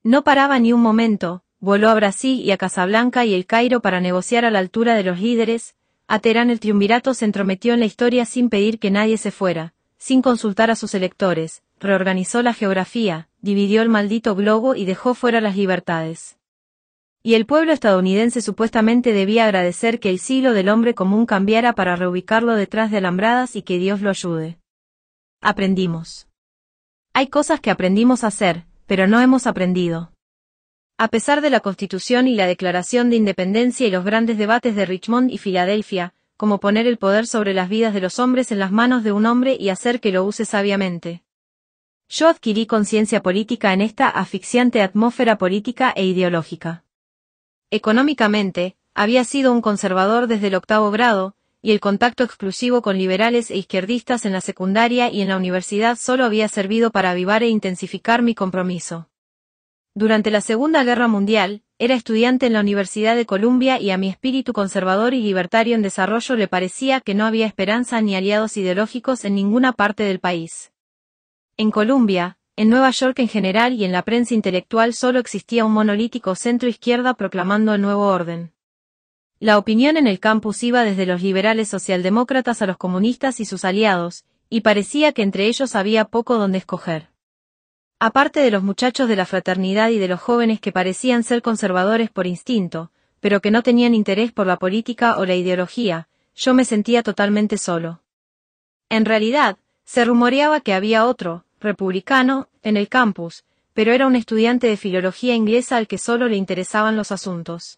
No paraba ni un momento, voló a Brasil y a Casablanca y El Cairo para negociar a la altura de los líderes. A Teherán el triunvirato se entrometió en la historia sin pedir que nadie se fuera, sin consultar a sus electores, reorganizó la geografía, dividió el maldito globo y dejó fuera las libertades. Y el pueblo estadounidense supuestamente debía agradecer que el siglo del hombre común cambiara para reubicarlo detrás de alambradas y que Dios lo ayude. Aprendimos. Hay cosas que aprendimos a hacer, pero no hemos aprendido. A pesar de la Constitución y la Declaración de Independencia y los grandes debates de Richmond y Filadelfia, como poner el poder sobre las vidas de los hombres en las manos de un hombre y hacer que lo use sabiamente. Yo adquirí conciencia política en esta asfixiante atmósfera política e ideológica. Económicamente, había sido un conservador desde el 8º grado, y el contacto exclusivo con liberales e izquierdistas en la secundaria y en la universidad solo había servido para avivar e intensificar mi compromiso. Durante la Segunda Guerra Mundial, era estudiante en la Universidad de Columbia y a mi espíritu conservador y libertario en desarrollo le parecía que no había esperanza ni aliados ideológicos en ninguna parte del país. En Columbia, en Nueva York en general y en la prensa intelectual solo existía un monolítico centro-izquierda proclamando el nuevo orden. La opinión en el campus iba desde los liberales socialdemócratas a los comunistas y sus aliados, y parecía que entre ellos había poco donde escoger. Aparte de los muchachos de la fraternidad y de los jóvenes que parecían ser conservadores por instinto, pero que no tenían interés por la política o la ideología, yo me sentía totalmente solo. En realidad, se rumoreaba que había otro, republicano, en el campus, pero era un estudiante de filología inglesa al que solo le interesaban los asuntos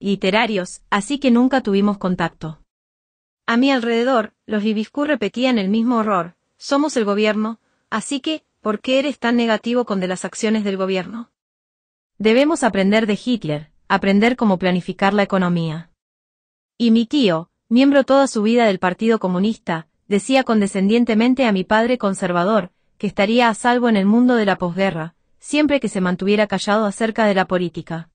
literarios, así que nunca tuvimos contacto. A mi alrededor, los Libiscu repetían el mismo horror, somos el gobierno, así que, ¿por qué eres tan negativo con de las acciones del gobierno? Debemos aprender de Hitler, aprender cómo planificar la economía. Y mi tío, miembro toda su vida del Partido Comunista, decía condescendientemente a mi padre conservador, que estaría a salvo en el mundo de la posguerra, siempre que se mantuviera callado acerca de la política.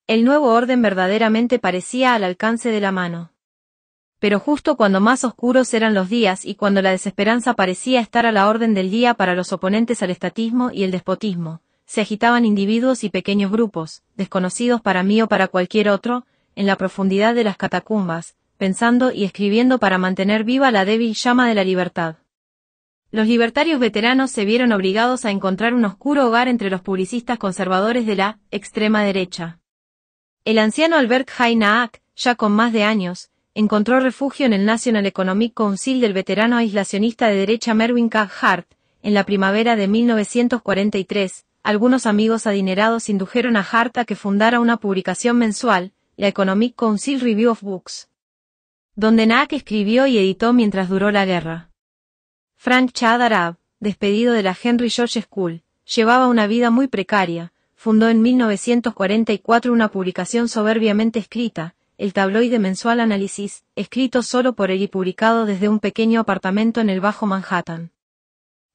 El nuevo orden verdaderamente parecía al alcance de la mano. Pero justo cuando más oscuros eran los días y cuando la desesperanza parecía estar a la orden del día para los oponentes al estatismo y el despotismo, se agitaban individuos y pequeños grupos, desconocidos para mí o para cualquier otro, en la profundidad de las catacumbas, pensando y escribiendo para mantener viva la débil llama de la libertad. Los libertarios veteranos se vieron obligados a encontrar un oscuro hogar entre los publicistas conservadores de la extrema derecha. El anciano Albert Haynaak, ya con más de años, encontró refugio en el National Economic Council del veterano aislacionista de derecha Merwin K. Hart. En la primavera de 1943, algunos amigos adinerados indujeron a Hart a que fundara una publicación mensual, la Economic Council Review of Books, donde Naak escribió y editó mientras duró la guerra. Frank Chadarab, despedido de la Henry George School, llevaba una vida muy precaria. Fundó en 1944 una publicación soberbiamente escrita, el tabloide mensual Análisis, escrito solo por él y publicado desde un pequeño apartamento en el Bajo Manhattan.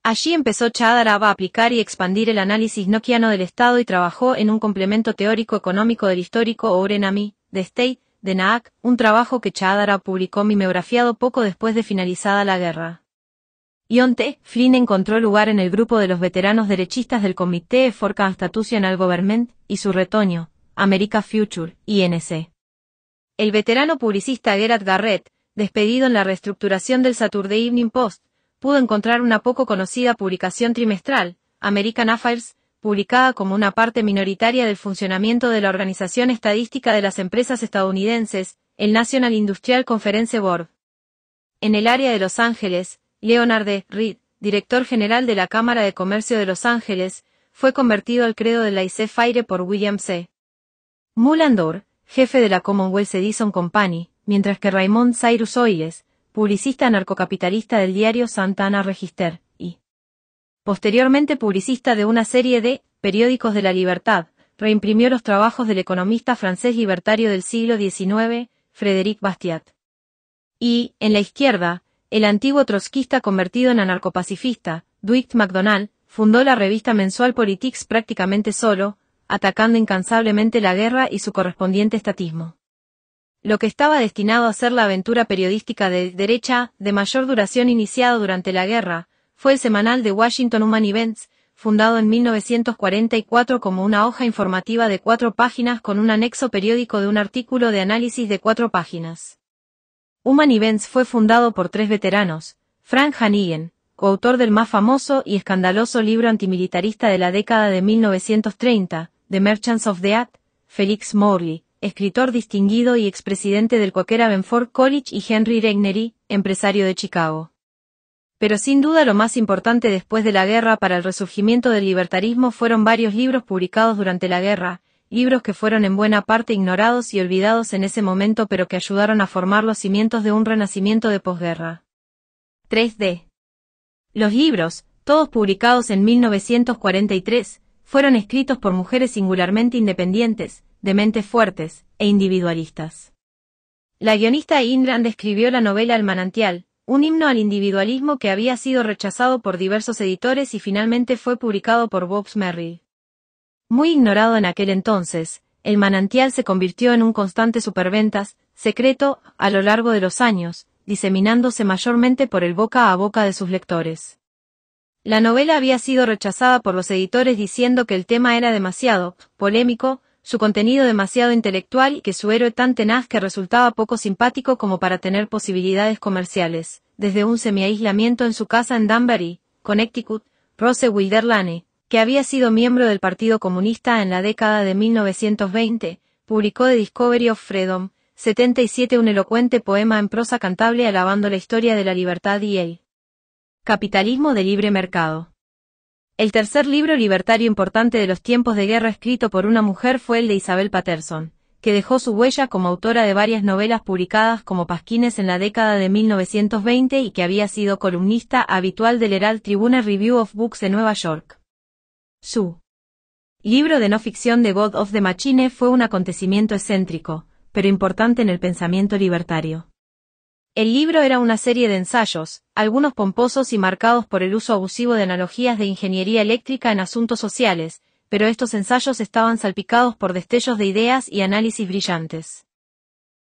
Allí empezó Chadarab a aplicar y expandir el análisis noquiano del Estado y trabajó en un complemento teórico económico del histórico Orenami, The State, de Naak, un trabajo que Chadarab publicó mimeografiado poco después de finalizada la guerra. John T. Flynn encontró lugar en el grupo de los veteranos derechistas del Comité for Constitutional Government, y su retoño, America Future, INC. El veterano publicista Gerard Garrett, despedido en la reestructuración del Saturday Evening Post, pudo encontrar una poco conocida publicación trimestral, American Affairs, publicada como una parte minoritaria del funcionamiento de la Organización Estadística de las Empresas Estadounidenses, el National Industrial Conference Board. En el área de Los Ángeles, Leonard D. Reed, director general de la Cámara de Comercio de Los Ángeles, fue convertido al credo del laissez-faire por William C. Mullandur, jefe de la Commonwealth Edison Company, mientras que Raymond Cyrus Oyles, publicista anarcocapitalista del diario Santa Ana Register, y posteriormente publicista de una serie de periódicos de la libertad, reimprimió los trabajos del economista francés libertario del siglo XIX, Frédéric Bastiat. Y, en la izquierda, el antiguo trotskista convertido en anarcopacifista, Dwight MacDonald, fundó la revista mensual Politics prácticamente solo, atacando incansablemente la guerra y su correspondiente estatismo. Lo que estaba destinado a ser la aventura periodística de derecha, de mayor duración iniciado durante la guerra, fue el semanal The Washington Human Events, fundado en 1944 como una hoja informativa de 4 páginas con un anexo periódico de un artículo de análisis de 4 páginas. Human Events fue fundado por 3 veteranos: Frank Hannigan, coautor del más famoso y escandaloso libro antimilitarista de la década de 1930, The Merchants of the Earth; Felix Morley, escritor distinguido y expresidente del Quaker Abenford College; y Henry Regnery, empresario de Chicago. Pero sin duda lo más importante después de la guerra para el resurgimiento del libertarismo fueron varios libros publicados durante la guerra, libros que fueron en buena parte ignorados y olvidados en ese momento pero que ayudaron a formar los cimientos de un renacimiento de posguerra. 3D. Los libros, todos publicados en 1943, fueron escritos por mujeres singularmente independientes, de mentes fuertes e individualistas. La guionista Ayn Rand escribió la novela El manantial, un himno al individualismo que había sido rechazado por diversos editores y finalmente fue publicado por Box Merrill. Muy ignorado en aquel entonces, El manantial se convirtió en un constante superventas, secreto, a lo largo de los años, diseminándose mayormente por el boca a boca de sus lectores. La novela había sido rechazada por los editores diciendo que el tema era demasiado polémico, su contenido demasiado intelectual y que su héroe tan tenaz que resultaba poco simpático como para tener posibilidades comerciales. Desde un semi-aislamiento en su casa en Danbury, Connecticut, Rose Wilder Lane, que había sido miembro del Partido Comunista en la década de 1920, publicó The Discovery of Freedom, 77, un elocuente poema en prosa cantable alabando la historia de la libertad y el capitalismo de libre mercado. El tercer libro libertario importante de los tiempos de guerra escrito por una mujer fue el de Isabel Patterson, que dejó su huella como autora de varias novelas publicadas como pasquines en la década de 1920 y que había sido columnista habitual del Herald Tribune Review of Books de Nueva York. Su libro de no ficción The God of the Machine fue un acontecimiento excéntrico, pero importante en el pensamiento libertario. El libro era una serie de ensayos, algunos pomposos y marcados por el uso abusivo de analogías de ingeniería eléctrica en asuntos sociales, pero estos ensayos estaban salpicados por destellos de ideas y análisis brillantes.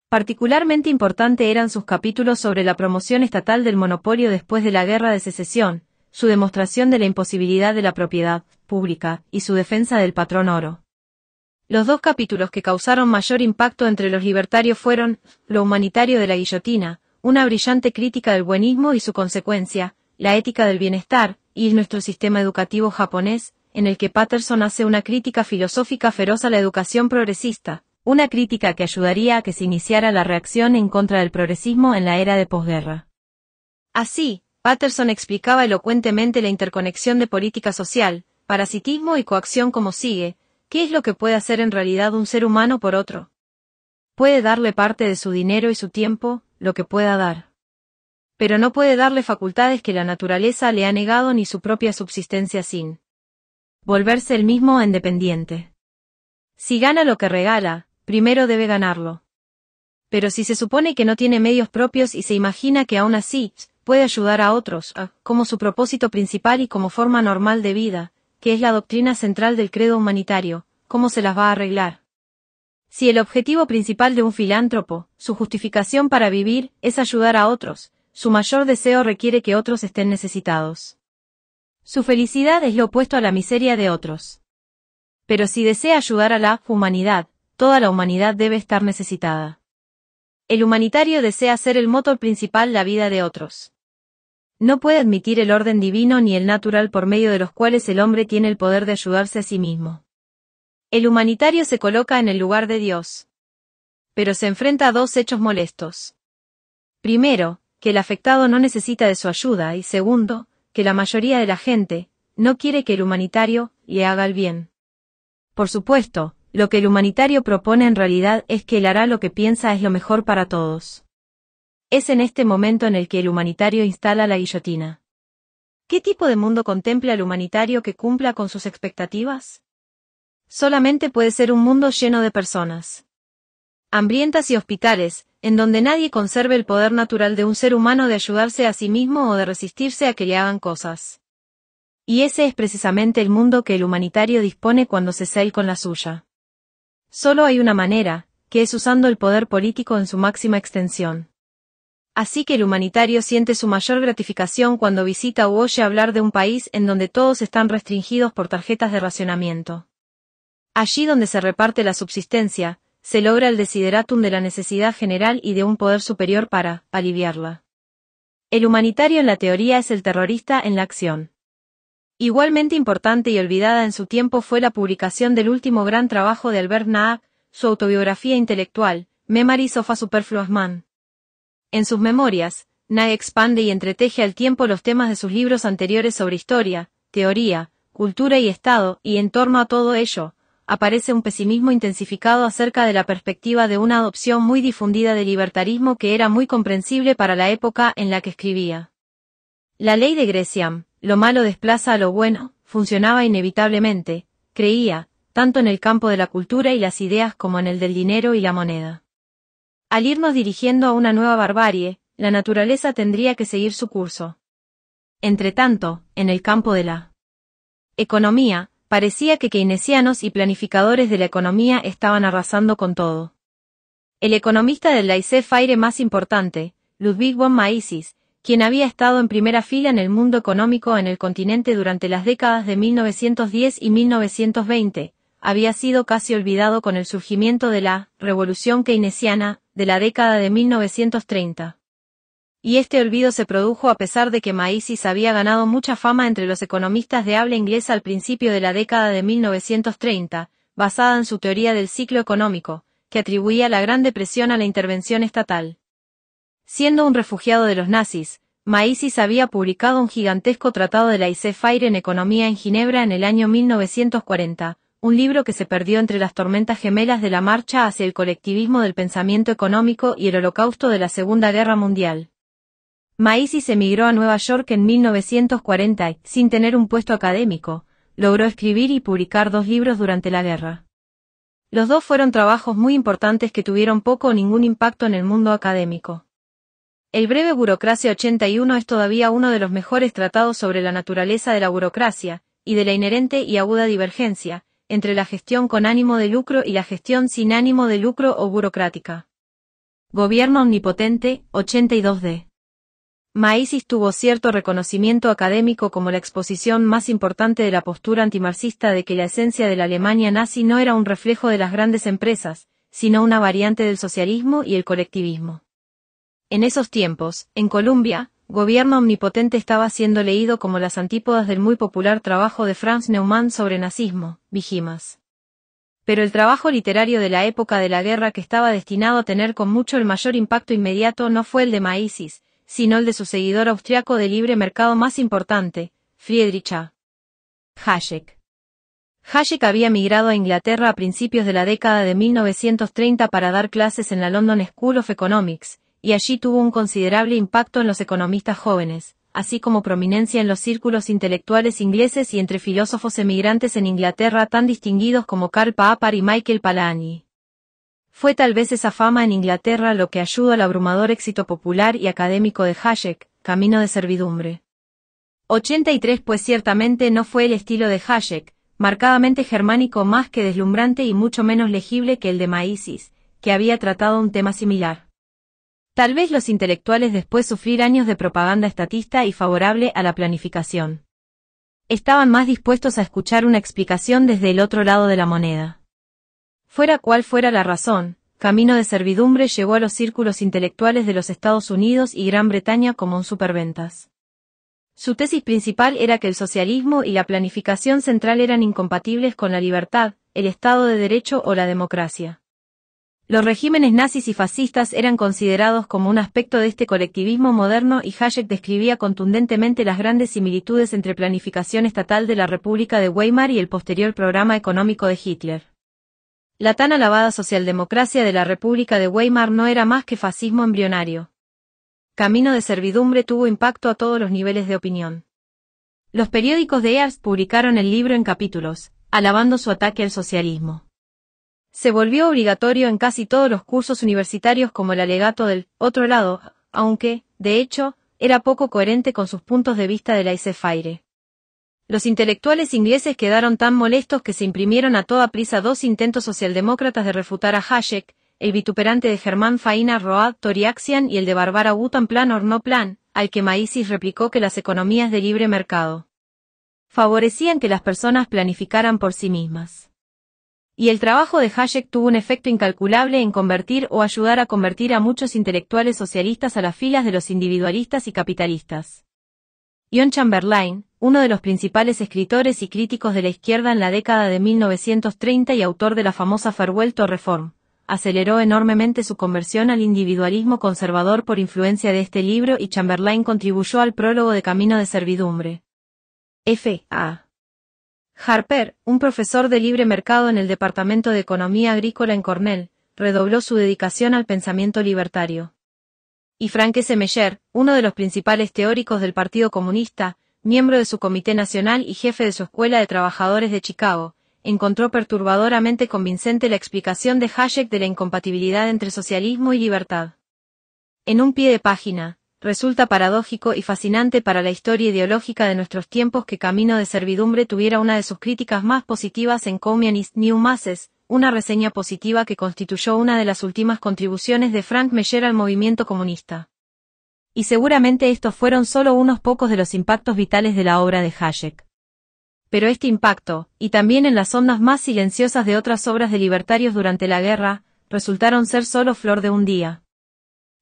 Particularmente importante eran sus capítulos sobre la promoción estatal del monopolio después de la Guerra de Secesión, su demostración de la imposibilidad de la propiedad pública y su defensa del patrón oro. Los 2 capítulos que causaron mayor impacto entre los libertarios fueron Lo humanitario de la guillotina, una brillante crítica del buenismo y su consecuencia, La ética del bienestar, y Nuestro sistema educativo japonés, en el que Patterson hace una crítica filosófica feroz a la educación progresista, una crítica que ayudaría a que se iniciara la reacción en contra del progresismo en la era de posguerra. Así, Patterson explicaba elocuentemente la interconexión de política social, parasitismo y coacción como sigue: ¿qué es lo que puede hacer en realidad un ser humano por otro? Puede darle parte de su dinero y su tiempo, lo que pueda dar. Pero no puede darle facultades que la naturaleza le ha negado ni su propia subsistencia sin volverse él mismo independiente. Si gana lo que regala, primero debe ganarlo. Pero si se supone que no tiene medios propios y se imagina que aún así puede ayudar a otros, como su propósito principal y como forma normal de vida, que es la doctrina central del credo humanitario, ¿cómo se las va a arreglar? Si el objetivo principal de un filántropo, su justificación para vivir, es ayudar a otros, su mayor deseo requiere que otros estén necesitados. Su felicidad es lo opuesto a la miseria de otros. Pero si desea ayudar a la humanidad, toda la humanidad debe estar necesitada. El humanitario desea ser el motor principal la vida de otros. No puede admitir el orden divino ni el natural por medio de los cuales el hombre tiene el poder de ayudarse a sí mismo. El humanitario se coloca en el lugar de Dios. Pero se enfrenta a 2 hechos molestos. Primero, que el afectado no necesita de su ayuda y segundo, que la mayoría de la gente no quiere que el humanitario y haga el bien. Por supuesto, lo que el humanitario propone en realidad es que él hará lo que piensa es lo mejor para todos. Es en este momento en el que el humanitario instala la guillotina. ¿Qué tipo de mundo contempla el humanitario que cumpla con sus expectativas? Solamente puede ser un mundo lleno de personas hambrientas y hospitales, en donde nadie conserve el poder natural de un ser humano de ayudarse a sí mismo o de resistirse a que le hagan cosas. Y ese es precisamente el mundo que el humanitario dispone cuando se cela con la suya. Solo hay una manera, que es usando el poder político en su máxima extensión. Así que el humanitario siente su mayor gratificación cuando visita u oye hablar de un país en donde todos están restringidos por tarjetas de racionamiento. Allí donde se reparte la subsistencia, se logra el desideratum de la necesidad general y de un poder superior para aliviarla. El humanitario en la teoría es el terrorista en la acción. Igualmente importante y olvidada en su tiempo fue la publicación del último gran trabajo de Albert Naab, su autobiografía intelectual, Memories of a Superfluous Man. En sus memorias, Naab expande y entreteje al tiempo los temas de sus libros anteriores sobre historia, teoría, cultura y Estado, y en torno a todo ello, aparece un pesimismo intensificado acerca de la perspectiva de una adopción muy difundida del libertarismo que era muy comprensible para la época en la que escribía. La ley de Gresham, lo malo desplaza a lo bueno, funcionaba inevitablemente, creía, tanto en el campo de la cultura y las ideas como en el del dinero y la moneda. Al irnos dirigiendo a una nueva barbarie, la naturaleza tendría que seguir su curso. Entretanto, en el campo de la economía, parecía que keynesianos y planificadores de la economía estaban arrasando con todo. El economista del laissez-faire más importante, Ludwig von Mises, quien había estado en primera fila en el mundo económico en el continente durante las décadas de 1910 y 1920, había sido casi olvidado con el surgimiento de la revolución keynesiana de la década de 1930. Y este olvido se produjo a pesar de que Mises había ganado mucha fama entre los economistas de habla inglesa al principio de la década de 1930, basada en su teoría del ciclo económico, que atribuía la Gran Depresión a la intervención estatal. Siendo un refugiado de los nazis, Mises había publicado un gigantesco tratado de laissez-faire en economía en Ginebra en el año 1940, un libro que se perdió entre las tormentas gemelas de la marcha hacia el colectivismo del pensamiento económico y el holocausto de la Segunda Guerra Mundial. Mises emigró a Nueva York en 1940 y, sin tener un puesto académico, logró escribir y publicar 2 libros durante la guerra. Los 2 fueron trabajos muy importantes que tuvieron poco o ningún impacto en el mundo académico. El breve Burocracia 81 es todavía uno de los mejores tratados sobre la naturaleza de la burocracia, y de la inherente y aguda divergencia, entre la gestión con ánimo de lucro y la gestión sin ánimo de lucro o burocrática. Gobierno omnipotente, 82d. Mises tuvo cierto reconocimiento académico como la exposición más importante de la postura antimarxista de que la esencia de la Alemania nazi no era un reflejo de las grandes empresas, sino una variante del socialismo y el colectivismo. En esos tiempos, en Colombia, Gobierno omnipotente estaba siendo leído como las antípodas del muy popular trabajo de Franz Neumann sobre nazismo, Vigimas. Pero el trabajo literario de la época de la guerra que estaba destinado a tener con mucho el mayor impacto inmediato no fue el de Mises, sino el de su seguidor austriaco de libre mercado más importante, Friedrich A. Hayek. Hayek había migrado a Inglaterra a principios de la década de 1930 para dar clases en la London School of Economics, y allí tuvo un considerable impacto en los economistas jóvenes, así como prominencia en los círculos intelectuales ingleses y entre filósofos emigrantes en Inglaterra tan distinguidos como Karl Popper y Michael Polanyi. Fue tal vez esa fama en Inglaterra lo que ayudó al abrumador éxito popular y académico de Hayek, Camino de servidumbre. 83 pues ciertamente no fue el estilo de Hayek, marcadamente germánico más que deslumbrante y mucho menos legible que el de Mises, que había tratado un tema similar. Tal vez los intelectuales después sufrir años de propaganda estatista y favorable a la planificación. Estaban más dispuestos a escuchar una explicación desde el otro lado de la moneda. Fuera cual fuera la razón, Camino de servidumbre llegó a los círculos intelectuales de los Estados Unidos y Gran Bretaña como un superventas. Su tesis principal era que el socialismo y la planificación central eran incompatibles con la libertad, el Estado de Derecho o la democracia. Los regímenes nazis y fascistas eran considerados como un aspecto de este colectivismo moderno y Hayek describía contundentemente las grandes similitudes entre planificación estatal de la República de Weimar y el posterior programa económico de Hitler. La tan alabada socialdemocracia de la República de Weimar no era más que fascismo embrionario. Camino de servidumbre tuvo impacto a todos los niveles de opinión. Los periódicos de Hearst publicaron el libro en capítulos, alabando su ataque al socialismo. Se volvió obligatorio en casi todos los cursos universitarios como el alegato del otro lado, aunque, de hecho, era poco coherente con sus puntos de vista de laissez-faire. Los intelectuales ingleses quedaron tan molestos que se imprimieron a toda prisa 2 intentos socialdemócratas de refutar a Hayek, el vituperante de Germán Faina Road Toriaxian y el de Barbara Wotan Plan or No Plan, al que Maísis replicó que las economías de libre mercado favorecían que las personas planificaran por sí mismas. Y el trabajo de Hayek tuvo un efecto incalculable en convertir o ayudar a convertir a muchos intelectuales socialistas a las filas de los individualistas y capitalistas. John Chamberlain, uno de los principales escritores y críticos de la izquierda en la década de 1930 y autor de la famosa Farewell to Reform, aceleró enormemente su conversión al individualismo conservador por influencia de este libro y Chamberlain contribuyó al prólogo de Camino de servidumbre. F. A. Harper, un profesor de libre mercado en el Departamento de Economía Agrícola en Cornell, redobló su dedicación al pensamiento libertario. Y Frank S. Meyer, uno de los principales teóricos del Partido Comunista, miembro de su Comité Nacional y jefe de su Escuela de Trabajadores de Chicago, encontró perturbadoramente convincente la explicación de Hayek de la incompatibilidad entre socialismo y libertad. En un pie de página, resulta paradójico y fascinante para la historia ideológica de nuestros tiempos que Camino de servidumbre tuviera una de sus críticas más positivas en Communist New Masses, una reseña positiva que constituyó una de las últimas contribuciones de Frank Meyer al movimiento comunista. Y seguramente estos fueron solo unos pocos de los impactos vitales de la obra de Hayek. Pero este impacto, y también en las ondas más silenciosas de otras obras de libertarios durante la guerra, resultaron ser solo flor de un día.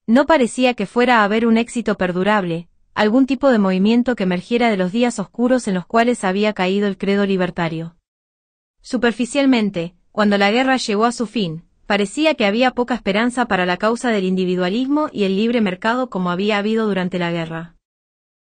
No parecía que fuera a haber un éxito perdurable, algún tipo de movimiento que emergiera de los días oscuros en los cuales había caído el credo libertario. Superficialmente, cuando la guerra llegó a su fin, parecía que había poca esperanza para la causa del individualismo y el libre mercado como había habido durante la guerra.